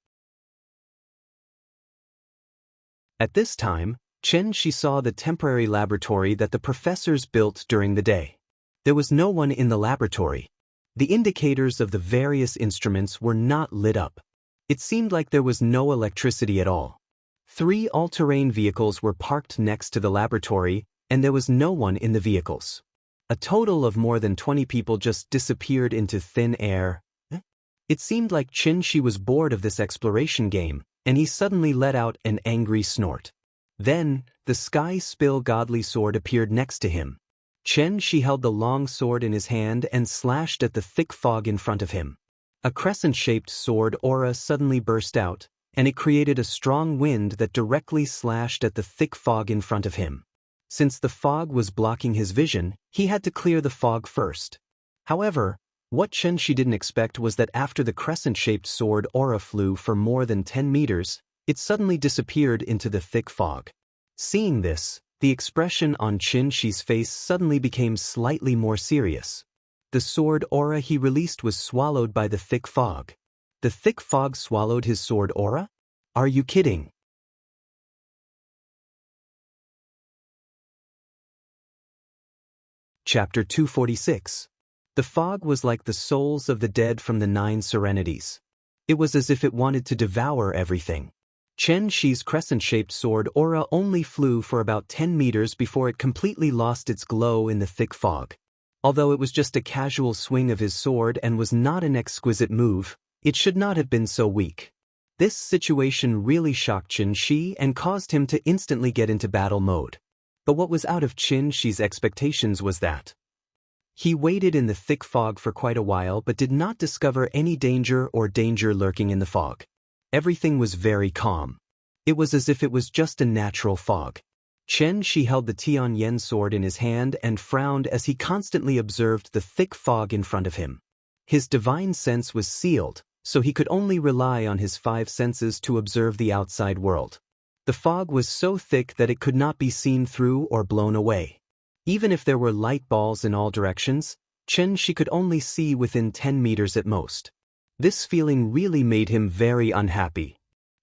At this time, Xianxia saw the temporary laboratory that the professors built during the day. There was no one in the laboratory. The indicators of the various instruments were not lit up. It seemed like there was no electricity at all. 3 all-terrain vehicles were parked next to the laboratory, and there was no one in the vehicles. A total of more than 20 people just disappeared into thin air. It seemed like Xianxia was bored of this exploration game, and he suddenly let out an angry snort. Then, the Sky Spill Godly Sword appeared next to him. Xianxia held the long sword in his hand and slashed at the thick fog in front of him. A crescent-shaped sword aura suddenly burst out, and it created a strong wind that directly slashed at the thick fog in front of him. Since the fog was blocking his vision, he had to clear the fog first. However, what Xianxia didn't expect was that after the crescent-shaped sword aura flew for more than 10 meters, it suddenly disappeared into the thick fog. Seeing this, the expression on Xianxia's face suddenly became slightly more serious. The sword aura he released was swallowed by the thick fog. The thick fog swallowed his sword aura? Are you kidding? Chapter 246. The fog was like the souls of the dead from the 9 serenities. It was as if it wanted to devour everything. Xianxia's crescent-shaped sword aura only flew for about 10 meters before it completely lost its glow in the thick fog. Although it was just a casual swing of his sword and was not an exquisite move, it should not have been so weak. This situation really shocked Xianxia and caused him to instantly get into battle mode. But what was out of Xianxia's expectations was that he waited in the thick fog for quite a while but did not discover any danger lurking in the fog. Everything was very calm. It was as if it was just a natural fog. Xianxia held the Tianyan sword in his hand and frowned as he constantly observed the thick fog in front of him. His divine sense was sealed, so he could only rely on his 5 senses to observe the outside world. The fog was so thick that it could not be seen through or blown away. Even if there were light balls in all directions, Xianxia could only see within 10 meters at most. This feeling really made him very unhappy.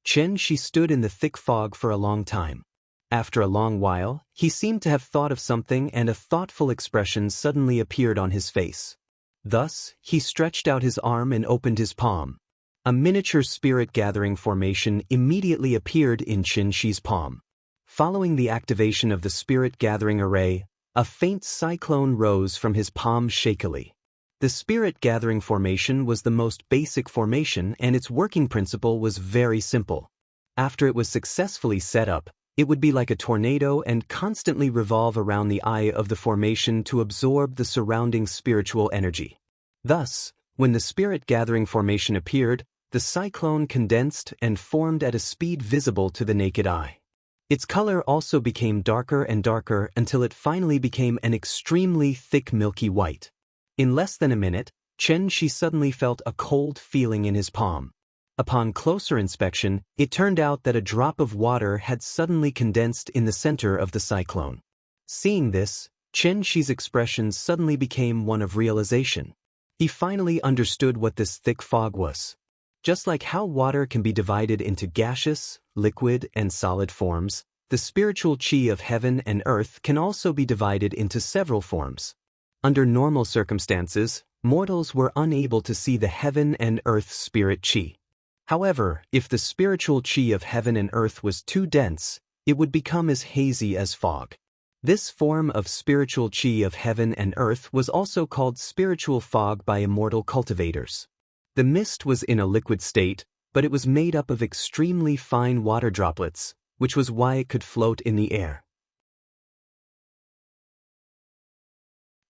Xianxia stood in the thick fog for a long time. After a long while, he seemed to have thought of something and a thoughtful expression suddenly appeared on his face. Thus, he stretched out his arm and opened his palm. A miniature spirit-gathering formation immediately appeared in Xianxia's palm. Following the activation of the spirit-gathering array, a faint cyclone rose from his palm shakily. The spirit-gathering formation was the most basic formation and its working principle was very simple. After it was successfully set up, it would be like a tornado and constantly revolve around the eye of the formation to absorb the surrounding spiritual energy. Thus, when the spirit-gathering formation appeared, the cyclone condensed and formed at a speed visible to the naked eye. Its color also became darker and darker until it finally became an extremely thick milky white. In less than a minute, Xianxia suddenly felt a cold feeling in his palm. Upon closer inspection, it turned out that a drop of water had suddenly condensed in the center of the cyclone. Seeing this, Xianxia's expression suddenly became one of realization. He finally understood what this thick fog was. Just like how water can be divided into gaseous, liquid, and solid forms, the spiritual qi of heaven and earth can also be divided into several forms. Under normal circumstances, mortals were unable to see the heaven and earth spirit qi. However, if the spiritual qi of heaven and earth was too dense, it would become as hazy as fog. This form of spiritual qi of heaven and earth was also called spiritual fog by immortal cultivators. The mist was in a liquid state, but it was made up of extremely fine water droplets, which was why it could float in the air.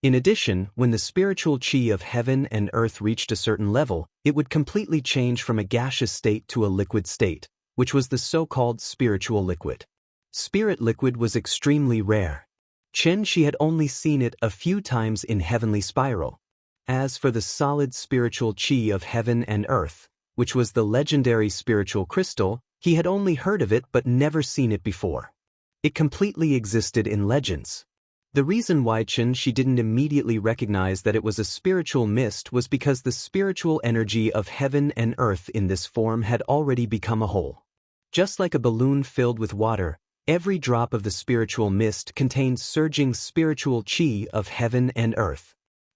In addition, when the spiritual qi of heaven and earth reached a certain level, it would completely change from a gaseous state to a liquid state, which was the so-called spiritual liquid. Spirit liquid was extremely rare. Xianxia had only seen it a few times in Heavenly Spiral. As for the solid spiritual qi of heaven and earth, which was the legendary spiritual crystal, he had only heard of it but never seen it before. It completely existed in legends. The reason why Xianxia didn't immediately recognize that it was a spiritual mist was because the spiritual energy of heaven and earth in this form had already become a whole. Just like a balloon filled with water, every drop of the spiritual mist contained surging spiritual qi of heaven and earth.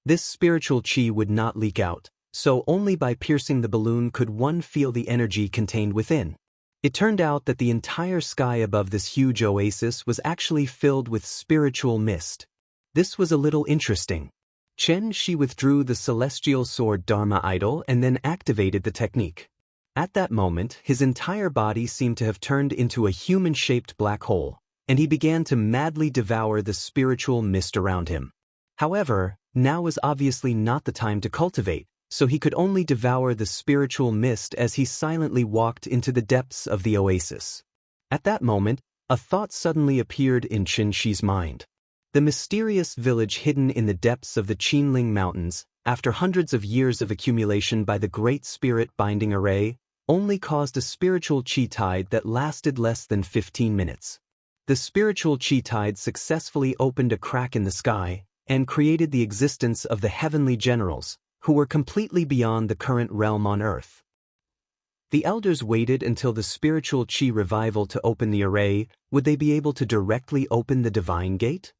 This spiritual qi would not leak out, so only by piercing the balloon could one feel the energy contained within. It turned out that the entire sky above this huge oasis was actually filled with spiritual mist. This was a little interesting. Xianxia withdrew the celestial sword Dharma idol and then activated the technique. At that moment, his entire body seemed to have turned into a human-shaped black hole, and he began to madly devour the spiritual mist around him. However, now was obviously not the time to cultivate, so he could only devour the spiritual mist as he silently walked into the depths of the oasis. At that moment, a thought suddenly appeared in Xianxia's mind. The mysterious village hidden in the depths of the Qinling Mountains, after hundreds of years of accumulation by the Great Spirit Binding Array, only caused a spiritual qi tide that lasted less than 15 minutes. The spiritual qi tide successfully opened a crack in the sky and created the existence of the heavenly generals, who were completely beyond the current realm on earth. The elders waited until the spiritual qi revival to open the array. Would they be able to directly open the divine gate?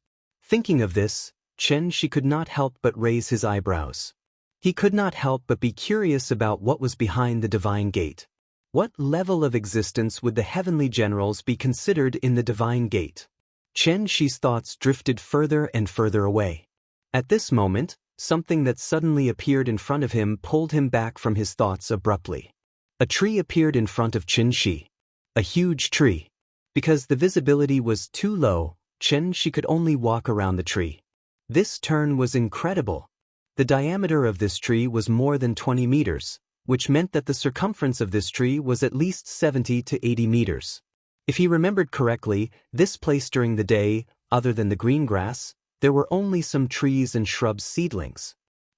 Thinking of this, Xianxia could not help but raise his eyebrows. He could not help but be curious about what was behind the divine gate. What level of existence would the heavenly generals be considered in the divine gate? Xianxia's thoughts drifted further and further away. At this moment, something that suddenly appeared in front of him pulled him back from his thoughts abruptly. A tree appeared in front of Xianxia. A huge tree. Because the visibility was too low, Xianxia could only walk around the tree. This turn was incredible. The diameter of this tree was more than 20 meters, which meant that the circumference of this tree was at least 70 to 80 meters. If he remembered correctly, this place during the day, other than the green grass, there were only some trees and shrub seedlings.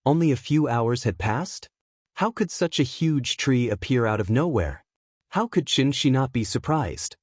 Only a few hours had passed? How could such a huge tree appear out of nowhere? How could Xianxia not be surprised?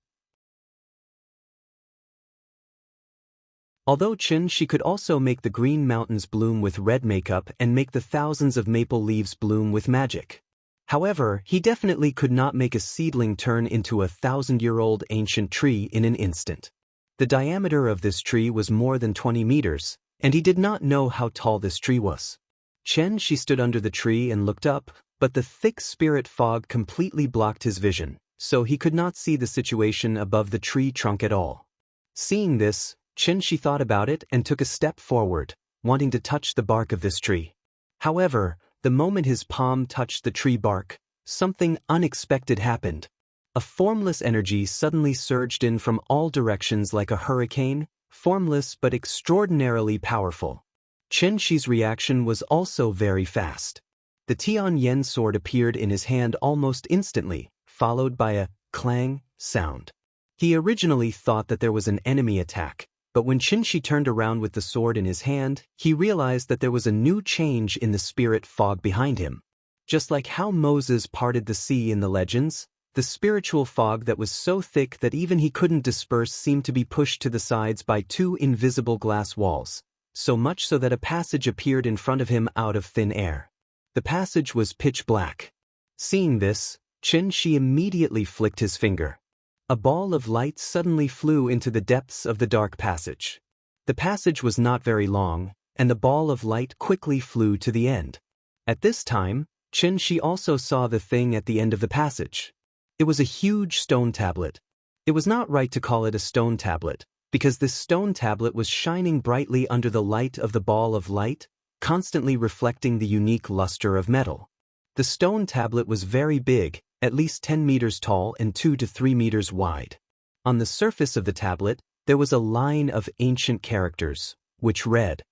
Although Xianxia could also make the green mountains bloom with red makeup and make the thousands of maple leaves bloom with magic. However, he definitely could not make a seedling turn into a 1,000-year-old ancient tree in an instant. The diameter of this tree was more than 20 meters, and he did not know how tall this tree was. Xianxia stood under the tree and looked up, but the thick spirit fog completely blocked his vision, so he could not see the situation above the tree trunk at all. Seeing this, Xianxia thought about it and took a step forward, wanting to touch the bark of this tree. However, the moment his palm touched the tree bark, something unexpected happened. A formless energy suddenly surged in from all directions like a hurricane, formless but extraordinarily powerful. Xianxia's reaction was also very fast. The Tianyan sword appeared in his hand almost instantly, followed by a clang sound. He originally thought that there was an enemy attack, but when Xianxia turned around with the sword in his hand, he realized that there was a new change in the spirit fog behind him. Just like how Moses parted the sea in the legends, the spiritual fog that was so thick that even he couldn't disperse seemed to be pushed to the sides by two invisible glass walls, so much so that a passage appeared in front of him out of thin air. The passage was pitch black. Seeing this, Xianxia immediately flicked his finger. A ball of light suddenly flew into the depths of the dark passage. The passage was not very long, and the ball of light quickly flew to the end. At this time, Xianxia also saw the thing at the end of the passage. It was a huge stone tablet. It was not right to call it a stone tablet, because this stone tablet was shining brightly under the light of the ball of light, constantly reflecting the unique luster of metal. The stone tablet was very big, at least 10 meters tall and 2 to 3 meters wide. On the surface of the tablet, there was a line of ancient characters, which read,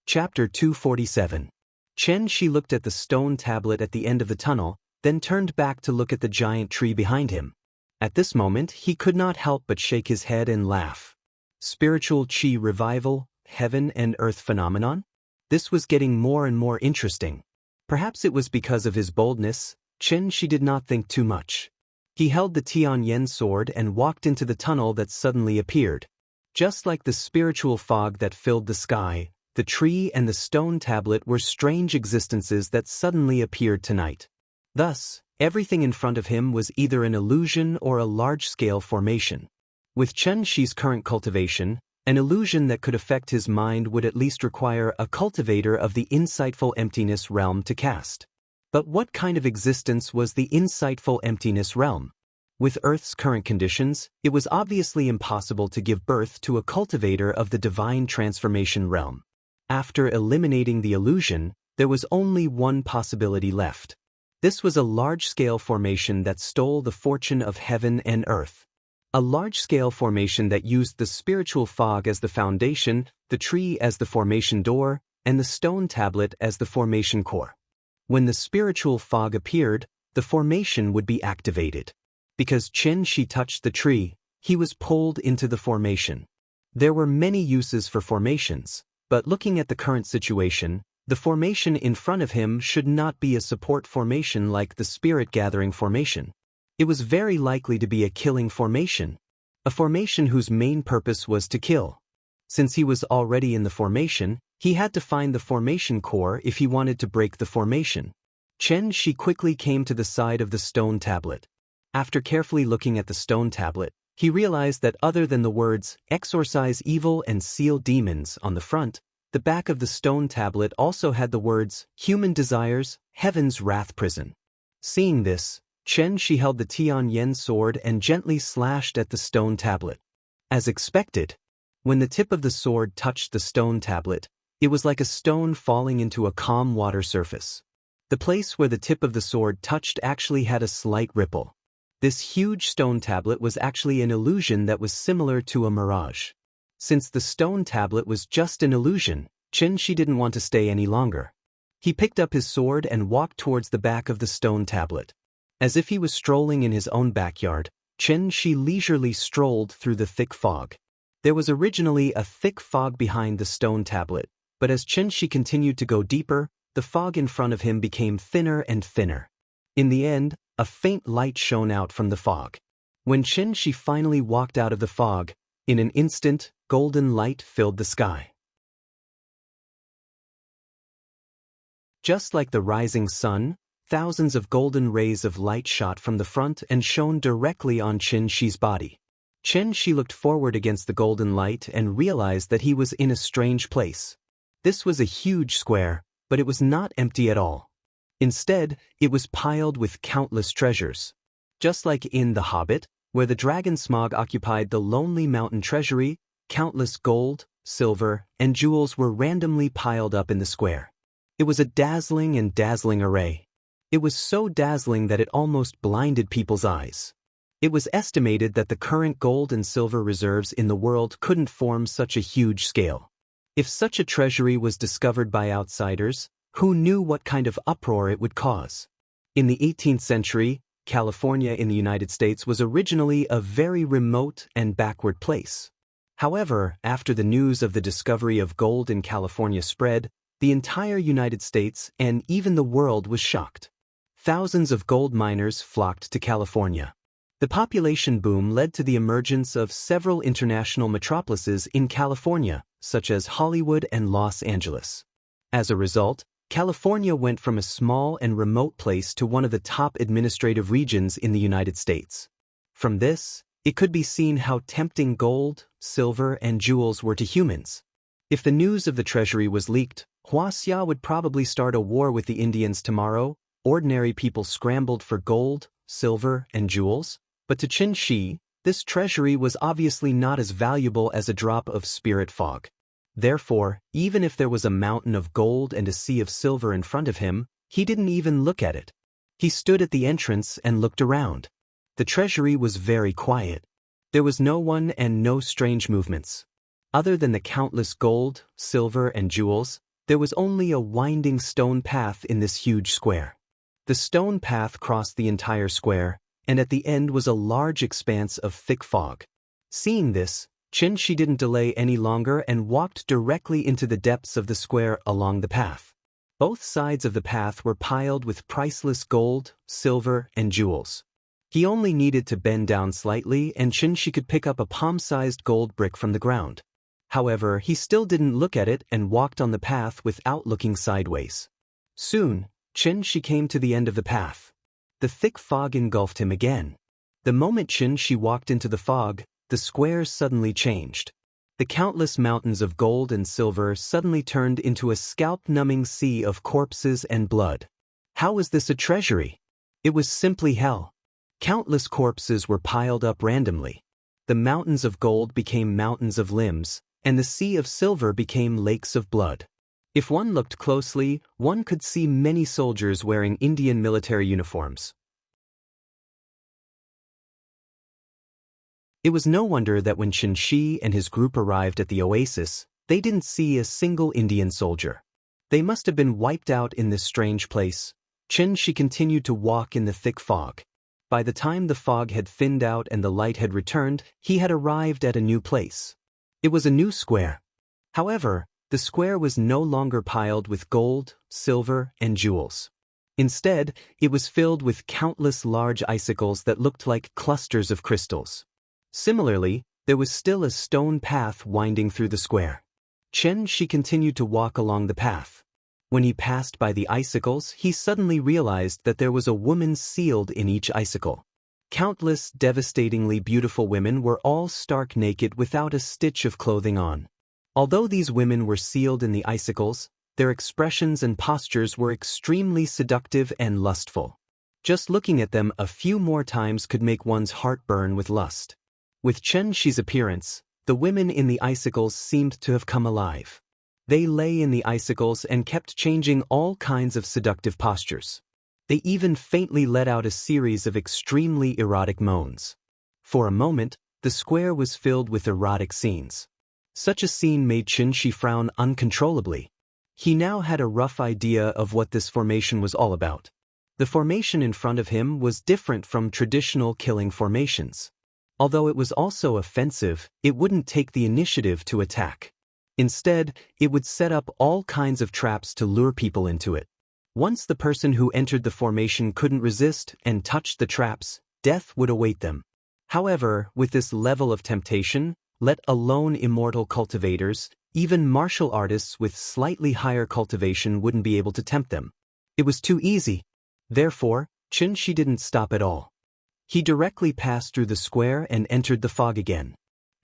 Chapter 247. Xianxia looked at the stone tablet at the end of the tunnel, then turned back to look at the giant tree behind him. At this moment, he could not help but shake his head and laugh. Spiritual Qi revival, heaven and earth phenomenon? This was getting more and more interesting. Perhaps it was because of his boldness. Xianxia did not think too much. He held the Tianyan sword and walked into the tunnel that suddenly appeared. Just like the spiritual fog that filled the sky, the tree and the stone tablet were strange existences that suddenly appeared tonight. Thus, everything in front of him was either an illusion or a large-scale formation. With Xianxia's current cultivation, an illusion that could affect his mind would at least require a cultivator of the insightful emptiness realm to cast. But what kind of existence was the insightful emptiness realm? With Earth's current conditions, it was obviously impossible to give birth to a cultivator of the divine transformation realm. After eliminating the illusion, there was only one possibility left. This was a large-scale formation that stole the fortune of heaven and earth. A large-scale formation that used the spiritual fog as the foundation, the tree as the formation door, and the stone tablet as the formation core. When the spiritual fog appeared, the formation would be activated. Because Xianxia touched the tree, he was pulled into the formation. There were many uses for formations, but looking at the current situation, the formation in front of him should not be a support formation like the spirit-gathering formation. It was very likely to be a killing formation, a formation whose main purpose was to kill. Since he was already in the formation, he had to find the formation core if he wanted to break the formation. Xianxia quickly came to the side of the stone tablet. After carefully looking at the stone tablet, he realized that other than the words, "Exorcise evil and seal demons" on the front, the back of the stone tablet also had the words, "Human desires, heaven's wrath prison." Seeing this, Xianxia held the Tianyan sword and gently slashed at the stone tablet. As expected, when the tip of the sword touched the stone tablet, it was like a stone falling into a calm water surface. The place where the tip of the sword touched actually had a slight ripple. This huge stone tablet was actually an illusion that was similar to a mirage. Since the stone tablet was just an illusion, Xianxia didn't want to stay any longer. He picked up his sword and walked towards the back of the stone tablet. As if he was strolling in his own backyard, Xianxia leisurely strolled through the thick fog. There was originally a thick fog behind the stone tablet, but as Xianxia continued to go deeper, the fog in front of him became thinner and thinner. In the end, a faint light shone out from the fog. When Xianxia finally walked out of the fog, in an instant, golden light filled the sky. Just like the rising sun, thousands of golden rays of light shot from the front and shone directly on Xianxia's body. Xianxia looked forward against the golden light and realized that he was in a strange place. This was a huge square, but it was not empty at all. Instead, it was piled with countless treasures. Just like in The Hobbit, where the dragon Smaug occupied the lonely mountain treasury, countless gold, silver, and jewels were randomly piled up in the square. It was a dazzling array. It was so dazzling that it almost blinded people's eyes. It was estimated that the current gold and silver reserves in the world couldn't form such a huge scale. If such a treasury was discovered by outsiders, who knew what kind of uproar it would cause? In the 18th century, California in the United States was originally a very remote and backward place. However, after the news of the discovery of gold in California spread, the entire United States and even the world was shocked. Thousands of gold miners flocked to California. The population boom led to the emergence of several international metropolises in California, such as Hollywood and Los Angeles. As a result, California went from a small and remote place to one of the top administrative regions in the United States. From this, it could be seen how tempting gold, silver, and jewels were to humans. If the news of the treasury was leaked, Wuxia would probably start a war with the Indians tomorrow. Ordinary people scrambled for gold, silver, and jewels, but to Xianxia, this treasury was obviously not as valuable as a drop of spirit fog. Therefore, even if there was a mountain of gold and a sea of silver in front of him, he didn't even look at it. He stood at the entrance and looked around. The treasury was very quiet. There was no one and no strange movements. Other than the countless gold, silver, and jewels, there was only a winding stone path in this huge square. The stone path crossed the entire square, and at the end was a large expanse of thick fog. Seeing this, Xianxia didn't delay any longer and walked directly into the depths of the square along the path. Both sides of the path were piled with priceless gold, silver, and jewels. He only needed to bend down slightly and Xianxia could pick up a palm-sized gold brick from the ground. However, he still didn't look at it and walked on the path without looking sideways. Soon, Xianxia came to the end of the path. The thick fog engulfed him again. The moment Xianxia walked into the fog, the square suddenly changed. The countless mountains of gold and silver suddenly turned into a scalp-numbing sea of corpses and blood. How was this a treasury? It was simply hell. Countless corpses were piled up randomly. The mountains of gold became mountains of limbs, and the sea of silver became lakes of blood. If one looked closely, one could see many soldiers wearing Indian military uniforms. It was no wonder that when Xianxia and his group arrived at the oasis, they didn't see a single Indian soldier. They must have been wiped out in this strange place. Xianxia continued to walk in the thick fog. By the time the fog had thinned out and the light had returned, he had arrived at a new place. It was a new square. However, the square was no longer piled with gold, silver, and jewels. Instead, it was filled with countless large icicles that looked like clusters of crystals. Similarly, there was still a stone path winding through the square. Xianxia continued to walk along the path. When he passed by the icicles, he suddenly realized that there was a woman sealed in each icicle. Countless devastatingly beautiful women were all stark naked without a stitch of clothing on. Although these women were sealed in the icicles, their expressions and postures were extremely seductive and lustful. Just looking at them a few more times could make one's heart burn with lust. With Xianxia's appearance, the women in the icicles seemed to have come alive. They lay in the icicles and kept changing all kinds of seductive postures. They even faintly let out a series of extremely erotic moans. For a moment, the square was filled with erotic scenes. Such a scene made Xianxia frown uncontrollably. He now had a rough idea of what this formation was all about. The formation in front of him was different from traditional killing formations. Although it was also offensive, it wouldn't take the initiative to attack. Instead, it would set up all kinds of traps to lure people into it. Once the person who entered the formation couldn't resist and touched the traps, death would await them. However, with this level of temptation, let alone immortal cultivators, even martial artists with slightly higher cultivation wouldn't be able to tempt them. It was too easy. Therefore, Xianxia didn't stop at all. He directly passed through the square and entered the fog again.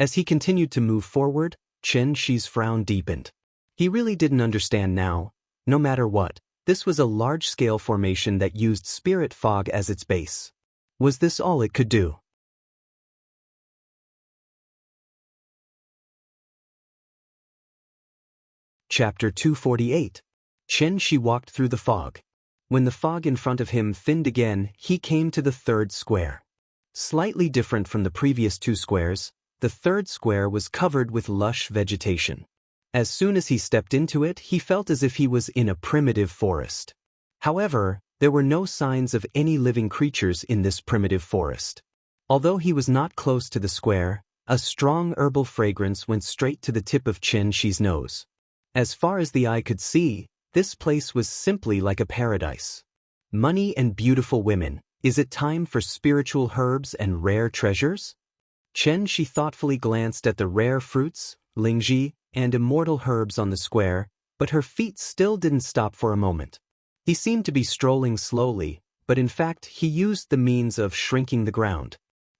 As he continued to move forward, Xianxia's frown deepened. He really didn't understand now. No matter what, this was a large-scale formation that used spirit fog as its base. Was this all it could do? Chapter 248. Xianxia walked through the fog. When the fog in front of him thinned again, he came to the third square. Slightly different from the previous two squares, the third square was covered with lush vegetation. As soon as he stepped into it, he felt as if he was in a primitive forest. However, there were no signs of any living creatures in this primitive forest. Although he was not close to the square, a strong herbal fragrance went straight to the tip of Xianxia's nose. As far as the eye could see, this place was simply like a paradise. Money and beautiful women. Is it time for spiritual herbs and rare treasures? Xianxia thoughtfully glanced at the rare fruits, lingji, and immortal herbs on the square, but her feet still didn't stop for a moment. He seemed to be strolling slowly, but in fact he used the means of shrinking the ground.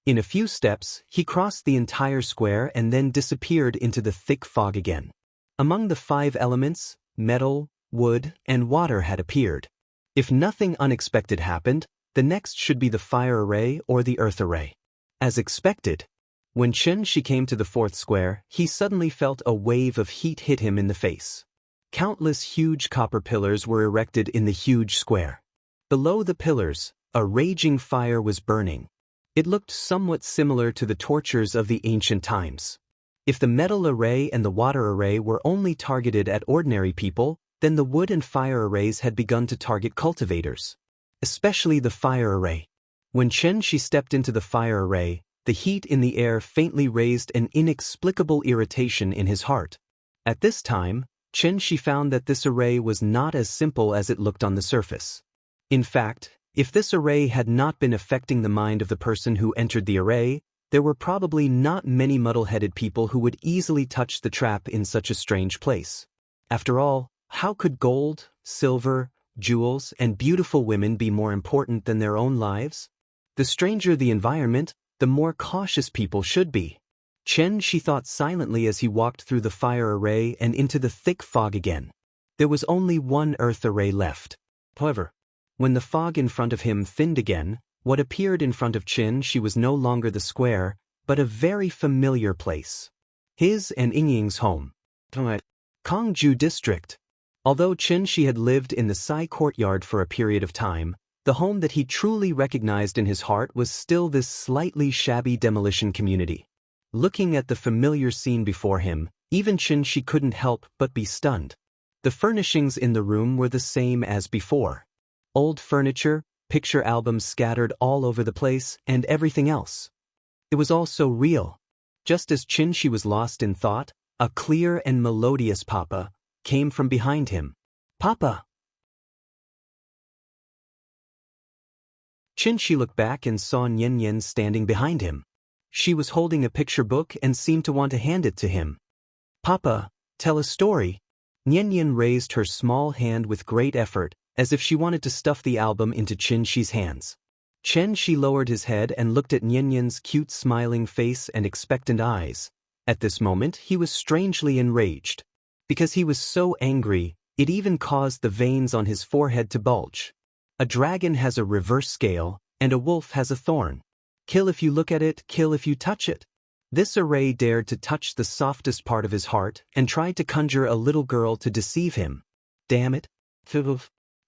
In a few steps, he crossed the entire square and then disappeared into the thick fog again. Among the 5 elements, metal, wood, and water had appeared. If nothing unexpected happened, the next should be the fire array or the earth array. As expected, when Xianxia came to the 4th square, he suddenly felt a wave of heat hit him in the face. Countless huge copper pillars were erected in the huge square. Below the pillars, a raging fire was burning. It looked somewhat similar to the tortures of the ancient times. If the metal array and the water array were only targeted at ordinary people, then the wood and fire arrays had begun to target cultivators. Especially the fire array. When Xianxia stepped into the fire array, the heat in the air faintly raised an inexplicable irritation in his heart. At this time, Xianxia found that this array was not as simple as it looked on the surface. In fact, if this array had not been affecting the mind of the person who entered the array, there were probably not many muddle-headed people who would easily touch the trap in such a strange place. After all, how could gold, silver, jewels, and beautiful women be more important than their own lives? The stranger the environment, the more cautious people should be. Xianxia thought silently as he walked through the fire array and into the thick fog again. There was only one earth array left. However, when the fog in front of him thinned again, what appeared in front of Xianxia was no longer the square, but a very familiar place. His and Yingying's home. Kongju District. Although Xianxia had lived in the Sai courtyard for a period of time, the home that he truly recognized in his heart was still this slightly shabby demolition community. Looking at the familiar scene before him, even Xianxia couldn't help but be stunned. The furnishings in the room were the same as before. Old furniture, picture albums scattered all over the place, and everything else. It was all so real. Just as Xianxia was lost in thought, a clear and melodious papa came from behind him. Papa! Xianxia looked back and saw Nian standing behind him. She was holding a picture book and seemed to want to hand it to him. Papa, tell a story. Nian raised her small hand with great effort, as if she wanted to stuff the album into Xianxia's hands. Xianxia lowered his head and looked at Nian's cute smiling face and expectant eyes. At this moment he was strangely enraged. Because he was so angry, it even caused the veins on his forehead to bulge. A dragon has a reverse scale, and a wolf has a thorn. Kill if you look at it, kill if you touch it. This array dared to touch the softest part of his heart and tried to conjure a little girl to deceive him. Damn it.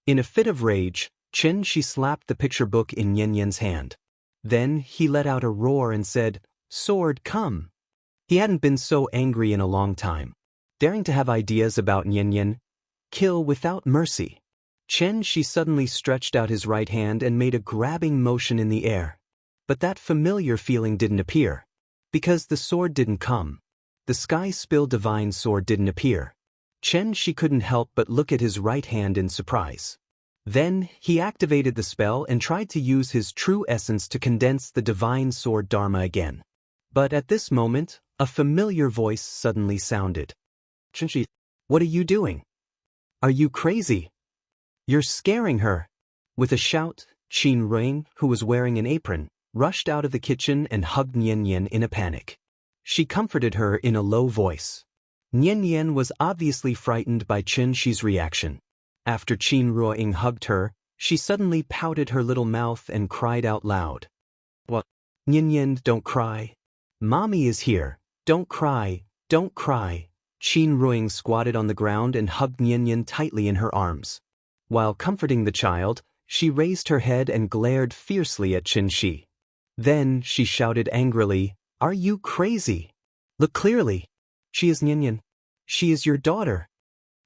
In a fit of rage, Xianxia slapped the picture book in Nian's hand. Then he let out a roar and said, "Sword, come." He hadn't been so angry in a long time. Daring to have ideas about Nian, kill without mercy. Xianxia suddenly stretched out his right hand and made a grabbing motion in the air. But that familiar feeling didn't appear. Because the sword didn't come. The sky-spill divine sword didn't appear. Xianxia couldn't help but look at his right hand in surprise. Then, he activated the spell and tried to use his true essence to condense the divine sword Dharma again. But at this moment, a familiar voice suddenly sounded. Xianxia, what are you doing? Are you crazy? You're scaring her. With a shout, Qin Ring, who was wearing an apron, rushed out of the kitchen and hugged Nian in a panic. She comforted her in a low voice. Nian was obviously frightened by Xianxia's reaction. After Qin Ruoying hugged her, she suddenly pouted her little mouth and cried out loud. What? Nian, don't cry. Mommy is here. Don't cry, don't cry. Qin Ruoying squatted on the ground and hugged Nian tightly in her arms. While comforting the child, she raised her head and glared fiercely at Xianxia. Then she shouted angrily, "Are you crazy? Look clearly. She is Nian. She is your daughter."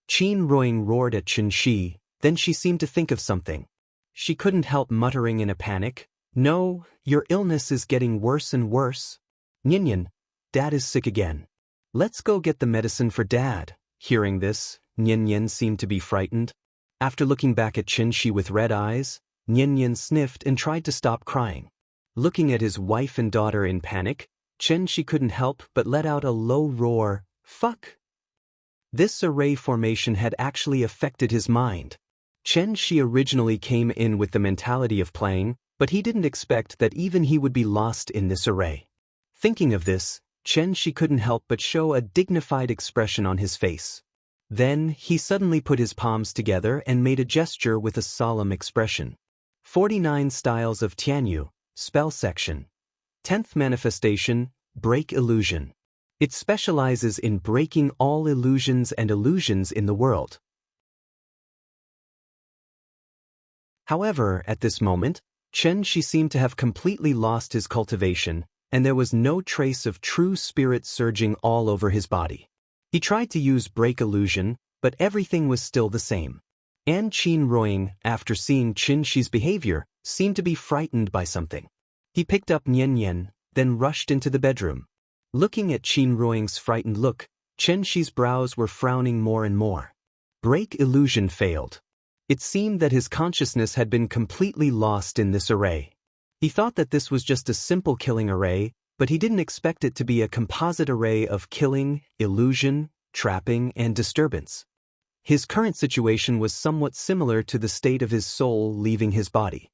Qin Ruoying roared at Xianxia, then she seemed to think of something. She couldn't help muttering in a panic, "No, your illness is getting worse and worse. Nian, Dad is sick again. Let's go get the medicine for Dad." Hearing this, Nian seemed to be frightened. After looking back at Xianxia with red eyes, Nian sniffed and tried to stop crying. Looking at his wife and daughter in panic, Xianxia couldn't help but let out a low roar, "Fuck!" This array formation had actually affected his mind. Xianxia originally came in with the mentality of playing, but he didn't expect that even he would be lost in this array. Thinking of this, Xianxia couldn't help but show a dignified expression on his face. Then, he suddenly put his palms together and made a gesture with a solemn expression. 49 Styles of Tianyu, Spell Section. 10th Manifestation, Break Illusion. It specializes in breaking all illusions and illusions in the world. However, at this moment, Xianxia seemed to have completely lost his cultivation, and there was no trace of true spirit surging all over his body. He tried to use break illusion, but everything was still the same. And Qin Ruoying, after seeing Xianxia's behavior, seemed to be frightened by something. He picked up Nian, then rushed into the bedroom. Looking at Qin Ruoying's frightened look, Xianxia's brows were frowning more and more. Break illusion failed. It seemed that his consciousness had been completely lost in this array. He thought that this was just a simple killing array, but he didn't expect it to be a composite array of killing, illusion, trapping, and disturbance. His current situation was somewhat similar to the state of his soul leaving his body.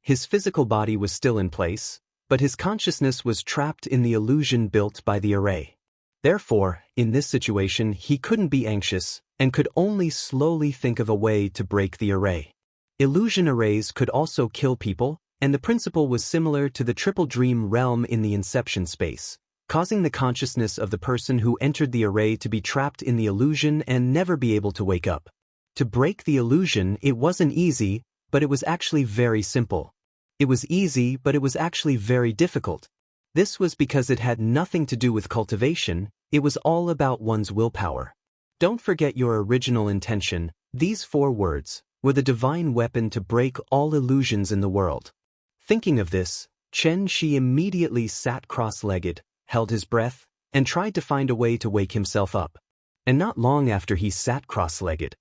His physical body was still in place, but his consciousness was trapped in the illusion built by the array. Therefore, in this situation he couldn't be anxious, and could only slowly think of a way to break the array. Illusion arrays could also kill people, and the principle was similar to the triple dream realm in the inception space, causing the consciousness of the person who entered the array to be trapped in the illusion and never be able to wake up. To break the illusion, it wasn't easy, but it was actually very simple. It was easy, but it was actually very difficult. This was because it had nothing to do with cultivation, it was all about one's willpower. Don't forget your original intention. These 4 words were the divine weapon to break all illusions in the world. Thinking of this, Xianxia immediately sat cross-legged, held his breath, and tried to find a way to wake himself up. And not long after he sat cross-legged.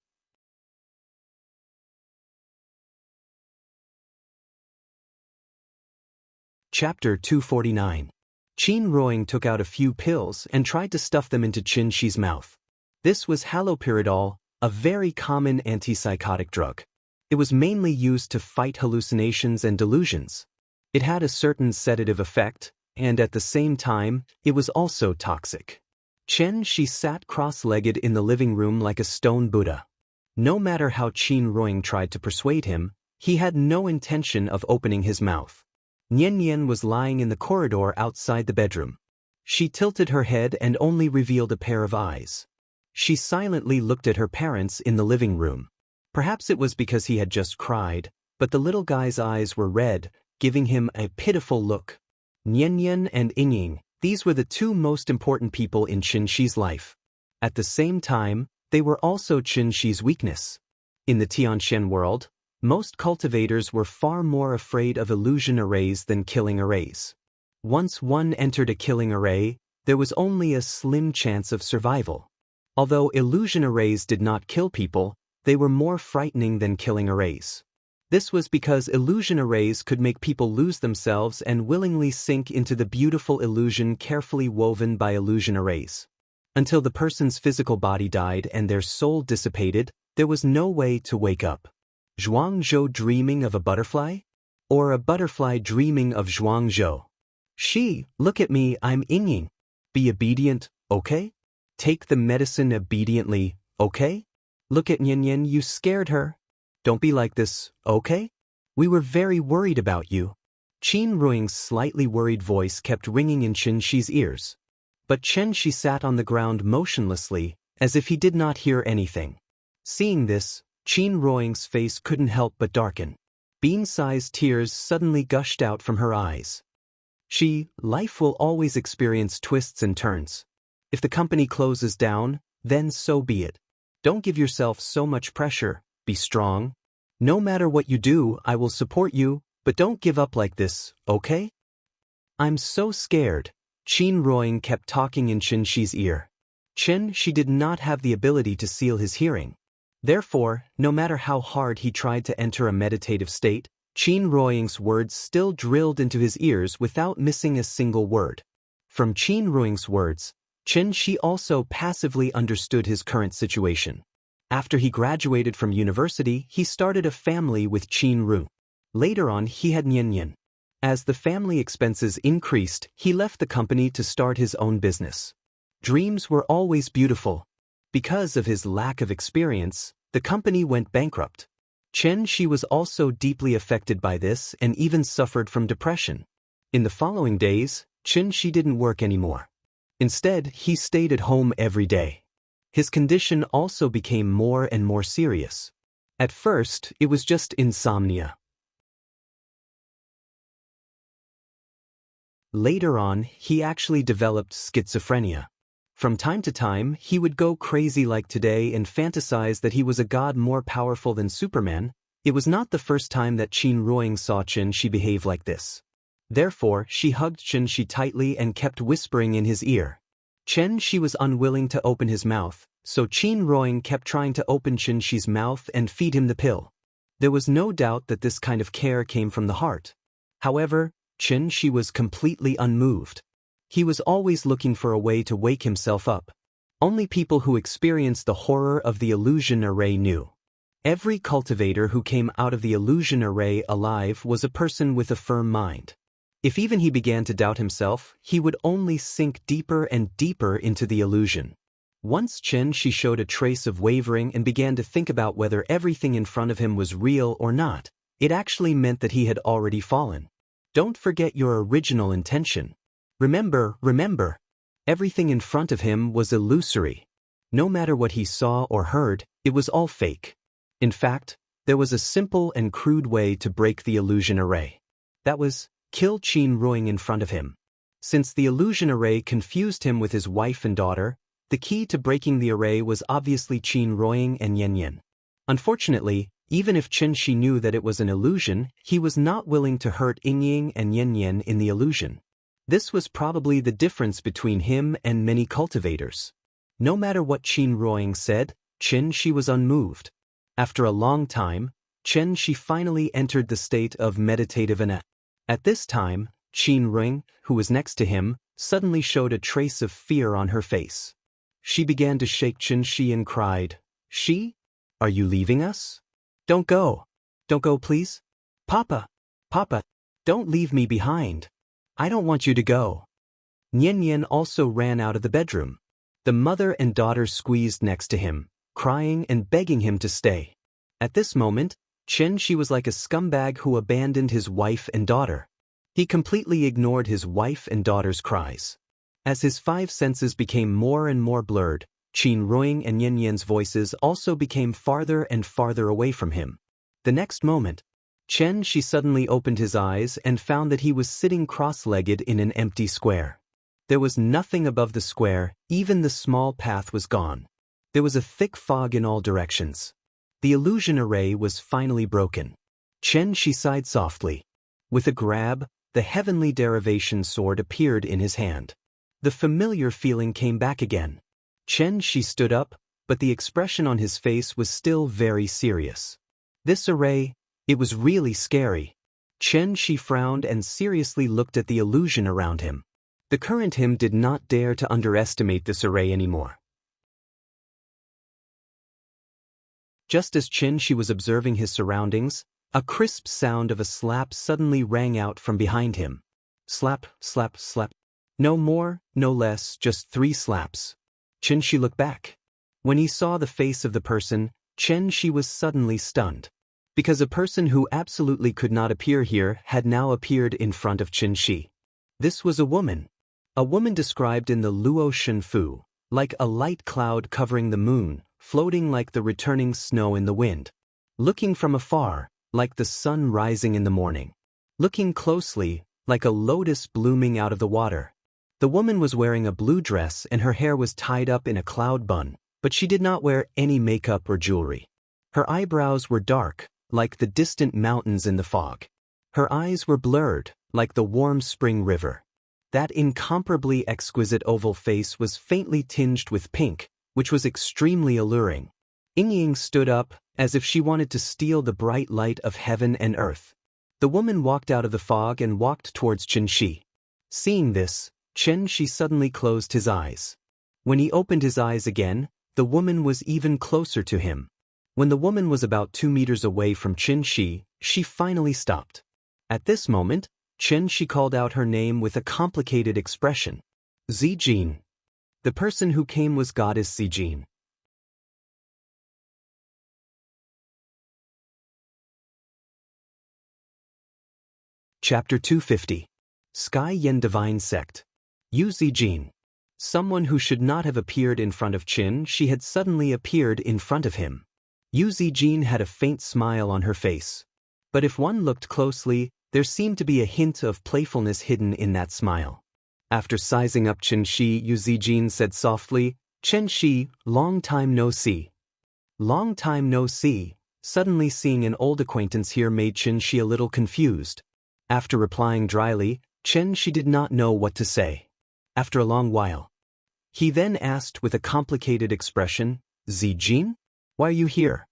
Chapter 249. Qin Ruoying took out a few pills and tried to stuff them into Xianxia's mouth. This was haloperidol, a very common antipsychotic drug. It was mainly used to fight hallucinations and delusions. It had a certain sedative effect, and at the same time, it was also toxic. Xianxia sat cross-legged in the living room like a stone Buddha. No matter how Qin Ruoying tried to persuade him, he had no intention of opening his mouth. Nian was lying in the corridor outside the bedroom. She tilted her head and only revealed a pair of eyes. She silently looked at her parents in the living room. Perhaps it was because he had just cried, but the little guy's eyes were red, giving him a pitiful look. Nian and Ying, these were the 2 most important people in Xianxia's life. At the same time, they were also Xianxia's weakness. In the Tianxian world, most cultivators were far more afraid of illusion arrays than killing arrays. Once one entered a killing array, there was only a slim chance of survival. Although illusion arrays did not kill people, they were more frightening than killing arrays. This was because illusion arrays could make people lose themselves and willingly sink into the beautiful illusion carefully woven by illusion arrays. Until the person's physical body died and their soul dissipated, there was no way to wake up. Zhuangzhou dreaming of a butterfly? Or a butterfly dreaming of Zhuangzhou? Look at me, I'm Ying. Be obedient, okay? Take the medicine obediently, okay? Look at Nian, you scared her. Don't be like this, okay? We were very worried about you. Qin Ruoying's slightly worried voice kept ringing in Xianxia's ears. But Xianxia sat on the ground motionlessly, as if he did not hear anything. Seeing this, Qin Ruoying's face couldn't help but darken. Bean-sized tears suddenly gushed out from her eyes. Life will always experience twists and turns. If the company closes down, then so be it. Don't give yourself so much pressure, be strong. No matter what you do, I will support you, but don't give up like this, okay? I'm so scared. Qin Ruoying kept talking in Xianxia's ear. Xianxia did not have the ability to seal his hearing. Therefore, no matter how hard he tried to enter a meditative state, Qin Ruoying's words still drilled into his ears without missing a single word. From Qin Ruoying's words, Xianxia also passively understood his current situation. After he graduated from university, he started a family with Qin Ru. Later on, he had Nian. As the family expenses increased, he left the company to start his own business. Dreams were always beautiful. Because of his lack of experience, the company went bankrupt. Xianxia was also deeply affected by this and even suffered from depression. In the following days, Xianxia didn't work anymore. Instead, he stayed at home every day. His condition also became more and more serious. At first, it was just insomnia. Later on, he actually developed schizophrenia. From time to time, he would go crazy like today and fantasize that he was a god more powerful than Superman. It was not the first time that Qin Ruoying saw Xianxia behave like this. Therefore, she hugged Xianxia tightly and kept whispering in his ear. Xianxia was unwilling to open his mouth, so Qin Ruoying kept trying to open Xianxia's mouth and feed him the pill. There was no doubt that this kind of care came from the heart. However, Xianxia was completely unmoved. He was always looking for a way to wake himself up. Only people who experienced the horror of the illusion array knew. Every cultivator who came out of the illusion array alive was a person with a firm mind. If even he began to doubt himself, he would only sink deeper and deeper into the illusion. Once Xianxia showed a trace of wavering and began to think about whether everything in front of him was real or not, it actually meant that he had already fallen. Don't forget your original intention. Remember, everything in front of him was illusory. No matter what he saw or heard, it was all fake. In fact, there was a simple and crude way to break the illusion array. That was, kill Qin Ruoying in front of him. Since the illusion array confused him with his wife and daughter, the key to breaking the array was obviously Qin Ruoying and Yan. Unfortunately, even if Xianxia knew that it was an illusion, he was not willing to hurt Ying and Yan in the illusion. This was probably the difference between him and many cultivators. No matter what Qin Ruoying said, Xianxia was unmoved. After a long time, Xianxia finally entered the state of meditative ana. At this time, Qin Ruoying, who was next to him, suddenly showed a trace of fear on her face. She began to shake Xianxia and cried, "She? Are you leaving us? Don't go. Don't go, please. Papa, don't leave me behind. I don't want you to go." Nian also ran out of the bedroom. The mother and daughter squeezed next to him, crying and begging him to stay. At this moment, Xianxia was like a scumbag who abandoned his wife and daughter. He completely ignored his wife and daughter's cries. As his five senses became more and more blurred, Qin Ruoying and Yan's voices also became farther and farther away from him. The next moment, Xianxia suddenly opened his eyes and found that he was sitting cross-legged in an empty square. There was nothing above the square, even the small path was gone. There was a thick fog in all directions. The illusion array was finally broken. Xianxia sighed softly. With a grab, the heavenly derivation sword appeared in his hand. The familiar feeling came back again. Xianxia stood up, but the expression on his face was still very serious. This array, it was really scary. Xianxia frowned and seriously looked at the illusion around him. The current him did not dare to underestimate this array anymore. Just as Xianxia was observing his surroundings, a crisp sound of a slap suddenly rang out from behind him. Slap, slap, slap. No more, no less, just 3 slaps. Xianxia looked back. When he saw the face of the person, Xianxia was suddenly stunned. Because a person who absolutely could not appear here had now appeared in front of Xianxia. This was a woman. A woman described in the Luo Shenfu, like a light cloud covering the moon, floating like the returning snow in the wind. Looking from afar, like the sun rising in the morning. Looking closely, like a lotus blooming out of the water. The woman was wearing a blue dress and her hair was tied up in a cloud bun, but she did not wear any makeup or jewelry. Her eyebrows were dark, like the distant mountains in the fog. Her eyes were blurred, like the warm spring river. That incomparably exquisite oval face was faintly tinged with pink, which was extremely alluring. Ying stood up, as if she wanted to steal the bright light of heaven and earth. The woman walked out of the fog and walked towards Xianxia. Seeing this, Xianxia suddenly closed his eyes. When he opened his eyes again, the woman was even closer to him. When the woman was about 2 meters away from Xianxia, she finally stopped. At this moment, Xianxia called out her name with a complicated expression. Zijin. The person who came was goddess Zijin. Chapter 250. Sky Yen Divine Sect. Yu Zijin. Someone who should not have appeared in front of Qin, she had suddenly appeared in front of him. Yu Zijin had a faint smile on her face. But if one looked closely, there seemed to be a hint of playfulness hidden in that smile. After sizing up Xianxia, Yu Zijin said softly, "Xianxia, long time no see." Long time no see. Suddenly seeing an old acquaintance here made Xianxia a little confused. After replying dryly, Xianxia did not know what to say. After a long while, he then asked with a complicated expression, "Zijin? Why are you here?"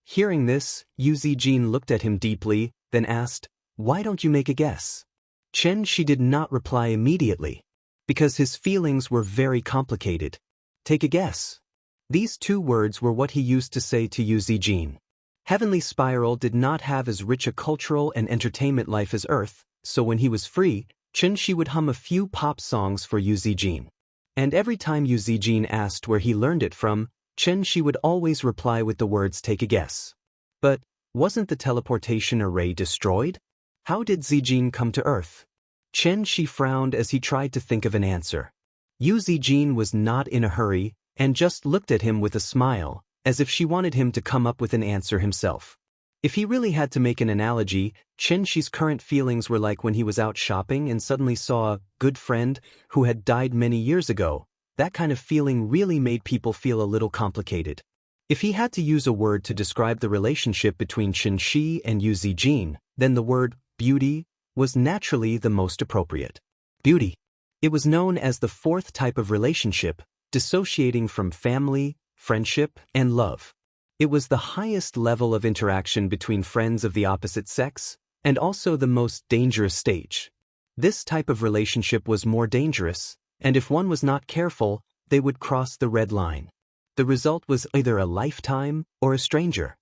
Hearing this, Yu Zijin looked at him deeply, then asked, "Why don't you make a guess?" Xianxia did not reply immediately, because his feelings were very complicated. Take a guess. These 2 words were what he used to say to Yu Zijin. Heavenly Spiral did not have as rich a cultural and entertainment life as Earth, so when he was free, Xianxia would hum a few pop songs for Yu Zijin. And every time Yu Zijin asked where he learned it from, Xianxia would always reply with the words "take a guess." But, wasn't the teleportation array destroyed? How did Zijin come to Earth? Xianxia frowned as he tried to think of an answer. Yu Zijin was not in a hurry, and just looked at him with a smile, as if she wanted him to come up with an answer himself. If he really had to make an analogy, Xianxia's current feelings were like when he was out shopping and suddenly saw a good friend who had died many years ago. That kind of feeling really made people feel a little complicated. If he had to use a word to describe the relationship between Xianxia and Yu Zijin, then the word beauty was naturally the most appropriate. Beauty. It was known as the 4th type of relationship, dissociating from family, friendship, and love. It was the highest level of interaction between friends of the opposite sex, and also the most dangerous stage. This type of relationship was more dangerous, and if one was not careful, they would cross the red line. The result was either a lifetime or a stranger.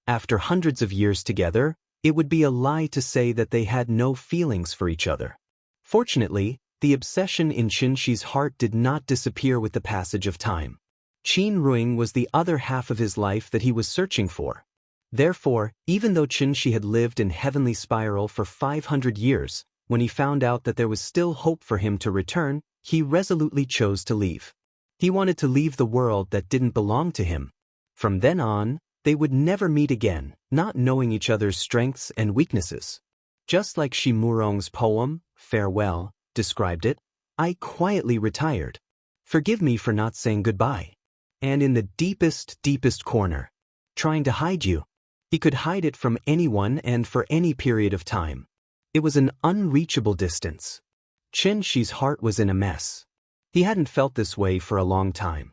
After hundreds of years together, it would be a lie to say that they had no feelings for each other. Fortunately, the obsession in Xianxia's heart did not disappear with the passage of time. Qin Ruing was the other half of his life that he was searching for. Therefore, even though Xianxia had lived in Heavenly Spiral for 500 years, when he found out that there was still hope for him to return, he resolutely chose to leave. He wanted to leave the world that didn't belong to him. From then on, they would never meet again, not knowing each other's strengths and weaknesses. Just like Shi Murong's poem, Farewell, described it, I quietly retired. Forgive me for not saying goodbye. And in the deepest corner, trying to hide you. He could hide it from anyone and for any period of time. It was an unreachable distance. Xianxia's heart was in a mess. He hadn't felt this way for a long time.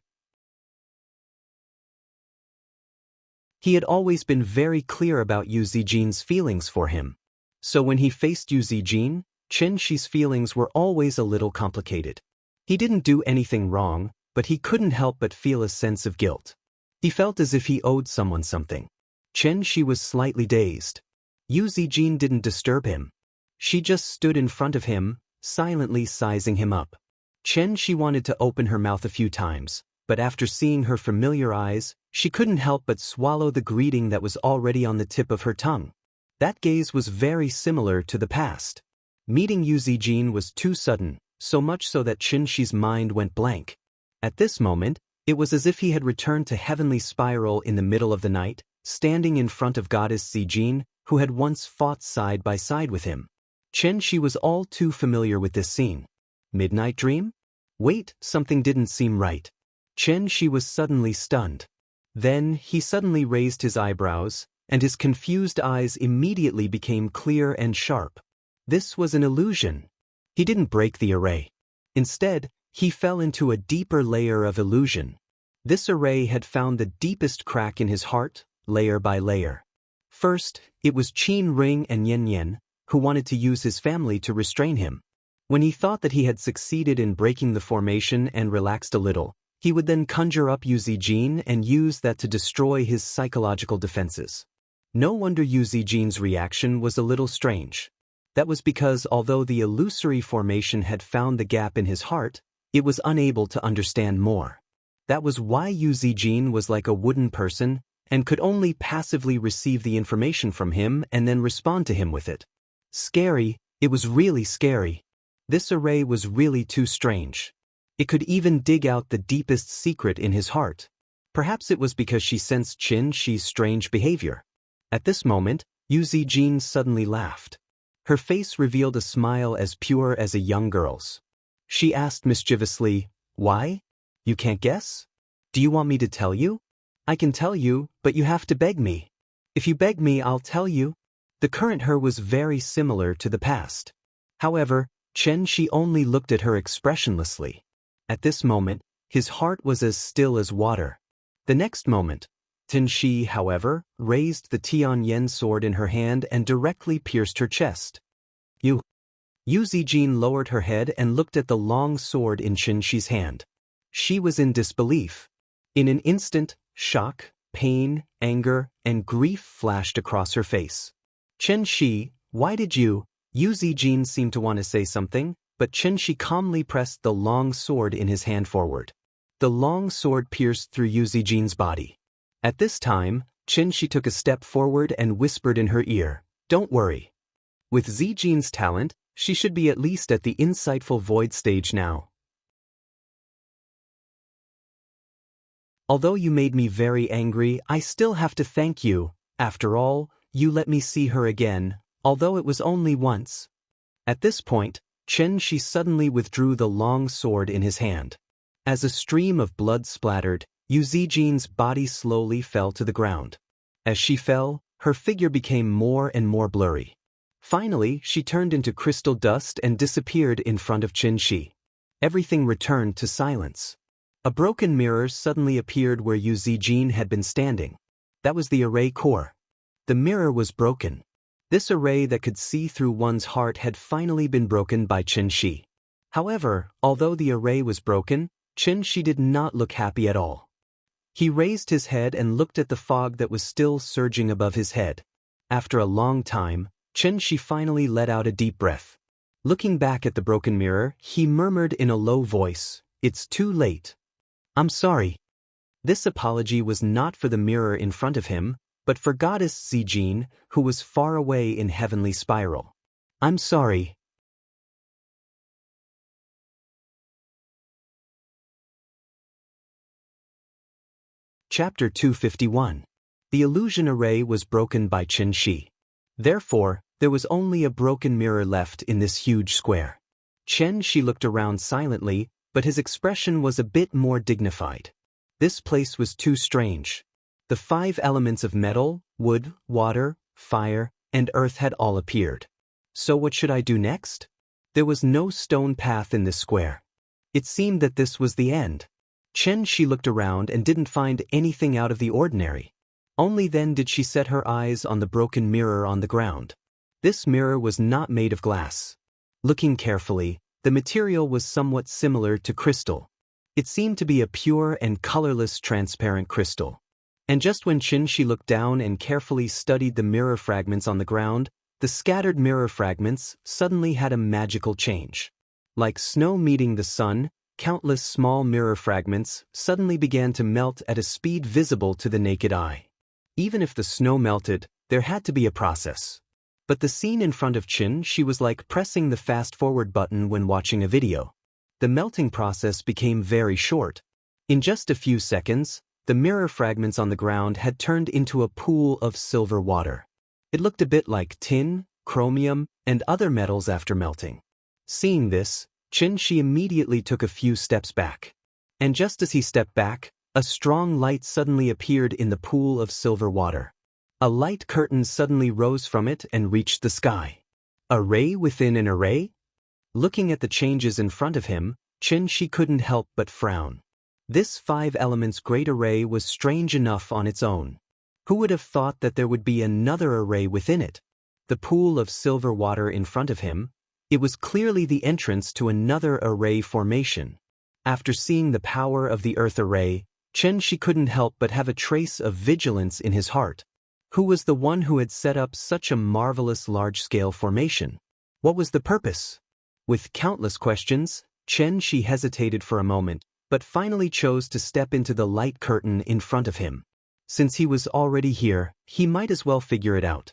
He had always been very clear about Yu Zijin's feelings for him. So when he faced Yu Zijin, Xianxia's feelings were always a little complicated. He didn't do anything wrong, but he couldn't help but feel a sense of guilt. He felt as if he owed someone something. Xianxia was slightly dazed. Yu Zijin didn't disturb him. She just stood in front of him, silently sizing him up. Xianxia wanted to open her mouth a few times, but after seeing her familiar eyes, she couldn't help but swallow the greeting that was already on the tip of her tongue. That gaze was very similar to the past. Meeting Yu Zijin was too sudden, so much so that Xianxia's mind went blank. At this moment, it was as if he had returned to Heavenly Spiral in the middle of the night, standing in front of Goddess Zijin, who had once fought side by side with him. Xianxia was all too familiar with this scene. Midnight dream? Wait, something didn't seem right. Xianxia was suddenly stunned. Then, he suddenly raised his eyebrows, and his confused eyes immediately became clear and sharp. This was an illusion. He didn't break the array. Instead, he fell into a deeper layer of illusion. This array had found the deepest crack in his heart, layer by layer. First, it was Qin Ring and Yen Yen, who wanted to use his family to restrain him. When he thought that he had succeeded in breaking the formation and relaxed a little, He would then conjure up Yu Zijin and use that to destroy his psychological defenses. No wonder Yu Zijin's reaction was a little strange. That was because although the illusory formation had found the gap in his heart, it was unable to understand more. That was why Yu Zijin was like a wooden person and could only passively receive the information from him and then respond to him with it. Scary, it was really scary. This array was really too strange. It could even dig out the deepest secret in his heart. Perhaps it was because she sensed Xianxia's strange behavior. At this moment, Yu Zijin suddenly laughed. Her face revealed a smile as pure as a young girl's. She asked mischievously, "Why? You can't guess? Do you want me to tell you? I can tell you, but you have to beg me. If you beg me, I'll tell you." The current her was very similar to the past. However, Xianxia only looked at her expressionlessly. At this moment, his heart was as still as water. The next moment, Xianxia, however, raised the Tianyan sword in her hand and directly pierced her chest. Yu Zijin lowered her head and looked at the long sword in Xianxia's hand. She was in disbelief. In an instant, shock, pain, anger, and grief flashed across her face. "Xianxia, why did you?" Yu Zijin seemed to want to say something, but Xianxia calmly pressed the long sword in his hand forward. The long sword pierced through Yu Zijin's body. At this time, Xianxia took a step forward and whispered in her ear, "Don't worry. With Zijin's talent, she should be at least at the insightful void stage now. Although you made me very angry, I still have to thank you. After all, you let me see her again, although it was only once." At this point, Xianxia suddenly withdrew the long sword in his hand. As a stream of blood splattered, Yu Zijin's body slowly fell to the ground. As she fell, her figure became more and more blurry. Finally, she turned into crystal dust and disappeared in front of Xianxia. Everything returned to silence. A broken mirror suddenly appeared where Yu Zijin had been standing. That was the array core. The mirror was broken. This array that could see through one's heart had finally been broken by Xianxia. However, although the array was broken, Xianxia did not look happy at all. He raised his head and looked at the fog that was still surging above his head. After a long time, Xianxia finally let out a deep breath. Looking back at the broken mirror, he murmured in a low voice, "It's too late. I'm sorry." This apology was not for the mirror in front of him, but for Goddess Zijin, who was far away in heavenly spiral. "I'm sorry." Chapter 251. The illusion array was broken by Xianxia. Therefore, there was only a broken mirror left in this huge square. Xianxia looked around silently, but his expression was a bit more dignified. This place was too strange. The 5 elements of metal, wood, water, fire, and earth had all appeared. So what should I do next? There was no stone path in this square. It seemed that this was the end. Xianxia looked around and didn't find anything out of the ordinary. Only then did she set her eyes on the broken mirror on the ground. This mirror was not made of glass. Looking carefully, the material was somewhat similar to crystal. It seemed to be a pure and colorless transparent crystal. And just when Xianxia looked down and carefully studied the mirror fragments on the ground, the scattered mirror fragments suddenly had a magical change. Like snow meeting the sun, countless small mirror fragments suddenly began to melt at a speed visible to the naked eye. Even if the snow melted, there had to be a process. But the scene in front of Xianxia was like pressing the fast-forward button when watching a video. The melting process became very short. In just a few seconds, the mirror fragments on the ground had turned into a pool of silver water. It looked a bit like tin, chromium, and other metals after melting. Seeing this, Xianxia immediately took a few steps back. And just as he stepped back, a strong light suddenly appeared in the pool of silver water. A light curtain suddenly rose from it and reached the sky. Array within an array? Looking at the changes in front of him, Xianxia couldn't help but frown. This 5 elements great array was strange enough on its own. Who would have thought that there would be another array within it? The pool of silver water in front of him, it was clearly the entrance to another array formation. After seeing the power of the earth array, Xianxia couldn't help but have a trace of vigilance in his heart. Who was the one who had set up such a marvelous large-scale formation? What was the purpose? With countless questions, Xianxia hesitated for a moment, but finally chose to step into the light curtain in front of him. Since he was already here, he might as well figure it out.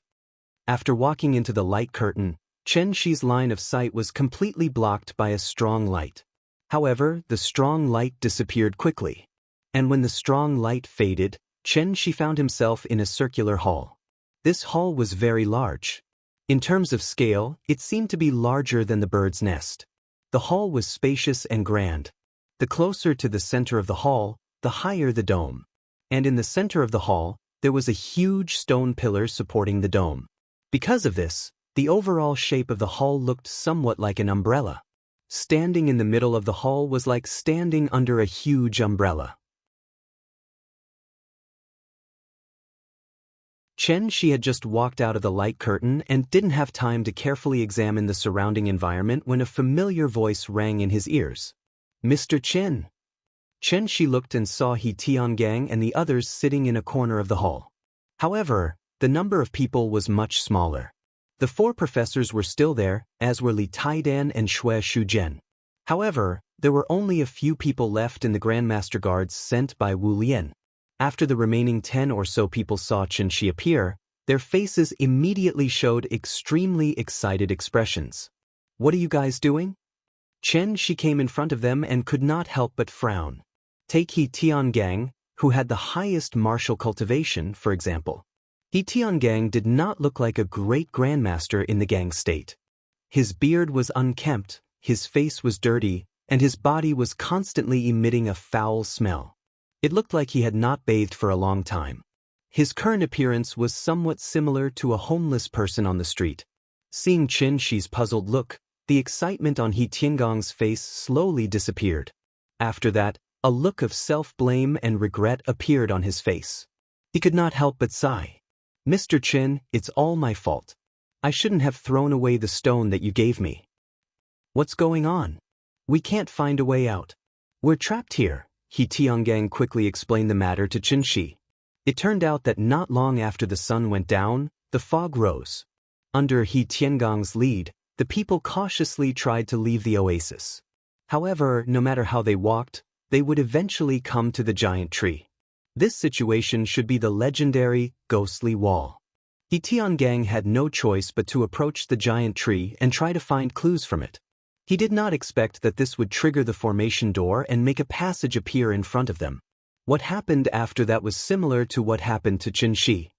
After walking into the light curtain, Xianxia's line of sight was completely blocked by a strong light. However, the strong light disappeared quickly. And when the strong light faded, Xianxia found himself in a circular hall. This hall was very large. In terms of scale, it seemed to be larger than the bird's nest. The hall was spacious and grand. The closer to the center of the hall, the higher the dome. And in the center of the hall, there was a huge stone pillar supporting the dome. Because of this, the overall shape of the hall looked somewhat like an umbrella. Standing in the middle of the hall was like standing under a huge umbrella. Xianxia had just walked out of the light curtain and didn't have time to carefully examine the surrounding environment when a familiar voice rang in his ears. Mr. Chen. Xianxia looked and saw He Tiangang and the others sitting in a corner of the hall. However, the number of people was much smaller. The 4 professors were still there, as were Li Taidan and Xue Shuzhen. However, there were only a few people left in the Grandmaster Guards sent by Wu Lian. After the remaining 10 or so people saw Xianxia appear, their faces immediately showed extremely excited expressions. What are you guys doing? Xianxia came in front of them and could not help but frown. Take He Tiangang, who had the highest martial cultivation, for example. He Tiangang did not look like a great grandmaster in the gang state. His beard was unkempt, his face was dirty, and his body was constantly emitting a foul smell. It looked like he had not bathed for a long time. His current appearance was somewhat similar to a homeless person on the street. Seeing Xianxia's puzzled look, the excitement on He Tiangang's face slowly disappeared. After that, a look of self-blame and regret appeared on his face. He could not help but sigh. Mr. Chen, it's all my fault. I shouldn't have thrown away the stone that you gave me. What's going on? We can't find a way out. We're trapped here, He Tiangang quickly explained the matter to Xianxia. It turned out that not long after the sun went down, the fog rose. Under He Tiangang's lead, the people cautiously tried to leave the oasis. However, no matter how they walked, they would eventually come to the giant tree. This situation should be the legendary, ghostly wall. He Tiangang had no choice but to approach the giant tree and try to find clues from it. He did not expect that this would trigger the formation door and make a passage appear in front of them. What happened after that was similar to what happened to Xianxia.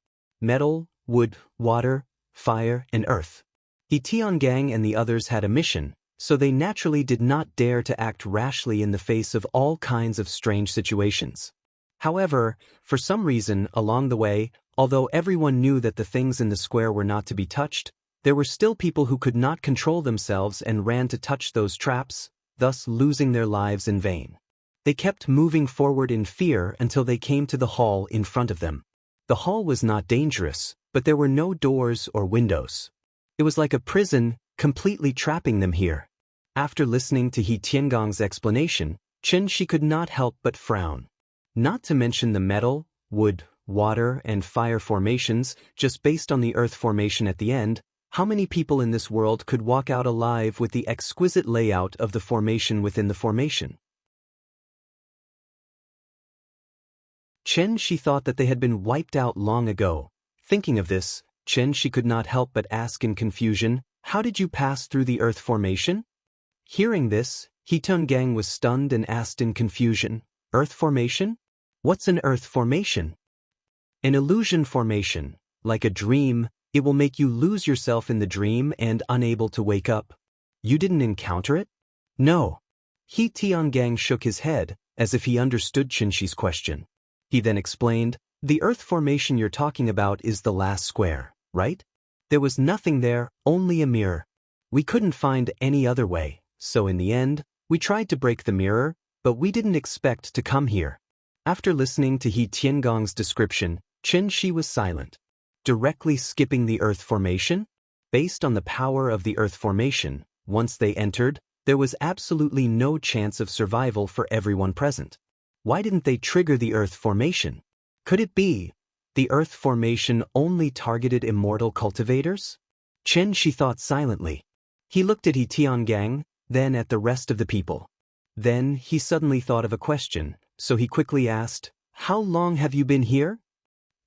Metal, wood, water, fire, and earth. He Tiangang and the others had a mission, so they naturally did not dare to act rashly in the face of all kinds of strange situations. However, for some reason along the way, although everyone knew that the things in the square were not to be touched, there were still people who could not control themselves and ran to touch those traps, thus losing their lives in vain. They kept moving forward in fear until they came to the hall in front of them. The hall was not dangerous, but there were no doors or windows. It was like a prison, completely trapping them here. After listening to He Tiangang's explanation, Xianxia could not help but frown. Not to mention the metal, wood, water, and fire formations, just based on the earth formation at the end, how many people in this world could walk out alive with the exquisite layout of the formation within the formation? Xianxia thought that they had been wiped out long ago. Thinking of this, Xianxia could not help but ask in confusion, "How did you pass through the earth formation?" Hearing this, He Tiangang was stunned and asked in confusion, "Earth formation? What's an earth formation?" An illusion formation, like a dream, it will make you lose yourself in the dream and unable to wake up. You didn't encounter it? No. He Tiangang shook his head, as if he understood Xianxia's question. He then explained, "The earth formation you're talking about is the last square, right? There was nothing there, only a mirror. We couldn't find any other way, so in the end, we tried to break the mirror, but we didn't expect to come here." After listening to He Tiangang's description, Xianxia was silent. Directly skipping the earth formation? Based on the power of the earth formation, once they entered, There was absolutely no chance of survival for everyone present. Why didn't they trigger the Earth formation? Could it be the Earth formation only targeted immortal cultivators? Xianxia thought silently. He looked at He Tiangang, then at the rest of the people. Then he suddenly thought of a question, so he quickly asked, "How long have you been here?"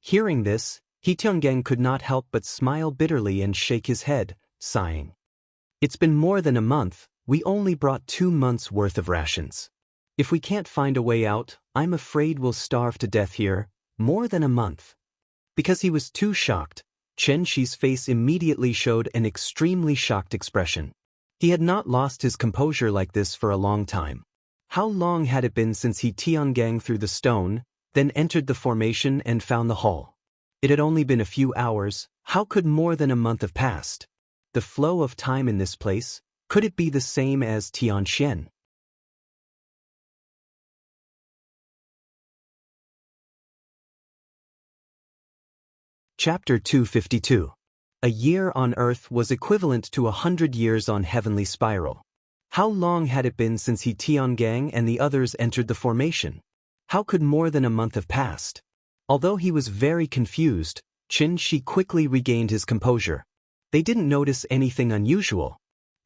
Hearing this, He Tiangang could not help but smile bitterly and shake his head, sighing. "It's been more than a month. We only brought 2 months' worth of rations. If we can't find a way out, I'm afraid we'll starve to death here." More than a month. Because he was too shocked, Xianxi's face immediately showed an extremely shocked expression. He had not lost his composure like this for a long time. How long had it been since he Tiangang through the stone, then entered the formation and found the hall? It had only been a few hours. How could more than a month have passed? The flow of time in this place, could it be the same as Tianxian? Chapter 252. A year on Earth was equivalent to 100 years on Heavenly Spiral. How long had it been since He Tiangang and the others entered the formation? How could more than a month have passed? Although he was very confused, Xianxia quickly regained his composure. They didn't notice anything unusual.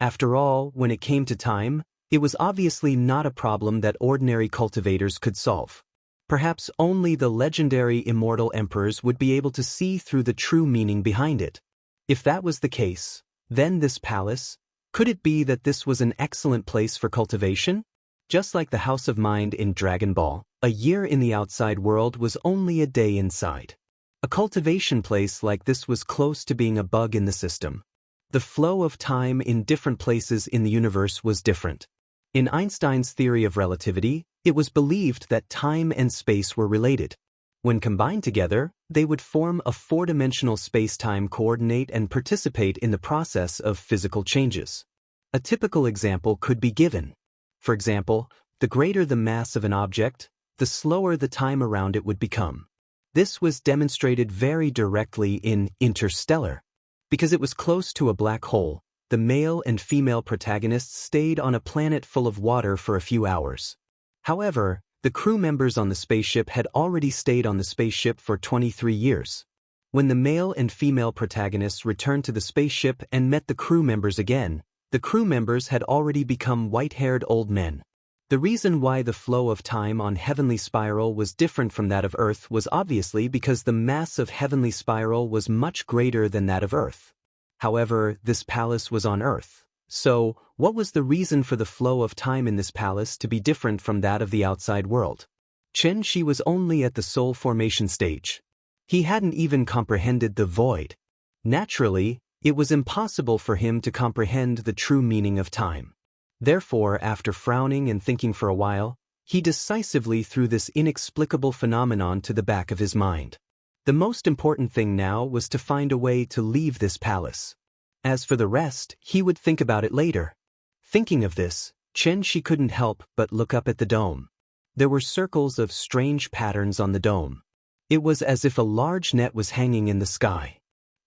After all, when it came to time, it was obviously not a problem that ordinary cultivators could solve. Perhaps only the legendary immortal emperors would be able to see through the true meaning behind it. If that was the case, then this palace, could it be that this was an excellent place for cultivation? Just like the House of Mind in Dragon Ball, a year in the outside world was only a day inside. A cultivation place like this was close to being a bug in the system. The flow of time in different places in the universe was different. In Einstein's theory of relativity, it was believed that time and space were related. When combined together, they would form a four-dimensional space-time coordinate and participate in the process of physical changes. A typical example could be given. For example, the greater the mass of an object, the slower the time around it would become. This was demonstrated very directly in Interstellar. Because it was close to a black hole, the male and female protagonists stayed on a planet full of water for a few hours. However, the crew members on the spaceship had already stayed on the spaceship for 23 years. When the male and female protagonists returned to the spaceship and met the crew members again, the crew members had already become white-haired old men. The reason why the flow of time on Heavenly Spiral was different from that of Earth was obviously because the mass of Heavenly Spiral was much greater than that of Earth. However, this palace was on Earth. So, what was the reason for the flow of time in this palace to be different from that of the outside world? Xianxia was only at the soul formation stage. He hadn't even comprehended the void. Naturally, it was impossible for him to comprehend the true meaning of time. Therefore, after frowning and thinking for a while, he decisively threw this inexplicable phenomenon to the back of his mind. The most important thing now was to find a way to leave this palace. As for the rest, he would think about it later. Thinking of this, Xianxia couldn't help but look up at the dome. There were circles of strange patterns on the dome. It was as if a large net was hanging in the sky.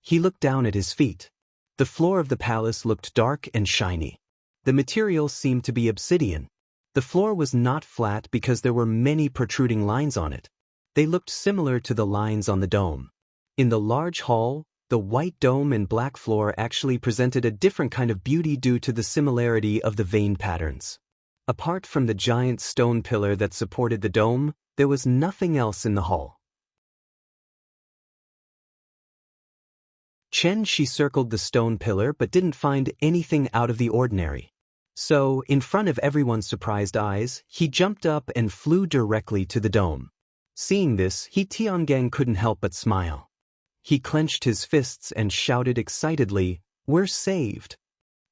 He looked down at his feet. The floor of the palace looked dark and shiny. The material seemed to be obsidian. The floor was not flat because there were many protruding lines on it. They looked similar to the lines on the dome. In the large hall, the white dome and black floor actually presented a different kind of beauty due to the similarity of the vein patterns. Apart from the giant stone pillar that supported the dome, there was nothing else in the hall. Xianxia circled the stone pillar but didn't find anything out of the ordinary. So, in front of everyone's surprised eyes, he jumped up and flew directly to the dome. Seeing this, He Tiangang couldn't help but smile. He clenched his fists and shouted excitedly, "We're saved!"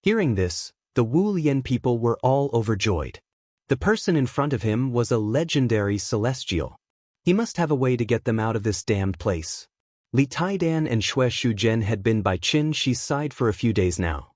Hearing this, the Wu Lian people were all overjoyed. The person in front of him was a legendary celestial. He must have a way to get them out of this damned place. Li Taidan and Xue Shuzhen had been by Xianxia's side for a few days now.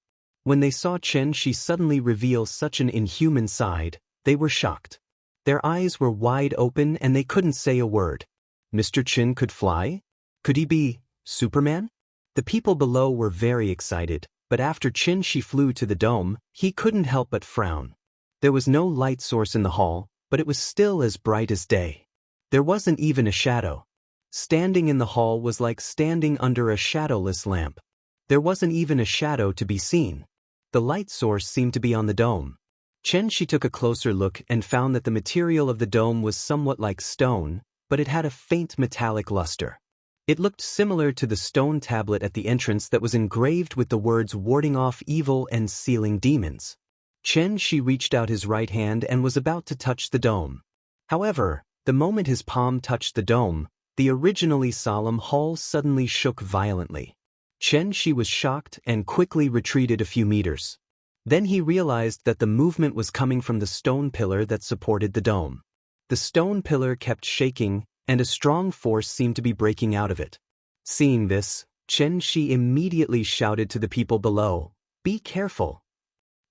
When they saw Xianxia suddenly reveal such an inhuman side, they were shocked. Their eyes were wide open and they couldn't say a word. Mr. Qin could fly? Could he be Superman? The people below were very excited. but after Xianxia flew to the dome, he couldn't help but frown. There was no light source in the hall, but it was still as bright as day. There wasn't even a shadow. Standing in the hall was like standing under a shadowless lamp. There wasn't even a shadow to be seen. The light source seemed to be on the dome. Xianxia took a closer look and found that the material of the dome was somewhat like stone, but it had a faint metallic luster. It looked similar to the stone tablet at the entrance that was engraved with the words warding off evil and sealing demons. Xianxia reached out his right hand and was about to touch the dome. However, the moment his palm touched the dome, the originally solemn hall suddenly shook violently. Xianxia was shocked and quickly retreated a few meters. Then he realized that the movement was coming from the stone pillar that supported the dome. The stone pillar kept shaking, and a strong force seemed to be breaking out of it. Seeing this, Xianxia immediately shouted to the people below, "Be careful!"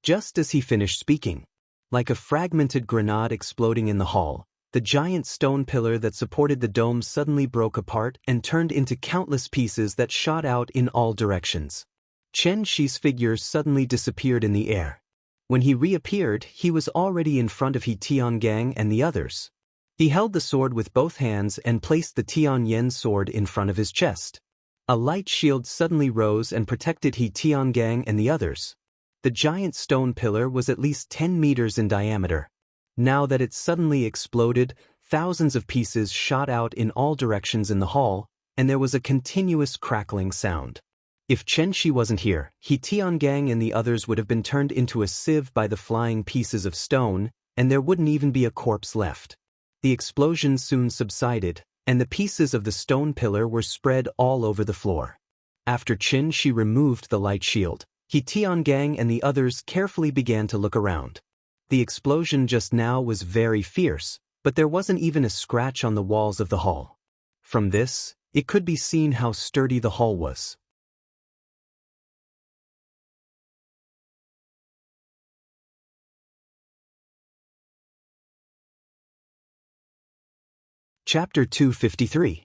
Just as he finished speaking, like a fragmented grenade exploding in the hall, the giant stone pillar that supported the dome suddenly broke apart and turned into countless pieces that shot out in all directions. Xianxia's figure suddenly disappeared in the air. When he reappeared, he was already in front of He Tiangang and the others. He held the sword with both hands and placed the Tianyan sword in front of his chest. A light shield suddenly rose and protected He Tiangang and the others. The giant stone pillar was at least 10 meters in diameter. Now that it suddenly exploded, thousands of pieces shot out in all directions in the hall, and there was a continuous crackling sound. If Xianxia wasn't here, He Tiangang and the others would have been turned into a sieve by the flying pieces of stone, and there wouldn't even be a corpse left. The explosion soon subsided, and the pieces of the stone pillar were spread all over the floor. After Xianxia removed the light shield, He Tiangang and the others carefully began to look around. The explosion just now was very fierce, but there wasn't even a scratch on the walls of the hall. From this, it could be seen how sturdy the hall was. Chapter 253.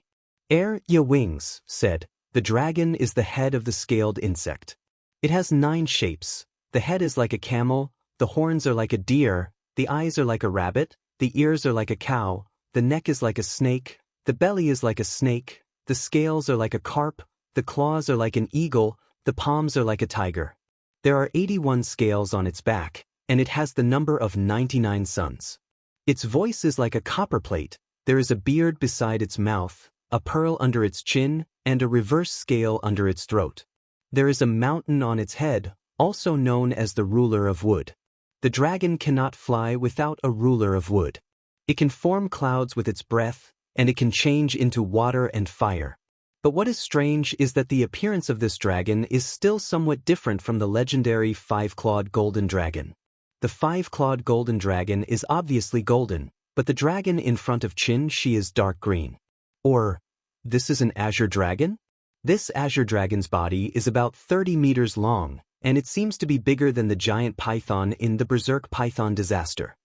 Your wings, said, "The dragon is the head of the scaled insect. It has 9 shapes. The head is like a camel, the horns are like a deer, the eyes are like a rabbit, the ears are like a cow, the neck is like a snake, the belly is like a snake, the scales are like a carp, the claws are like an eagle, the palms are like a tiger. There are 81 scales on its back, and it has the number of 99 suns. Its voice is like a copper plate. There is a beard beside its mouth, a pearl under its chin, and a reverse scale under its throat. There is a mountain on its head, also known as the ruler of wood. The dragon cannot fly without a ruler of wood. It can form clouds with its breath, and it can change into water and fire. But what is strange is that the appearance of this dragon is still somewhat different from the legendary 5-clawed golden dragon. The 5-clawed golden dragon is obviously golden, but the dragon in front of Xianxia is dark green. Or, this is an azure dragon? This azure dragon's body is about 30 meters long, and it seems to be bigger than the giant python in the Berserk Python disaster.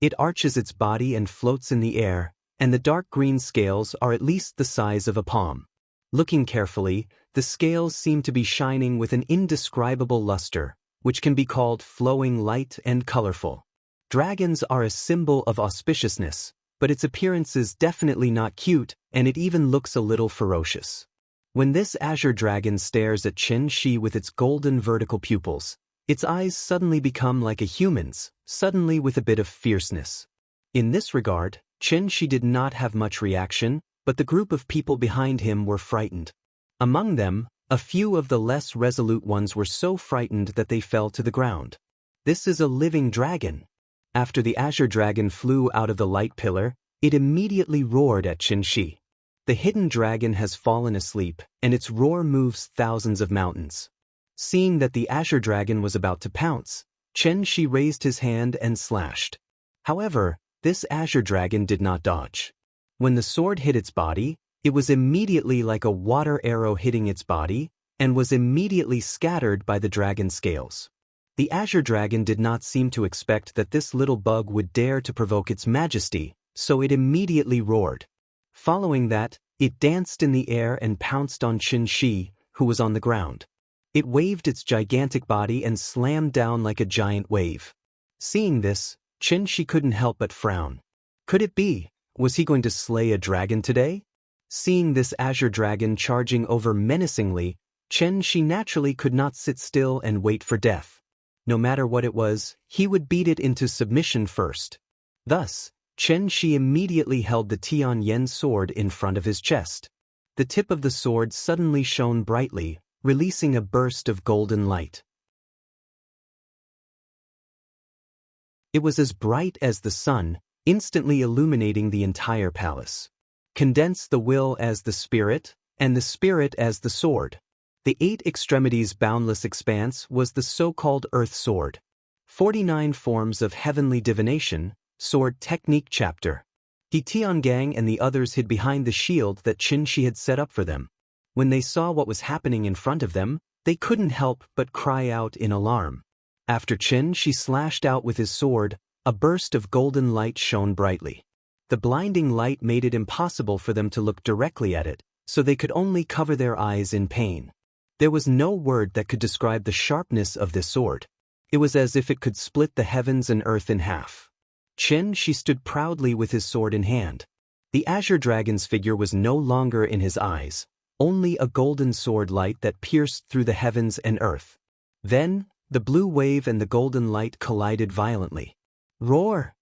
It arches its body and floats in the air, and the dark green scales are at least the size of a palm. Looking carefully, the scales seem to be shining with an indescribable luster, which can be called flowing light and colorful. Dragons are a symbol of auspiciousness, but its appearance is definitely not cute, and it even looks a little ferocious. When this azure dragon stares at Xianxia with its golden vertical pupils, its eyes suddenly become like a human's, suddenly with a bit of fierceness. In this regard, Xianxia did not have much reaction, but the group of people behind him were frightened. Among them, a few of the less resolute ones were so frightened that they fell to the ground. This is a living dragon. After the azure dragon flew out of the light pillar, it immediately roared at Xianxia. The hidden dragon has fallen asleep, and its roar moves thousands of mountains. Seeing that the azure dragon was about to pounce, Xianxia raised his hand and slashed. However, this azure dragon did not dodge. When the sword hit its body, it was immediately like a water arrow hitting its body, and was immediately scattered by the dragon's scales. The azure dragon did not seem to expect that this little bug would dare to provoke its majesty, so it immediately roared. Following that, it danced in the air and pounced on Xianxia, who was on the ground. It waved its gigantic body and slammed down like a giant wave. Seeing this, Xianxia couldn't help but frown. Could it be? Was he going to slay a dragon today? Seeing this azure dragon charging over menacingly, Xianxia naturally could not sit still and wait for death. No matter what it was, he would beat it into submission first. Thus, Xianxia immediately held the Tianyan sword in front of his chest. The tip of the sword suddenly shone brightly, releasing a burst of golden light. It was as bright as the sun, instantly illuminating the entire palace. Condense the will as the spirit, and the spirit as the sword. The 8 extremities boundless expanse was the so-called Earth Sword. 49 forms of heavenly divination, sword technique chapter. He Tiangang and the others hid behind the shield that Xianxia had set up for them. When they saw what was happening in front of them, they couldn't help but cry out in alarm. After Xianxia slashed out with his sword, a burst of golden light shone brightly. The blinding light made it impossible for them to look directly at it, so they could only cover their eyes in pain. There was no word that could describe the sharpness of this sword. It was as if it could split the heavens and earth in half. Xianxia stood proudly with his sword in hand. The azure dragon's figure was no longer in his eyes, only a golden sword light that pierced through the heavens and earth. Then, the blue wave and the golden light collided violently. Roar!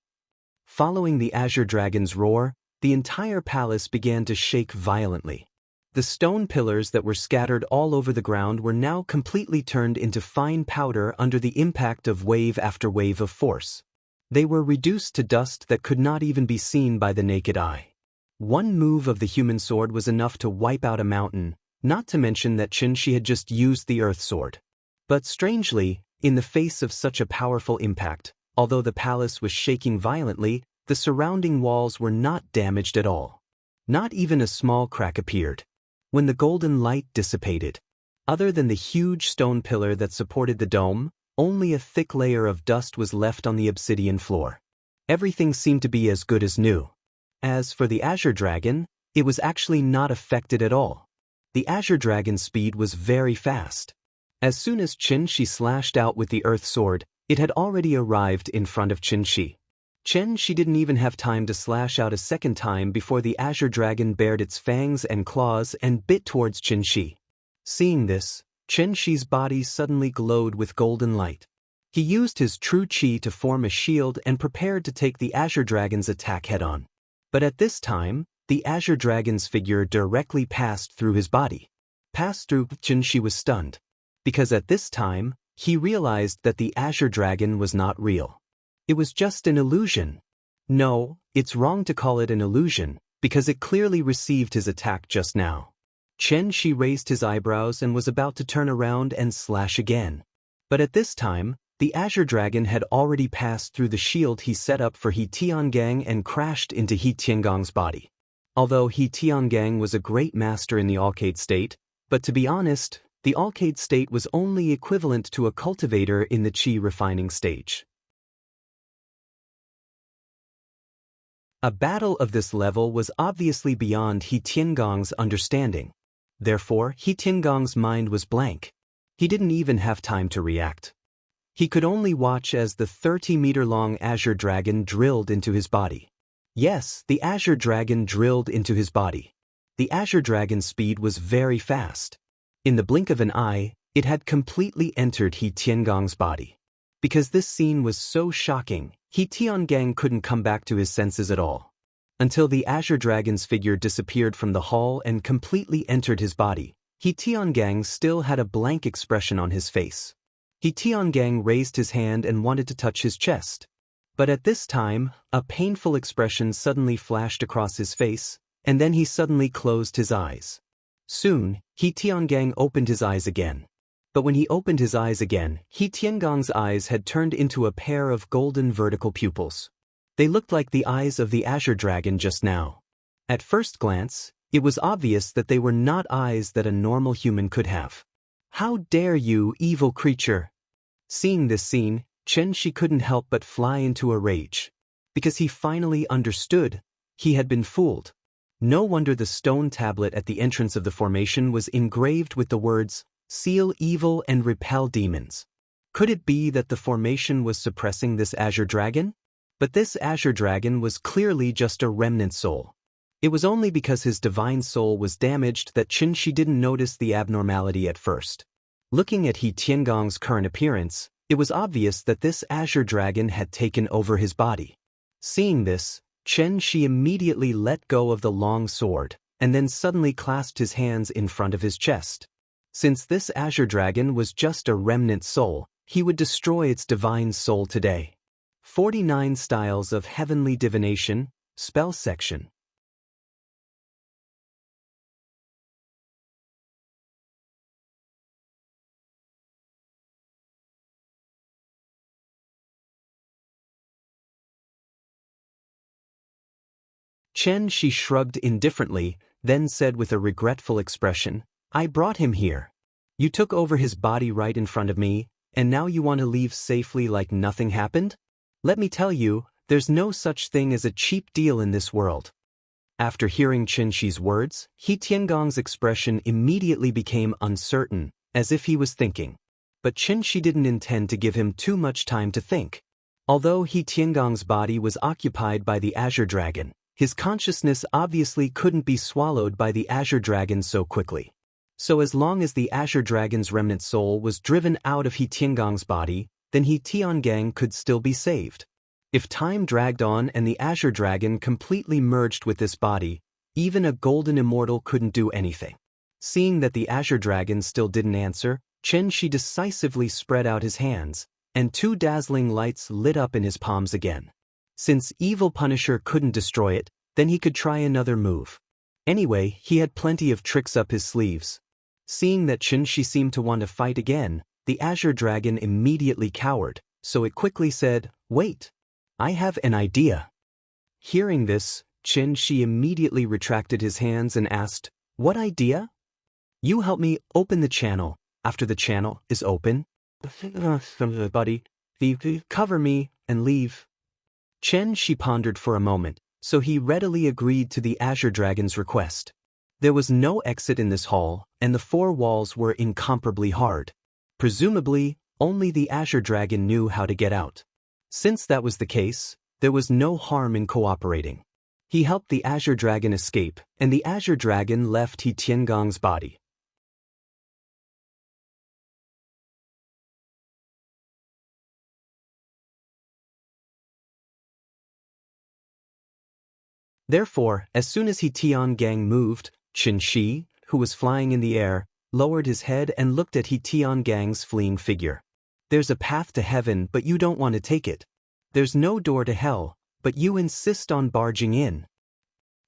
Following the azure dragon's roar, the entire palace began to shake violently. The stone pillars that were scattered all over the ground were now completely turned into fine powder under the impact of wave after wave of force. They were reduced to dust that could not even be seen by the naked eye. One move of the human sword was enough to wipe out a mountain, not to mention that Xianxia had just used the earth sword. But strangely, in the face of such a powerful impact, although the palace was shaking violently, the surrounding walls were not damaged at all. Not even a small crack appeared. When the golden light dissipated, other than the huge stone pillar that supported the dome, only a thick layer of dust was left on the obsidian floor. Everything seemed to be as good as new. As for the azure dragon, it was actually not affected at all. The azure dragon's speed was very fast. As soon as Xianxia slashed out with the earth sword, it had already arrived in front of Xianxia. Xianxia didn't even have time to slash out a second time before the azure dragon bared its fangs and claws and bit towards Xianxia. Seeing this, Xianxia's body suddenly glowed with golden light. He used his true qi to form a shield and prepared to take the azure dragon's attack head-on. But at this time, the azure dragon's figure directly passed through his body. Xianxia was stunned. Because at this time, he realized that the azure dragon was not real. It was just an illusion. No, it's wrong to call it an illusion, because it clearly received his attack just now. Xianxia raised his eyebrows and was about to turn around and slash again. But at this time, the azure dragon had already passed through the shield he set up for He Tiangang and crashed into He Tiangong's body. Although He Tiangang was a great master in the Alcade state, but to be honest, the Alcade state was only equivalent to a cultivator in the qi refining stage. A battle of this level was obviously beyond He Tiangong's understanding. Therefore, He Tiangong's mind was blank. He didn't even have time to react. He could only watch as the 30-meter-long azure dragon drilled into his body. Yes, the azure dragon drilled into his body. The azure dragon's speed was very fast. In the blink of an eye, it had completely entered He Tiangong's body. Because this scene was so shocking, He Tiangang couldn't come back to his senses at all. Until the azure dragon's figure disappeared from the hall and completely entered his body, He Tiangang still had a blank expression on his face. He Tiangang raised his hand and wanted to touch his chest. But at this time, a painful expression suddenly flashed across his face, and then he suddenly closed his eyes. Soon, He Tiangang opened his eyes again. But when he opened his eyes again, He Tiangong's eyes had turned into a pair of golden vertical pupils. They looked like the eyes of the azure dragon just now. At first glance, it was obvious that they were not eyes that a normal human could have. "How dare you, evil creature!" Seeing this scene, Xianxia couldn't help but fly into a rage. Because he finally understood. He had been fooled. No wonder the stone tablet at the entrance of the formation was engraved with the words, seal evil and repel demons. Could it be that the formation was suppressing this azure dragon? But this azure dragon was clearly just a remnant soul. It was only because his divine soul was damaged that Xianxia didn't notice the abnormality at first. Looking at He Tiangong's current appearance, it was obvious that this azure dragon had taken over his body. Seeing this, Xianxia immediately let go of the long sword, and then suddenly clasped his hands in front of his chest. Since this azure dragon was just a remnant soul, he would destroy its divine soul today. 49 Styles of Heavenly Divination, Spell Section. Xianxia shrugged indifferently, then said with a regretful expression, "I brought him here. You took over his body right in front of me, and now you want to leave safely like nothing happened? Let me tell you, there's no such thing as a cheap deal in this world." After hearing Xianxia's words, He Tiangong's expression immediately became uncertain, as if he was thinking. But Xianxia didn't intend to give him too much time to think. Although He Tiangong's body was occupied by the azure dragon, his consciousness obviously couldn't be swallowed by the azure dragon so quickly. So as long as the azure dragon's remnant soul was driven out of He Tiangong's body, then He Tiangang could still be saved. If time dragged on and the azure dragon completely merged with this body, even a golden immortal couldn't do anything. Seeing that the azure dragon still didn't answer, Xianxia decisively spread out his hands, and 2 dazzling lights lit up in his palms again. Since Evil Punisher couldn't destroy it, then he could try another move. Anyway, he had plenty of tricks up his sleeves. Seeing that Xianxia seemed to want to fight again, the azure dragon immediately cowered, so it quickly said, "Wait. I have an idea." Hearing this, Xianxia immediately retracted his hands and asked, "What idea?" "You help me open the channel. After the channel is open, buddy, cover me and leave." Xianxia pondered for a moment, so he readily agreed to the azure dragon's request. There was no exit in this hall, and the 4 walls were incomparably hard. Presumably, only the azure dragon knew how to get out. Since that was the case, there was no harm in cooperating. He helped the azure dragon escape, and the azure dragon left He Tiangong's body. Therefore, as soon as He Tiangang moved, Xianxia, who was flying in the air, lowered his head and looked at He Tiangang's fleeing figure. "There's a path to heaven, but you don't want to take it. There's no door to hell, but you insist on barging in.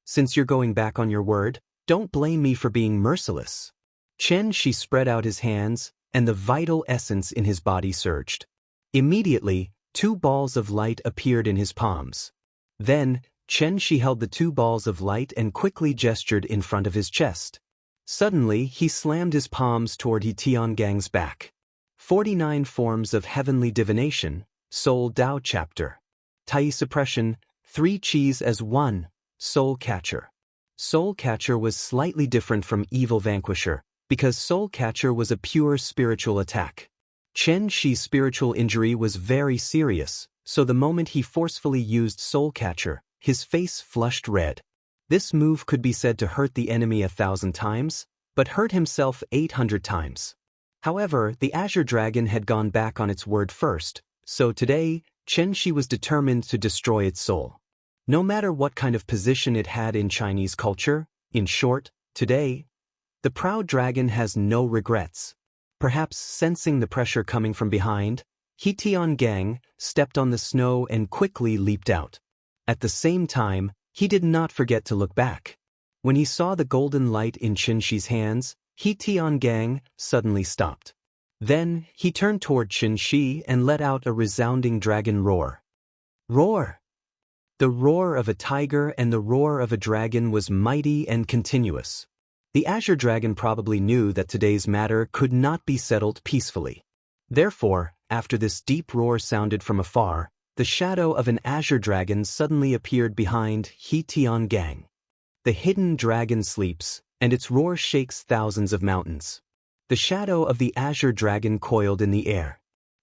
Since you're going back on your word, don't blame me for being merciless." Xianxia spread out his hands, and the vital essence in his body surged. Immediately, 2 balls of light appeared in his palms. Then, Xianxia held the 2 balls of light and quickly gestured in front of his chest. Suddenly, he slammed his palms toward He Tiangang's back. 49 Forms of Heavenly Divination, Soul Dao Chapter. Tai Suppression, 3 Qis as 1, Soul Catcher. Soul Catcher was slightly different from Evil Vanquisher, because Soul Catcher was a pure spiritual attack. Xianxia's spiritual injury was very serious, so the moment he forcefully used Soul Catcher, his face flushed red. This move could be said to hurt the enemy 1,000 times, but hurt himself 800 times. However, the azure dragon had gone back on its word first, so today, Xianxia was determined to destroy its soul. No matter what kind of position it had in Chinese culture, in short, today, the proud dragon has no regrets. Perhaps sensing the pressure coming from behind, He Tiangang stepped on the snow and quickly leaped out. At the same time, he did not forget to look back. When he saw the golden light in Xianxia's hands, He Tiangang suddenly stopped. Then, he turned toward Xianxia and let out a resounding dragon roar. Roar! The roar of a tiger and the roar of a dragon was mighty and continuous. The azure dragon probably knew that today's matter could not be settled peacefully. Therefore, after this deep roar sounded from afar, the shadow of an azure dragon suddenly appeared behind He Tiangang. The hidden dragon sleeps, and its roar shakes thousands of mountains. The shadow of the azure dragon coiled in the air.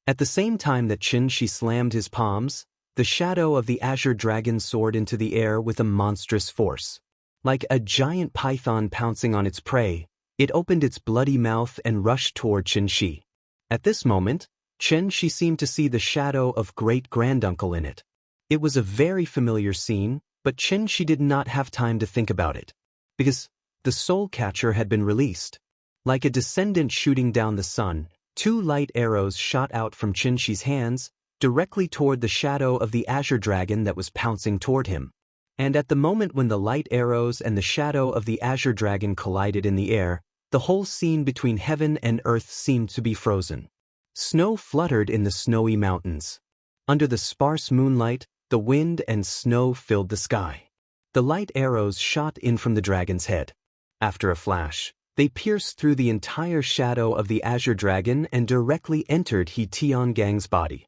At the same time that Xianxia slammed his palms, the shadow of the azure dragon soared into the air with a monstrous force. Like a giant python pouncing on its prey, it opened its bloody mouth and rushed toward Xianxia. At this moment, Xianxia seemed to see the shadow of great-granduncle in it. It was a very familiar scene, but Xianxia did not have time to think about it. Because the soul catcher had been released. Like a descendant shooting down the sun, 2 light arrows shot out from Xianxia's hands, directly toward the shadow of the azure dragon that was pouncing toward him. And at the moment when the light arrows and the shadow of the azure dragon collided in the air, the whole scene between heaven and earth seemed to be frozen. Snow fluttered in the snowy mountains. Under the sparse moonlight, the wind and snow filled the sky. The light arrows shot in from the dragon's head. After a flash, they pierced through the entire shadow of the azure dragon and directly entered He Tiangang's body.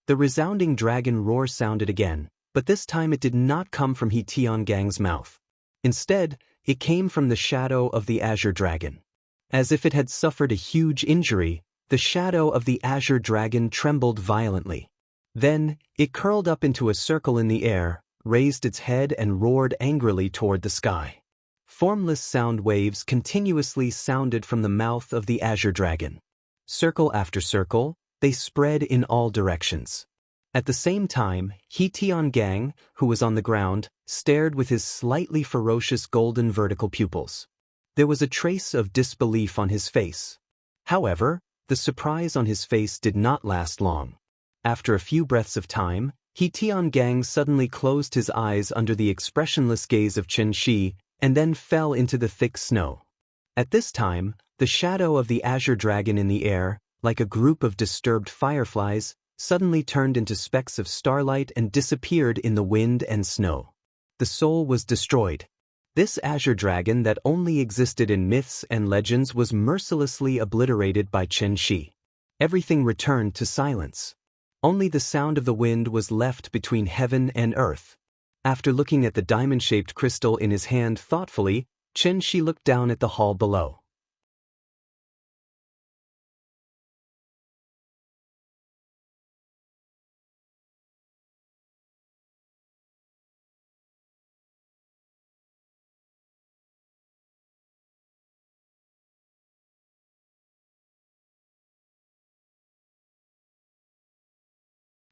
The resounding dragon roar sounded again, but this time it did not come from He Tiangang's mouth. Instead, it came from the shadow of the azure dragon. As if it had suffered a huge injury, the shadow of the azure dragon trembled violently. Then, it curled up into a circle in the air, raised its head and roared angrily toward the sky. Formless sound waves continuously sounded from the mouth of the azure dragon. Circle after circle, they spread in all directions. At the same time, He Tiangang, who was on the ground, stared with his slightly ferocious golden vertical pupils. There was a trace of disbelief on his face. However, the surprise on his face did not last long. After a few breaths of time, He Tiangang suddenly closed his eyes under the expressionless gaze of Xianxia and then fell into the thick snow. At this time, the shadow of the azure dragon in the air, like a group of disturbed fireflies, suddenly turned into specks of starlight and disappeared in the wind and snow. The soul was destroyed. This azure dragon that only existed in myths and legends was mercilessly obliterated by Xianxia. Everything returned to silence. Only the sound of the wind was left between heaven and earth. After looking at the diamond-shaped crystal in his hand thoughtfully, Xianxia looked down at the hall below.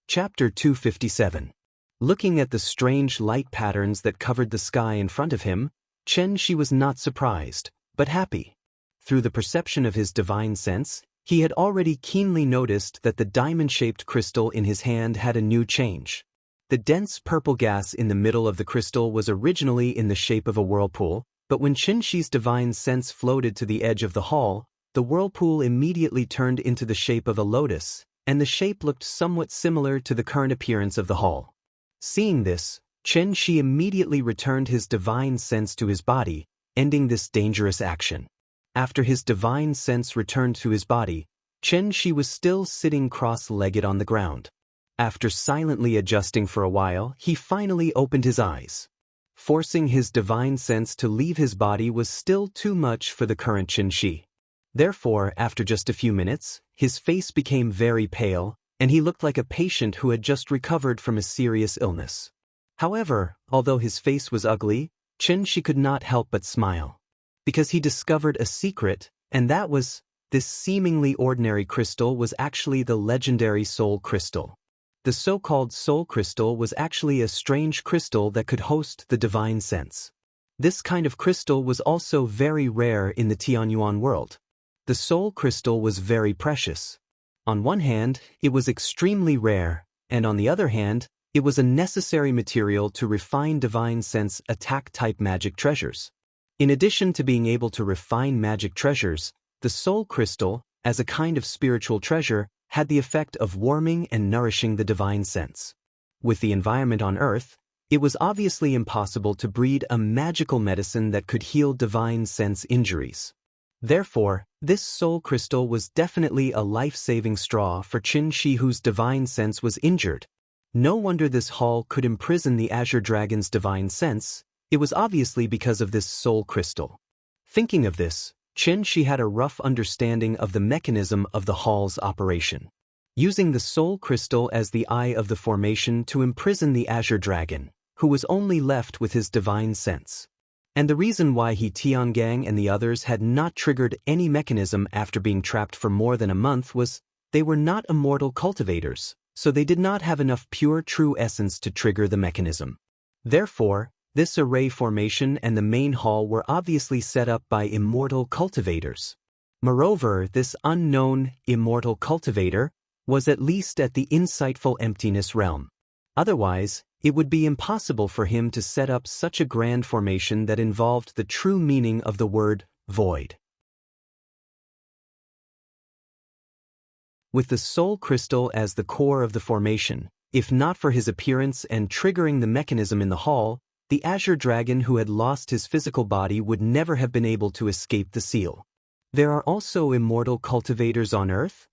Chapter 257. Looking at the strange light patterns that covered the sky in front of him, Xianxia was not surprised, but happy. Through the perception of his divine sense, he had already keenly noticed that the diamond-shaped crystal in his hand had a new change. The dense purple gas in the middle of the crystal was originally in the shape of a whirlpool, but when Xianxia's divine sense floated to the edge of the hall, the whirlpool immediately turned into the shape of a lotus, and the shape looked somewhat similar to the current appearance of the hall. Seeing this, Xianxia immediately returned his divine sense to his body, ending this dangerous action. After his divine sense returned to his body, Xianxia was still sitting cross-legged on the ground. After silently adjusting for a while, he finally opened his eyes. Forcing his divine sense to leave his body was still too much for the current Xianxia. Therefore, after just a few minutes, his face became very pale, and he looked like a patient who had just recovered from a serious illness. However, although his face was ugly, Xianxia could not help but smile. Because he discovered a secret, and that was, this seemingly ordinary crystal was actually the legendary soul crystal. The so-called soul crystal was actually a strange crystal that could host the divine sense. This kind of crystal was also very rare in the Tianyuan world. The soul crystal was very precious. On one hand, it was extremely rare, and on the other hand, it was a necessary material to refine divine sense attack-type magic treasures. In addition to being able to refine magic treasures, the soul crystal, as a kind of spiritual treasure, had the effect of warming and nourishing the divine sense. With the environment on Earth, it was obviously impossible to breed a magical medicine that could heal divine sense injuries. Therefore, this soul crystal was definitely a life-saving straw for Xianxia, whose divine sense was injured. No wonder this hall could imprison the azure dragon's divine sense, It was obviously because of this soul crystal. Thinking of this, Xianxia had a rough understanding of the mechanism of the hall's operation. Using the soul crystal as the eye of the formation to imprison the azure dragon, who was only left with his divine sense. And the reason why Tiangang and the others had not triggered any mechanism after being trapped for more than a month was they were not immortal cultivators, so they did not have enough pure true essence to trigger the mechanism. Therefore, this array formation and the main hall were obviously set up by immortal cultivators. Moreover, this unknown immortal cultivator was at least at the insightful emptiness realm. Otherwise, it would be impossible for him to set up such a grand formation that involved the true meaning of the word void. With the soul crystal as the core of the formation, if not for his appearance and triggering the mechanism in the hall, the azure dragon who had lost his physical body would never have been able to escape the seal. There are also immortal cultivators on Earth?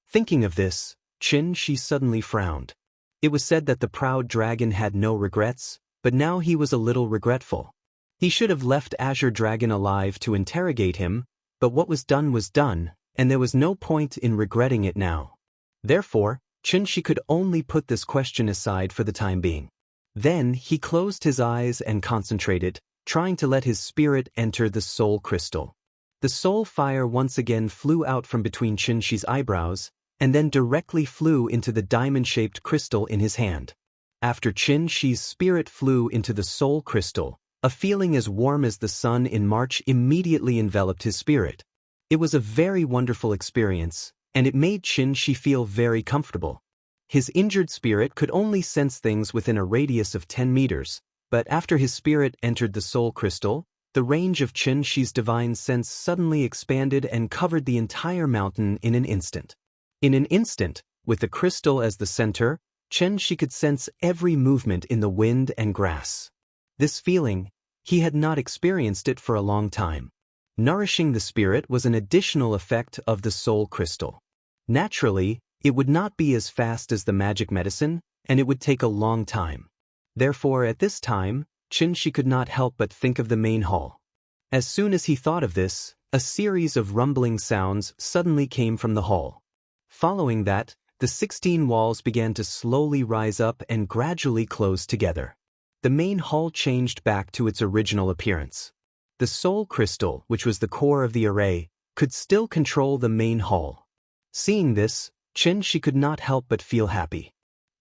Thinking of this, Xianxia suddenly frowned. It was said that the proud dragon had no regrets, but now he was a little regretful. He should have left Azure Dragon alive to interrogate him, but what was done, and there was no point in regretting it now. Therefore, Xianxia could only put this question aside for the time being. Then he closed his eyes and concentrated, trying to let his spirit enter the soul crystal. The soul fire once again flew out from between Xianxia's eyebrows, and then directly flew into the diamond-shaped crystal in his hand. After Xianxia's spirit flew into the soul crystal, a feeling as warm as the sun in March immediately enveloped his spirit. It was a very wonderful experience, and it made Xianxia feel very comfortable. His injured spirit could only sense things within a radius of 10 meters, but after his spirit entered the soul crystal, the range of Xianxia's divine sense suddenly expanded and covered the entire mountain in an instant. In an instant, with the crystal as the center, Xianxia could sense every movement in the wind and grass. This feeling, he had not experienced it for a long time. Nourishing the spirit was an additional effect of the soul crystal. Naturally, it would not be as fast as the magic medicine, and it would take a long time. Therefore, at this time, Xianxia could not help but think of the main hall. As soon as he thought of this, a series of rumbling sounds suddenly came from the hall. Following that, the 16 walls began to slowly rise up and gradually close together. The main hall changed back to its original appearance. The soul crystal, which was the core of the array, could still control the main hall. Seeing this, Xianxia could not help but feel happy.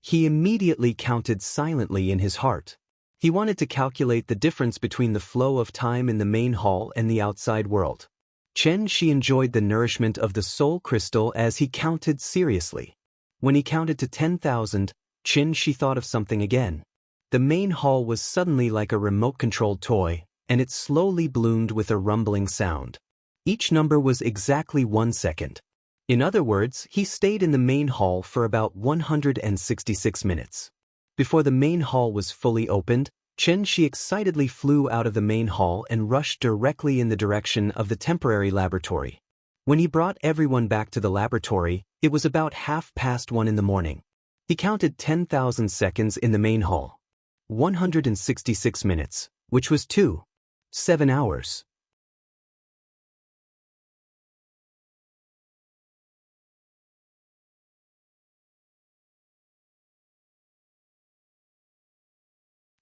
He immediately counted silently in his heart. He wanted to calculate the difference between the flow of time in the main hall and the outside world. Xianxia enjoyed the nourishment of the soul crystal as he counted seriously. When he counted to 10,000, Xianxia thought of something again. The main hall was suddenly like a remote-controlled toy, and it slowly bloomed with a rumbling sound. Each number was exactly 1 second. In other words, he stayed in the main hall for about 166 minutes. Before the main hall was fully opened, Xianxia excitedly flew out of the main hall and rushed directly in the direction of the temporary laboratory. When he brought everyone back to the laboratory, it was about 1:30 in the morning. He counted 10,000 seconds in the main hall. 166 minutes, which was 7 hours.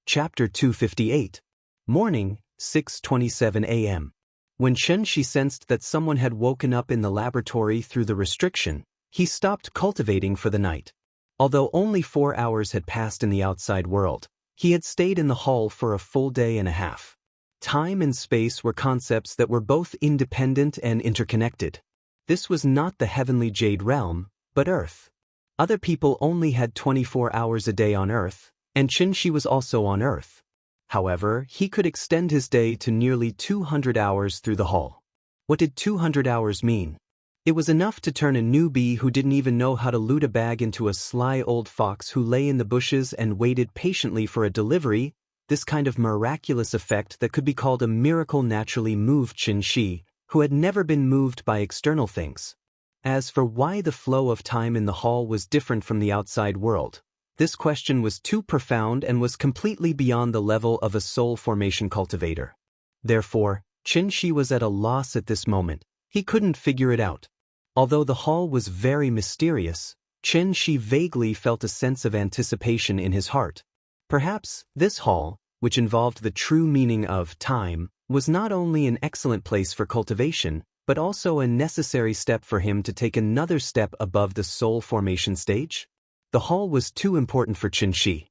Chapter 258. Morning, 6:27 a.m. When Xianxia sensed that someone had woken up in the laboratory through the restriction, he stopped cultivating for the night. Although only 4 hours had passed in the outside world, he had stayed in the hall for a full day and a half. Time and space were concepts that were both independent and interconnected. This was not the heavenly jade realm, but Earth. Other people only had 24 hours a day on Earth, and Xianxia was also on Earth. However, he could extend his day to nearly 200 hours through the hall. What did 200 hours mean? It was enough to turn a newbie who didn't even know how to loot a bag into a sly old fox who lay in the bushes and waited patiently for a delivery. This kind of miraculous effect that could be called a miracle naturally moved Xianxia, who had never been moved by external things. As for why the flow of time in the hall was different from the outside world, This question was too profound and was completely beyond the level of a soul formation cultivator. Therefore, Xianxia was at a loss at this moment. He couldn't figure it out. Although the hall was very mysterious, Xianxia vaguely felt a sense of anticipation in his heart. Perhaps this hall, which involved the true meaning of time, was not only an excellent place for cultivation, but also a necessary step for him to take another step above the soul formation stage. The hall was too important for Xianxia.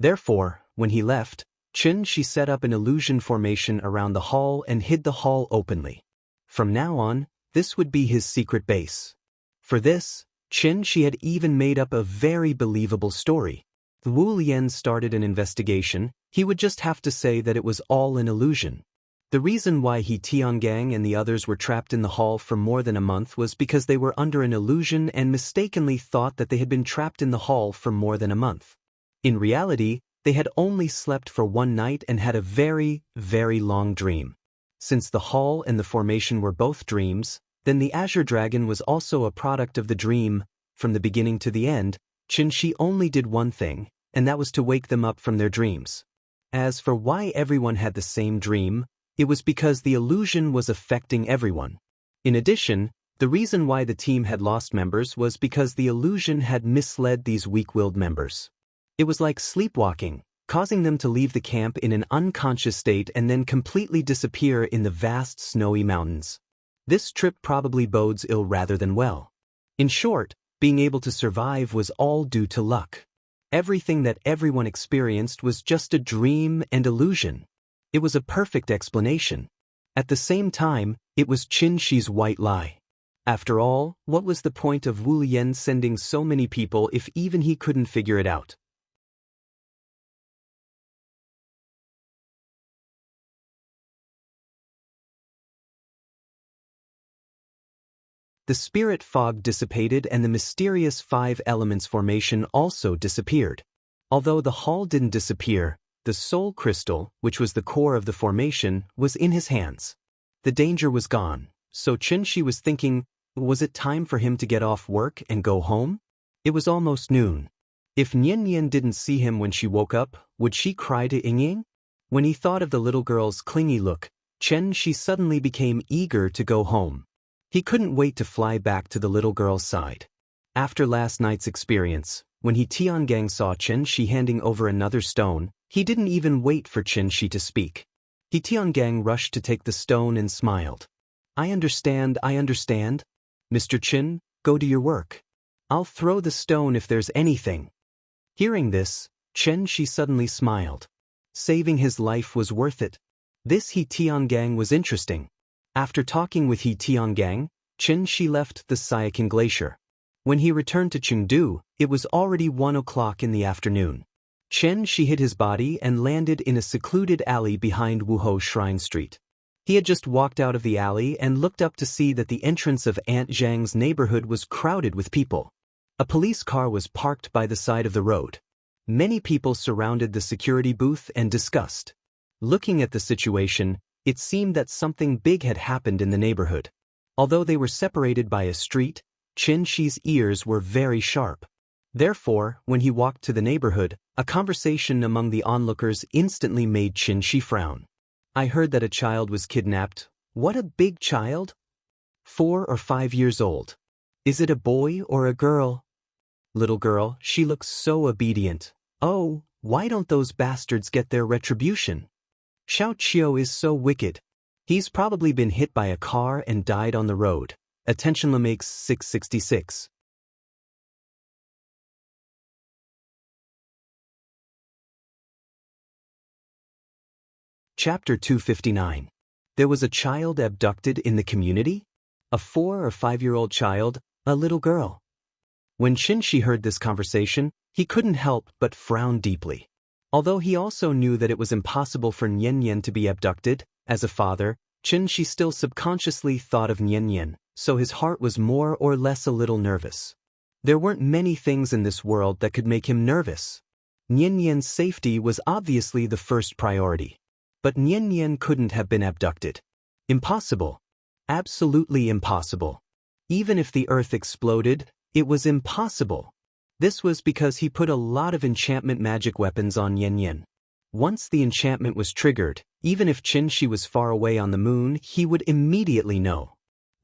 Therefore, when he left, Xianxia set up an illusion formation around the hall and hid the hall openly. From now on, this would be his secret base. For this, Xianxia had even made up a very believable story. If Wu Lian started an investigation, he would just have to say that it was all an illusion. The reason why he Tiangang and the others were trapped in the hall for more than a month was because they were under an illusion and mistakenly thought that they had been trapped in the hall for more than a month. In reality, they had only slept for one night and had a very, very long dream. Since the hall and the formation were both dreams, then the Azure Dragon was also a product of the dream. From the beginning to the end, Xianxia only did one thing, and that was to wake them up from their dreams. As for why everyone had the same dream, it was because the illusion was affecting everyone. In addition, the reason why the team had lost members was because the illusion had misled these weak-willed members. It was like sleepwalking, causing them to leave the camp in an unconscious state and then completely disappear in the vast snowy mountains. This trip probably bodes ill rather than well. In short, being able to survive was all due to luck. Everything that everyone experienced was just a dream and illusion. It was a perfect explanation. At the same time, it was Xianxia's white lie. After all, what was the point of Wu Lian sending so many people if even he couldn't figure it out? The spirit fog dissipated and the mysterious 5 elements formation also disappeared. Although the hall didn't disappear, the soul crystal, which was the core of the formation, was in his hands. The danger was gone, so Xianxia was thinking, was it time for him to get off work and go home? It was almost noon. If Nian didn't see him when she woke up, would she cry to Ying? When he thought of the little girl's clingy look, Xianxia suddenly became eager to go home. He couldn't wait to fly back to the little girl's side. After last night's experience, when he Tiangang saw Xianxia handing over another stone, he didn't even wait for Xianxia to speak. He Tiangang rushed to take the stone and smiled. I understand. Mr. Qin, go to your work. I'll throw the stone if there's anything. Hearing this, Xianxia suddenly smiled. Saving his life was worth it. This He Tiangang was interesting. After talking with He Tiangang, Xianxia left the Sayakin Glacier. When he returned to Chengdu, it was already 1 o'clock in the afternoon. Xianxia hid his body and landed in a secluded alley behind Wuhou Shrine Street. He had just walked out of the alley and looked up to see that the entrance of Aunt Zhang's neighborhood was crowded with people. A police car was parked by the side of the road. Many people surrounded the security booth and discussed. Looking at the situation, it seemed that something big had happened in the neighborhood. Although they were separated by a street, Xianxia's ears were very sharp. Therefore, when he walked to the neighborhood, a conversation among the onlookers instantly made Xianxia frown. I heard that a child was kidnapped. What a big child? 4 or 5 years old. Is it a boy or a girl? Little girl, she looks so obedient. Oh, why don't those bastards get their retribution? Xiao Qiu is so wicked. He's probably been hit by a car and died on the road. Attention Lamakes 666. Chapter 259. There was a child abducted in the community? A 4 or 5-year-old child, a little girl. When Xianxia heard this conversation, he couldn't help but frown deeply. Although he also knew that it was impossible for Nian to be abducted, as a father, Xianxia still subconsciously thought of Nian, so his heart was more or less a little nervous. There weren't many things in this world that could make him nervous. Nian's safety was obviously the first priority. But Nian couldn't have been abducted. Impossible. Absolutely impossible. Even if the earth exploded, it was impossible. This was because he put a lot of enchantment magic weapons on Yan Yan. Once the enchantment was triggered, even if Xianxia was far away on the moon, he would immediately know.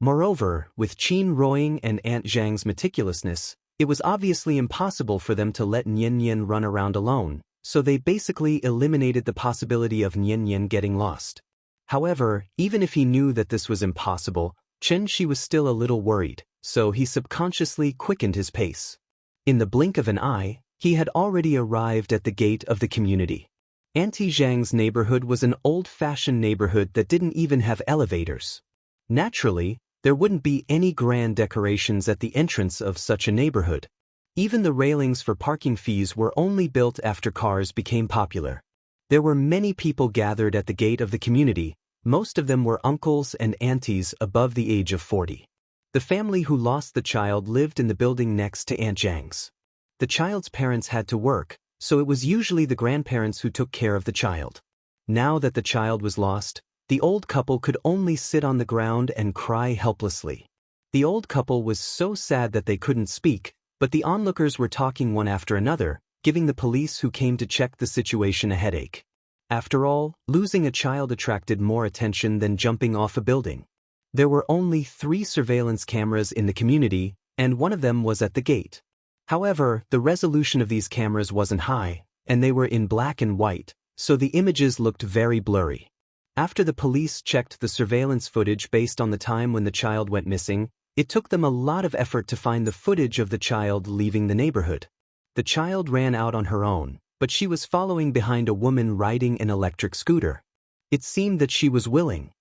Moreover, with Qin Ruoying and Aunt Zhang's meticulousness, it was obviously impossible for them to let Yan Yan run around alone, so they basically eliminated the possibility of Yan Yan getting lost. However, even if he knew that this was impossible, Xianxia was still a little worried, so he subconsciously quickened his pace. In the blink of an eye, he had already arrived at the gate of the community. Auntie Zhang's neighborhood was an old-fashioned neighborhood that didn't even have elevators. Naturally, there wouldn't be any grand decorations at the entrance of such a neighborhood. Even the railings for parking fees were only built after cars became popular. There were many people gathered at the gate of the community. Most of them were uncles and aunties above the age of 40. The family who lost the child lived in the building next to Aunt Zhang's. The child's parents had to work, so it was usually the grandparents who took care of the child. Now that the child was lost, the old couple could only sit on the ground and cry helplessly. The old couple was so sad that they couldn't speak, but the onlookers were talking one after another, giving the police who came to check the situation a headache. After all, losing a child attracted more attention than jumping off a building. There were only 3 surveillance cameras in the community, and one of them was at the gate. However, the resolution of these cameras wasn't high, and they were in black and white, so the images looked very blurry. After the police checked the surveillance footage based on the time when the child went missing, it took them a lot of effort to find the footage of the child leaving the neighborhood. The child ran out on her own, but she was following behind a woman riding an electric scooter. It seemed that she was willing.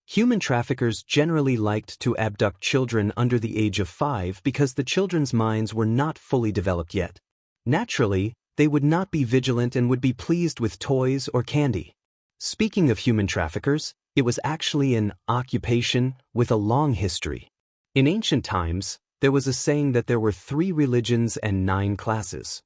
Human traffickers generally liked to abduct children under the age of 5 because the children's minds were not fully developed yet. Naturally, they would not be vigilant and would be pleased with toys or candy. Speaking of human traffickers, it was actually an occupation with a long history. In ancient times, there was a saying that there were 3 religions and 9 classes.